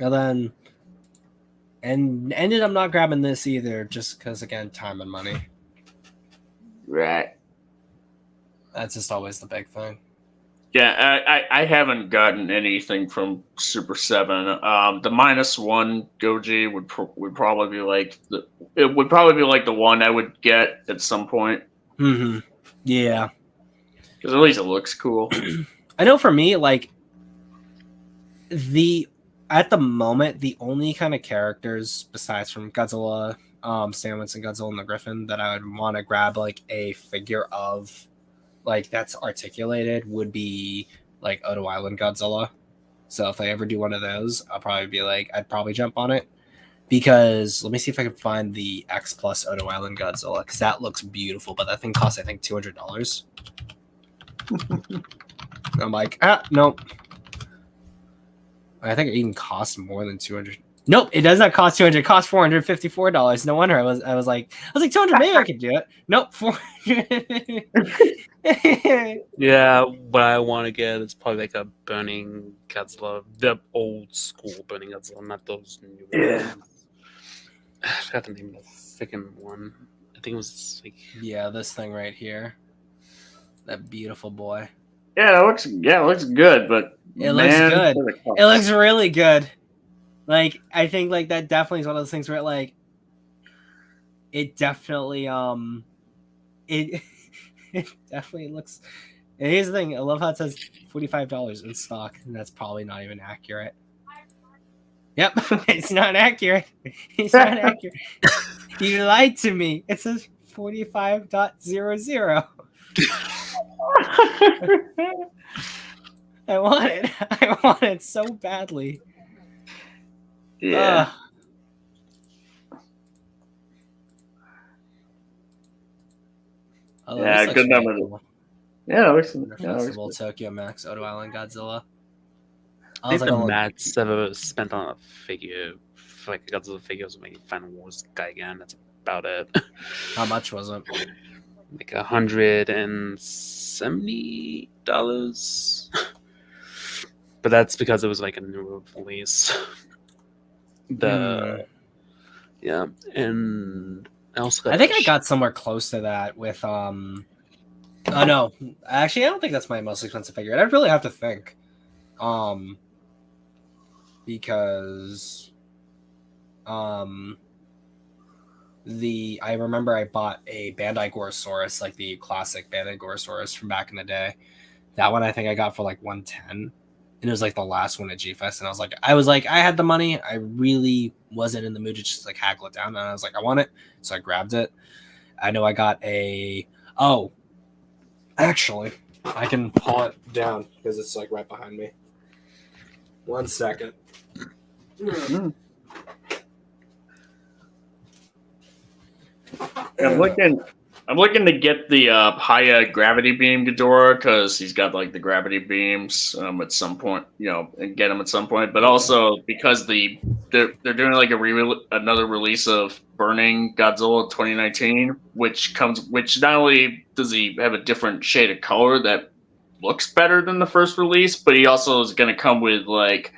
And then ended up not grabbing this either, just because again, time and money. Right. That's just always the big thing. Yeah, I haven't gotten anything from Super 7. The -1 Goji would probably be like the one I would get at some point. Mm-hmm. Yeah. Because at least it looks cool. I know for me, like at the moment, the only kind of characters besides from Godzilla, Sandwich and Godzilla and the Griffin that I would want to grab like a figure of like that's articulated would be like Odo Island Godzilla. So if I ever do one of those, I'd probably jump on it. Because let me see if I can find the X Plus Odo Island Godzilla, because that looks beautiful, but that thing costs, I think, $200. I'm like, nope. I think it even costs more than 200. Nope, it does not cost 200. It costs $454. No wonder I was like 200. Maybe I could do it. Nope, 400. Yeah, what I want to get is probably like a burning Godzilla, the old school burning Godzilla, not those new ones. I forgot the name of the freaking one. I think it was like Yeah, this thing right here. That beautiful boy. Yeah, it looks good, but It looks man, good. what a cost. It looks really good. Like, I think like that definitely is one of those things where like it definitely it it definitely looks. And here's the thing, I love how it says $45 in stock, and that's probably not even accurate. Yep, it's not accurate. It's not accurate. You lied to me. It says 45.00. I want it. I want it so badly. Yeah. Although Yeah, this looks good really number. cool. Yeah, it looks Festival good. Tokyo Max Odo Island Godzilla. I think the max I've ever spent on a figure, for like a Godzilla figure, was maybe Final Wars Gigan. That's about it. How much was it? Like $170. But that's because it was like a new release. Yeah, and I also got I think I got somewhere close to that with Oh no, actually, I don't think that's my most expensive figure. I'd really have to think, because I remember I bought a Bandai Gorosaurus, like the classic Bandai Gorosaurus from back in the day. That one I think I got for like 110, and it was like the last one at G Fest, and I was like, I had the money. I really wasn't in the mood to just like haggle it down, and I was like, I want it, so I grabbed it. I know I got actually, I can pull it down because it's like right behind me. 1 second. I'm looking to get the Haya gravity beam Ghidorah because he's got like the gravity beams at some point, and get him at some point. But also because they're doing like another release of Burning Godzilla 2019, which not only does he have a different shade of color that looks better than the first release, but he also is going to come with like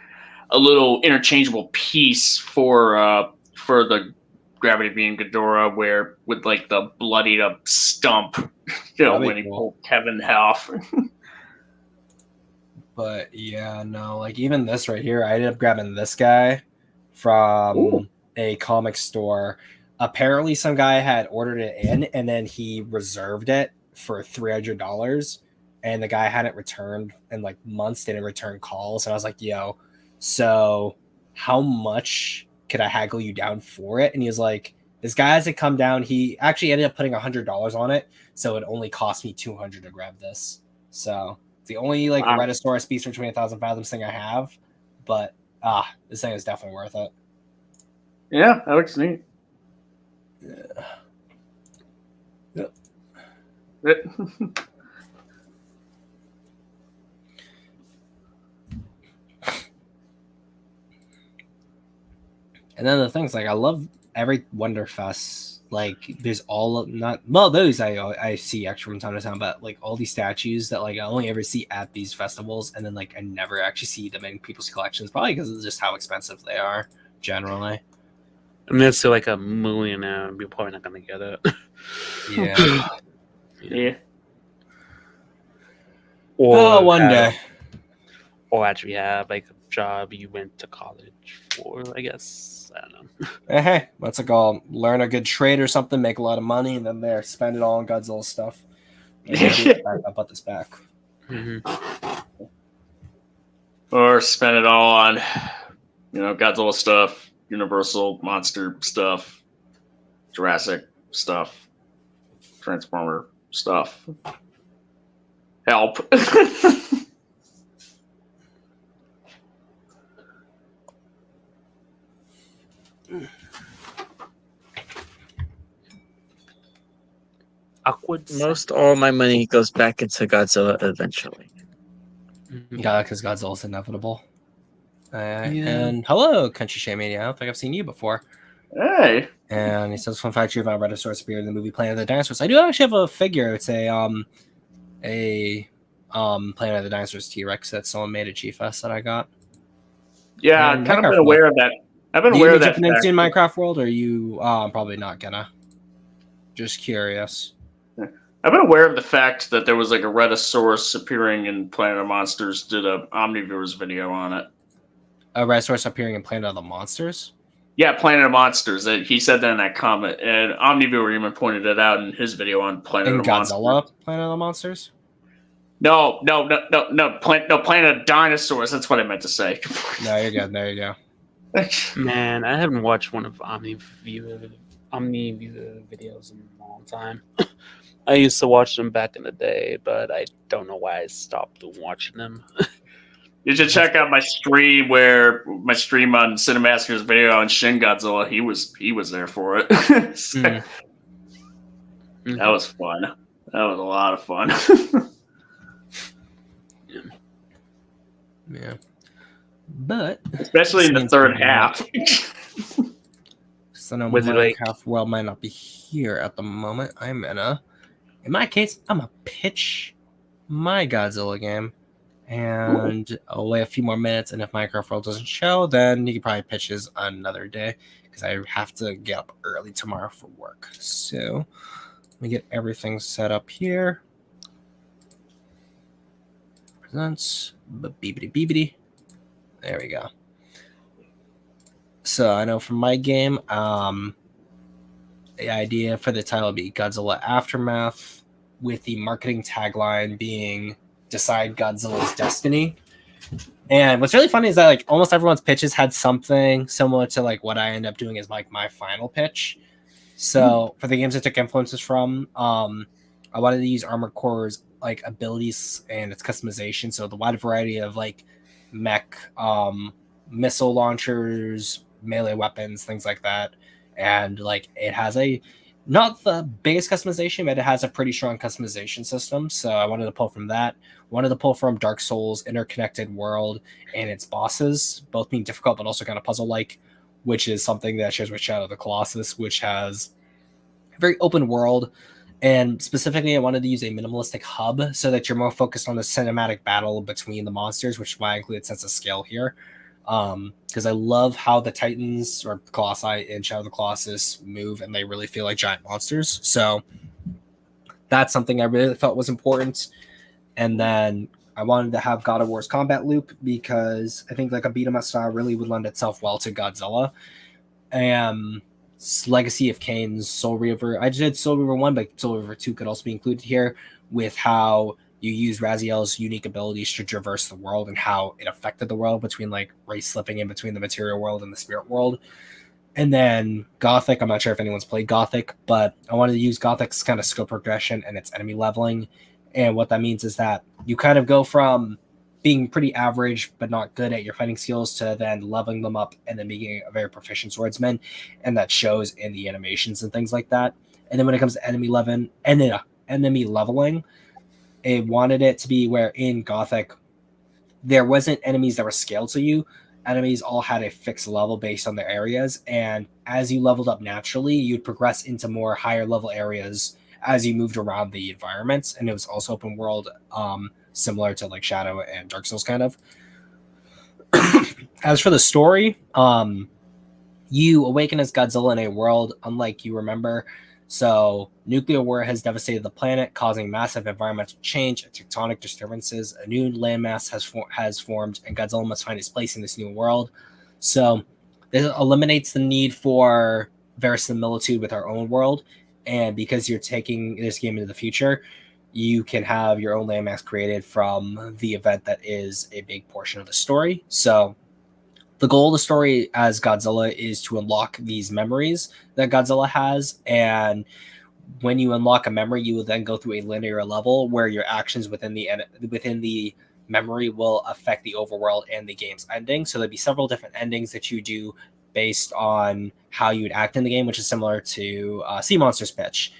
a little interchangeable piece for the gravity beam Ghidorah, where with like the bloodied up stump, when he pulled Kevin in half. But yeah, no, like even this right here, I ended up grabbing this guy from a comic store. Apparently, some guy had ordered it in, and then he reserved it for $300, and the guy hadn't returned in like months. Didn't return calls, and I was like, "Yo, so how much could I haggle you down for it?" And he was like, "This guy hasn't come down. He actually ended up putting $100 on it, so it only cost me $200 to grab this. So it's the only like Rhedosaurus Beast from 20,000 Fathoms thing I have, but this thing is definitely worth it." Yeah, that looks neat. Yeah. Yep. And then the things like I love every Wonderfest. Like there's those I see actually from time to time, but like all these statues that like I only ever see at these festivals, and then like I never actually see them in people's collections, probably because of just how expensive they are generally. I mean, it's still like a millionaire. You're probably not gonna get it. Yeah. Yeah. Or one day. Or actually have like a job you went to college for, I guess. I don't know. Hey, what's it called? Learn a good trade or something, make a lot of money, and then there, spend it all on Godzilla stuff. I'll put this back. Mm-hmm. Or spend it all on, Godzilla stuff, Universal monster stuff, Jurassic stuff, Transformer stuff. Help. Awkward. Most all my money goes back into Godzilla eventually. Mhm. Yeah, because Godzilla's inevitable. Yeah. And hello, Country Shame Mania. I don't think I've seen you before. Hey. And he says, "Fun fact: Rhedosaurus appeared in the movie Planet of the Dinosaurs." I do actually have a figure. It's a Planet of the Dinosaurs T-Rex that someone made at G-Fest that I got. Yeah, And I've kind of Minecraft been aware of that. I've been Do you aware be of that. jumping into fact. Minecraft World, or are you probably not gonna? Just curious. I've been aware of the fact that there was like a Rhedosaurus appearing in Planet of Monsters. Did a Omniviewers video on it. A Rhedosaurus appearing in Planet of the Monsters. Yeah, Planet of Monsters. He said that in that comment, and Omniviewer even pointed it out in his video on Planet In of Godzilla, Monsters. Planet of the Monsters. No, Planet of Dinosaurs. That's what I meant to say. No, you're good. There you go. Man, I haven't watched one of Omniviewer videos in a long time. I used to watch them back in the day, but I don't know why I stopped watching them. You should check out my stream on Cinemaster's video on Shin Godzilla. He was there for it. Mm. That was fun. That was a lot of fun. Yeah. But Especially in the third half. So no, Was it like- Minecraft World might not be here at the moment. In my case, I'm gonna pitch my Godzilla game, and I'll wait a few more minutes. And if Minecraft World doesn't show, then you can probably pitch his another day because I have to get up early tomorrow for work. So let me get everything set up here. Presents, beebity beebity. There we go. So I know from my game, the idea for the title would be Godzilla Aftermath, with the marketing tagline being "Decide Godzilla's Destiny." And what's really funny is that like almost everyone's pitches had something similar to like what I end up doing as like my final pitch. So for the games I took influences from, I wanted to use Armored Core's like abilities and its customization. So the wide variety of like mech, missile launchers, melee weapons, things like that. And like it has not the biggest customization, but it has a pretty strong customization system. So I wanted to pull from that. Wanted to pull from Dark Souls' interconnected world and its bosses, both being difficult but also kind of puzzle-like, which is something that shares with Shadow of the Colossus, which has a very open world. And specifically, I wanted to use a minimalistic hub so that you're more focused on the cinematic battle between the monsters, which is why I included sense of scale here. Because I love how the Titans or Colossi in Shadow of the Colossus move, and they really feel like giant monsters. So that's something I really felt was important. And then I wanted to have God of War's combat loop because I think like a beat 'em up style really would lend itself well to Godzilla. Legacy of Kain's Soul Reaver. I did Soul Reaver 1, but Soul Reaver 2 could also be included here with how you use Raziel's unique abilities to traverse the world and how it affected the world between like race slipping in between the material world and the spirit world. And then Gothic, I'm not sure if anyone's played Gothic, but I wanted to use Gothic's kind of skill progression and its enemy leveling. And what that means is that you kind of go from being pretty average but not good at your fighting skills to then leveling them up and then being a very proficient swordsman. And that shows in the animations and things like that. And then when it comes to enemy leveling, it wanted it to be where in Gothic, there wasn't enemies that were scaled to you. Enemies all had a fixed level based on their areas. And as you leveled up naturally, you'd progress into more higher level areas as you moved around the environments. And it was also open world, similar to like Shadow and Dark Souls kind of. As for the story, you awaken as Godzilla in a world unlike you remember. So nuclear war has devastated the planet, causing massive environmental change and tectonic disturbances. A new landmass has formed, and Godzilla must find its place in this new world. So this eliminates the need for verisimilitude with our own world. And because you're taking this game into the future, you can have your own landmass created from the event that is a big portion of the story. So the goal of the story as Godzilla is to unlock these memories that Godzilla has. And when you unlock a memory, you will then go through a linear level where your actions within the memory will affect the overworld and the game's ending. So there'll be several different endings that you do based on how you would act in the game, which is similar to Sea Monster's pitch.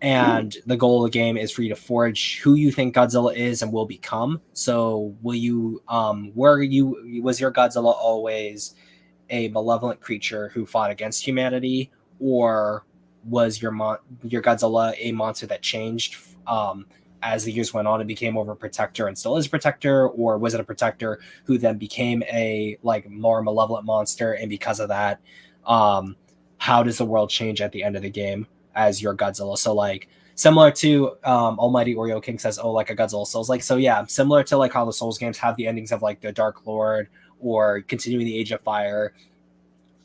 And the goal of the game is for you to forge who you think Godzilla is and will become. So was your Godzilla always a malevolent creature who fought against humanity, or was your Godzilla a monster that changed as the years went on and became more of a protector and still is a protector, or was it a protector who then became a like more malevolent monster, and because of that, how does the world change at the end of the game as your Godzilla? So like similar to Almighty Oreo King says, oh, like a Godzilla Souls, like, so yeah, similar to like how the Souls games have the endings of like the Dark Lord or continuing the Age of Fire.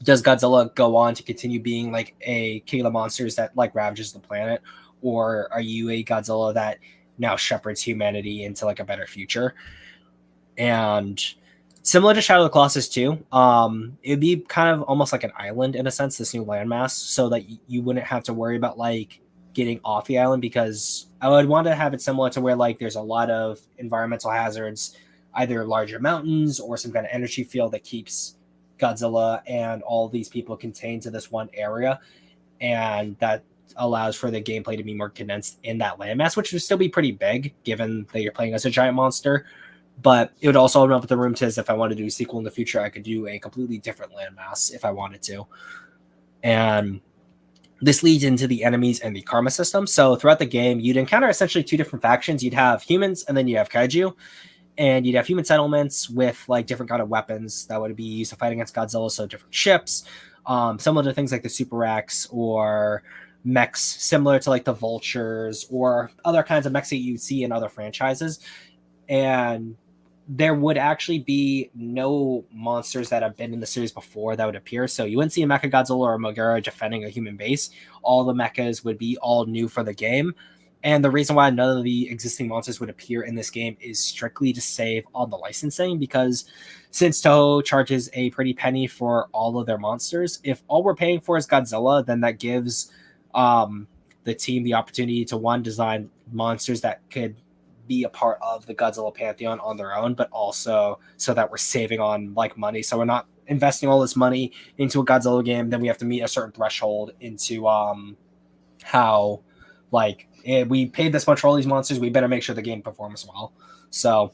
Does Godzilla go on to continue being like a king of the monsters that like ravages the planet, or are you a Godzilla that now shepherds humanity into like a better future? And similar to Shadow of the Colossus too, it'd be kind of almost like an island in a sense, this new landmass, so that you wouldn't have to worry about like getting off the island, because I would want to have it similar to where like there's a lot of environmental hazards, either larger mountains or some kind of energy field that keeps Godzilla and all these people contained to this one area, and that allows for the gameplay to be more condensed in that landmass, which would still be pretty big given that you're playing as a giant monster. But it would also open up the room to, as if I wanted to do a sequel in the future, I could do a completely different landmass if I wanted to. And this leads into the enemies and the karma system. So throughout the game, you'd encounter essentially two different factions. You'd have humans and then you have kaiju. And you'd have human settlements with like different kind of weapons that would be used to fight against Godzilla. So different ships, similar to things like the Super Rex, or mechs similar to like the Vultures, or other kinds of mechs that you see in other franchises. And there would actually be no monsters that have been in the series before that would appear. So you wouldn't see a Mechagodzilla or a Mogura defending a human base. All the mechas would be all new for the game. And the reason why none of the existing monsters would appear in this game is strictly to save on the licensing, because since Toho charges a pretty penny for all of their monsters, if all we're paying for is Godzilla, then that gives the team the opportunity to, one, design monsters that could be a part of the Godzilla pantheon on their own, but also so that we're saving on like money. So we're not investing all this money into a Godzilla game, then we have to meet a certain threshold into how like we paid this much for all these monsters, we better make sure the game performs well. So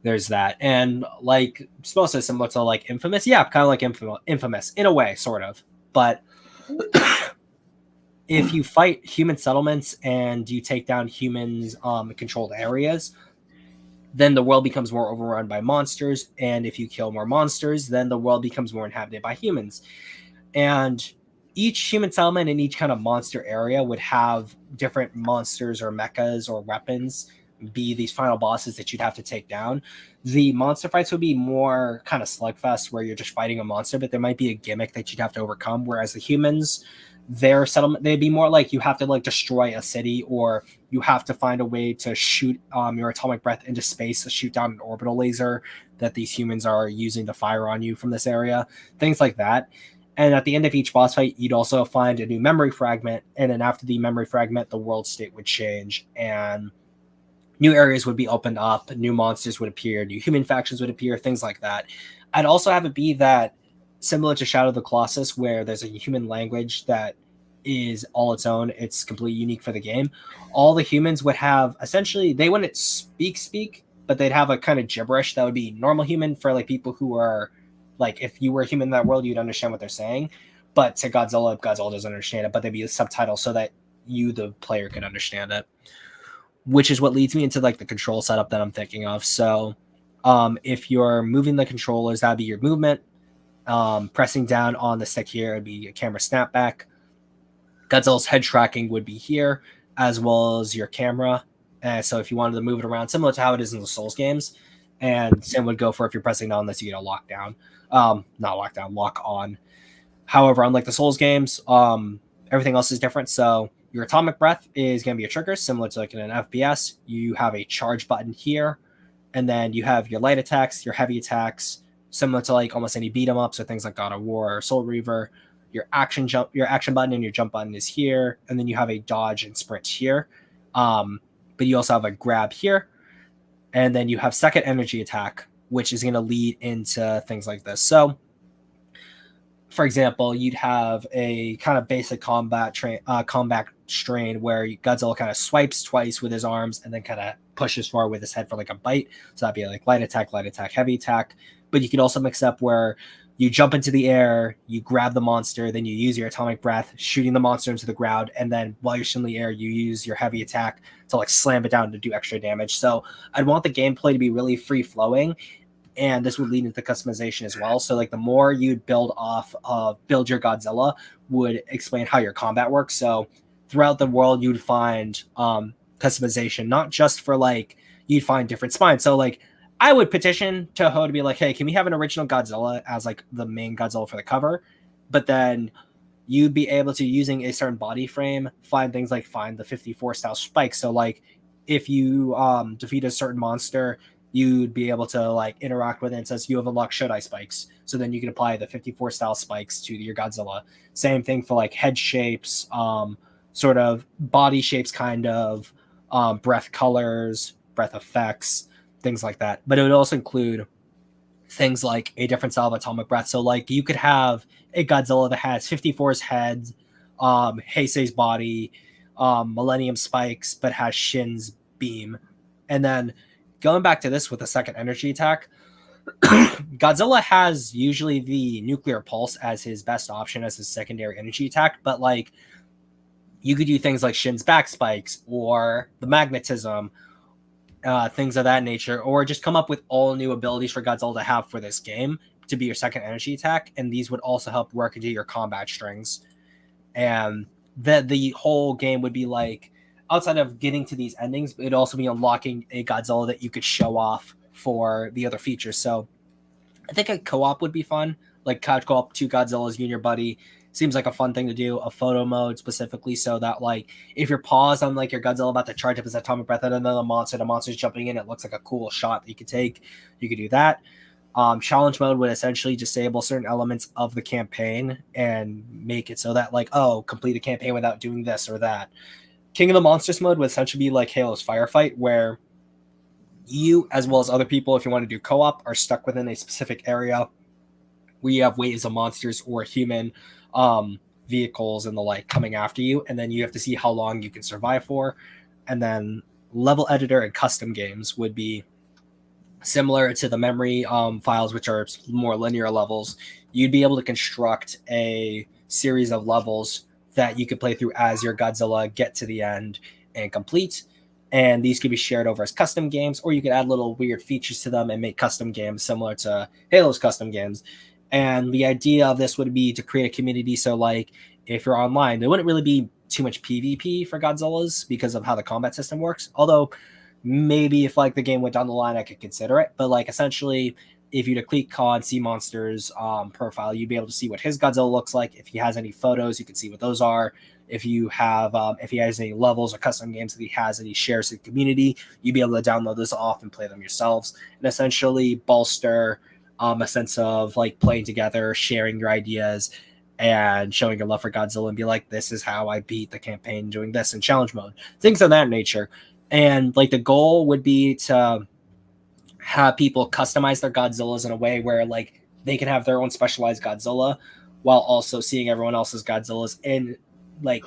there's that. And like supposed to similar to like Infamous, yeah, kind of like Infamous in a way, sort of. But if you fight human settlements and you take down humans controlled areas, then the world becomes more overrun by monsters. And if you kill more monsters, then the world becomes more inhabited by humans. And each human settlement in each kind of monster area would have different monsters or mechas or weapons be these final bosses that you'd have to take down. The monster fights would be more kind of slugfest where you're just fighting a monster, but there might be a gimmick that you'd have to overcome. Whereas the humans, their settlement, they'd be more like you have to like destroy a city, or you have to find a way to shoot your atomic breath into space to shoot down an orbital laser that these humans are using to fire on you from this area, things like that. And at the end of each boss fight, you'd also find a new memory fragment, and then after the memory fragment, the world state would change and new areas would be opened up, new monsters would appear, new human factions would appear, things like that. I'd also have it be that, similar to Shadow of the Colossus, where there's a human language that is all its own, it's completely unique for the game. All the humans would have, essentially, they wouldn't speak, but they'd have a kind of gibberish that would be normal human for like people who are like, if you were a human in that world, you'd understand what they're saying. But to Godzilla doesn't understand it, but they'd be a subtitle so that you, the player, can understand it. Which is what leads me into like the control setup that I'm thinking of. So if you're moving the controllers, that'd be your movement. Pressing down on the stick here would be a camera snapback. Godzilla's head tracking would be here, as well as your camera. So if you wanted to move it around, similar to how it is in the Souls games, and same would go for if you're pressing down this, you get a lockdown. Not lockdown, lock on. However, unlike the Souls games, everything else is different. So your atomic breath is going to be a trigger, similar to like in an FPS. You have a charge button here, and then you have your light attacks, your heavy attacks, similar to like almost any beat 'em ups or things like God of War or Soul Reaver. your action button and your jump button is here, and then you have a dodge and sprint here. But you also have a grab here, and then you have second energy attack, which is going to lead into things like this. So, for example, you'd have a kind of basic combat strain where Godzilla kind of swipes twice with his arms and then kind of pushes forward with his head for like a bite. So that'd be like light attack, heavy attack. But you could also mix up where you jump into the air, you grab the monster, then you use your atomic breath, shooting the monster into the ground, and then while you're still in the air, you use your heavy attack to like slam it down to do extra damage. So I'd want the gameplay to be really free flowing, and this would lead into customization as well. So like the more you build your Godzilla would explain how your combat works. So throughout the world, you'd find customization, not just for like you'd find different spines. So like I would petition Toho to be like, hey, can we have an original Godzilla as like the main Godzilla for the cover? But then you'd be able to, using a certain body frame, find things like find the 54 style spikes. So like if you defeat a certain monster, you'd be able to like interact with it and says you have unlocked Shodai spikes. So then you can apply the 54 style spikes to your Godzilla. Same thing for like head shapes, sort of body shapes, kind of breath colors, breath effects, things like that. But it would also include things like a different style of atomic breath. So like you could have a Godzilla that has 54's head, Heisei's body, Millennium spikes, but has Shin's beam. And then going back to this with a second energy attack, Godzilla has usually the nuclear pulse as his best option as his secondary energy attack, but like you could do things like Shin's back spikes or the magnetism, things of that nature, or just come up with all new abilities for Godzilla to have for this game to be your second energy attack, and these would also help work into your combat strings. And the whole game would be like, outside of getting to these endings, it'd also be unlocking a Godzilla that you could show off for the other features. So I think a co-op would be fun, like couch co-op, 2 Godzillas, you and your buddy. Seems like a fun thing to do. A photo mode specifically, so that like if you're paused on like your Godzilla about to charge up his atomic breath and then the monster's jumping in, it looks like a cool shot that you could take. You could do that. Challenge mode would essentially disable certain elements of the campaign and make it so that like, oh, complete a campaign without doing this or that. King of the Monsters mode would essentially be like Halo's Firefight, where you, as well as other people, if you want to do co-op, are stuck within a specific area where you have waves of monsters or human vehicles and the like coming after you, and then you have to see how long you can survive for. And then level editor and custom games would be similar to the memory files, which are more linear levels. You'd be able to construct a series of levels that you could play through as your Godzilla, get to the end and complete. And these could be shared over as custom games, or you could add little weird features to them and make custom games similar to Halo's custom games. And the idea of this would be to create a community. So like if you're online, there wouldn't really be too much PvP for Godzillas because of how the combat system works. Although maybe if like the game went down the line, I could consider it. But like essentially, if you click on Sea Monster's profile, you'd be able to see what his Godzilla looks like. If he has any photos, you can see what those are. If you have, if he has any levels or custom games that he has that he shares to the community, you'd be able to download those off and play them yourselves, and essentially bolster a sense of like playing together, sharing your ideas, and showing your love for Godzilla, and be like, this is how I beat the campaign doing this in challenge mode, things of that nature. And like the goal would be to have people customize their Godzillas in a way where like they can have their own specialized Godzilla while also seeing everyone else's Godzillas, and like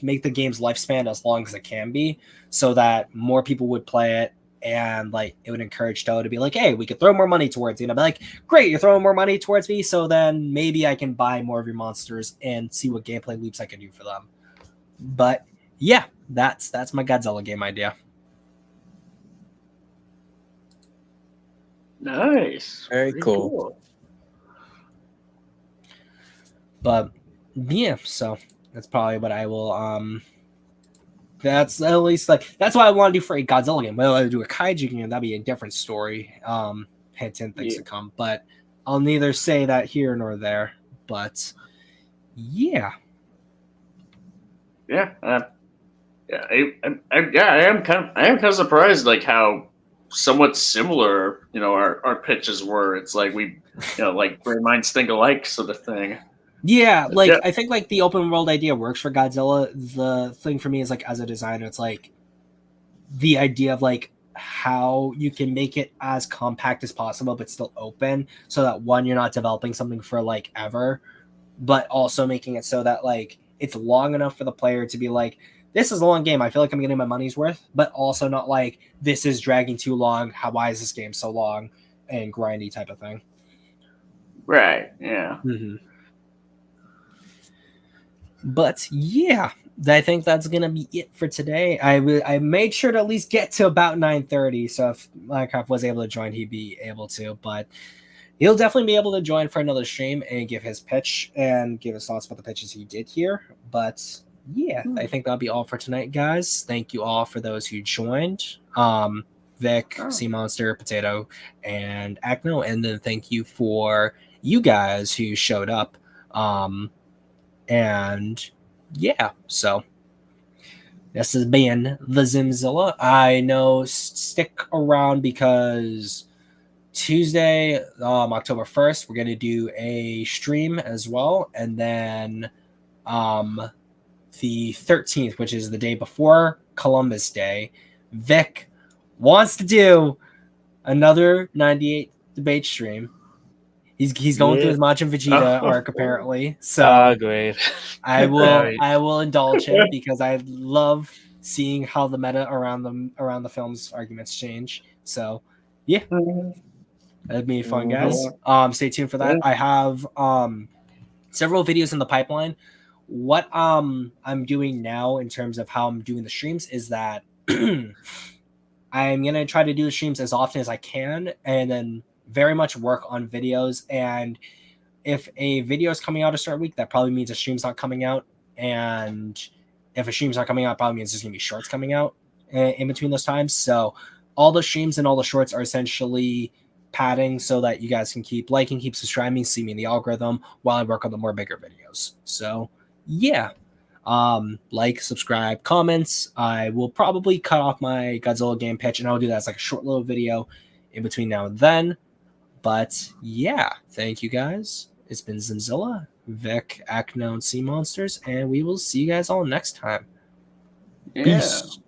make the game's lifespan as long as it can be, so that more people would play it. And like it would encourage Toho to be like, hey, we could throw more money towards you. And I'd be like, great, you're throwing more money towards me, so then maybe I can buy more of your monsters and see what gameplay loops I can do for them. But yeah, that's my Godzilla game idea. Nice. Very cool. But yeah, so that's probably what I will that's at least like that's what I want to do for a Godzilla game. Whether I do a kaiju game, that'd be a different story. Hint things to come. But I'll neither say that here nor there. But yeah. Yeah. I am kind of surprised like how somewhat similar, our pitches were. It's like we, like great minds think alike sort of thing. Yeah, like Yeah. I think like the open world idea works for Godzilla. The thing for me is like as a designer, it's like the idea of like how you can make it as compact as possible but still open, so that one, you're not developing something for like ever, but also making it so that like it's long enough for the player to be like, this is a long game, I feel like I'm getting my money's worth, but also not like this is dragging too long, why is this game so long and grindy type of thing. Right. Yeah. Mm-hmm. But yeah, I think that's gonna be it for today. I made sure to at least get to about 9:30, so if Minecraft was able to join, he'd be able to. But he'll definitely be able to join for another stream and give his pitch and give his thoughts about the pitches he did here. But yeah, I think that'll be all for tonight, guys. Thank you all for those who joined. Vic, Sea Monster, Potato, and Acno, and then thank you for you guys who showed up. And yeah, so this has been the Zimzilla. I know, stick around because Tuesday, October 1st, we're going to do a stream as well. And then the 13th, which is the day before Columbus Day, Vic wants to do another 98 debate stream. He's going through his Majin Vegeta arc apparently. So Great. I will indulge him because I love seeing how the meta around the film's arguments change. So yeah, that'd be fun, guys. Stay tuned for that. I have several videos in the pipeline. What I'm doing now in terms of how I'm doing the streams is that I'm gonna try to do the streams as often as I can, and then very much work on videos. And if a video is coming out a certain week, that probably means a stream's not coming out. And if a stream's not coming out, it probably means there's going to be shorts coming out in between those times. So all the streams and all the shorts are essentially padding so that you guys can keep liking, keep subscribing, see me in the algorithm while I work on the more bigger videos. So yeah, like, subscribe, comments. I will probably cut off my Godzilla game pitch, and I'll do that as like a short little video in between now and then. But yeah, thank you guys. It's been Zimzilla, Vic, Acno, and Sea Monsters, and we will see you guys all next time. Peace.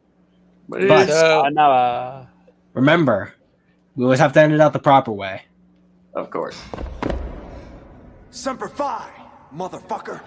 But remember, we always have to end it out the proper way. of course. Semper Fi, motherfucker.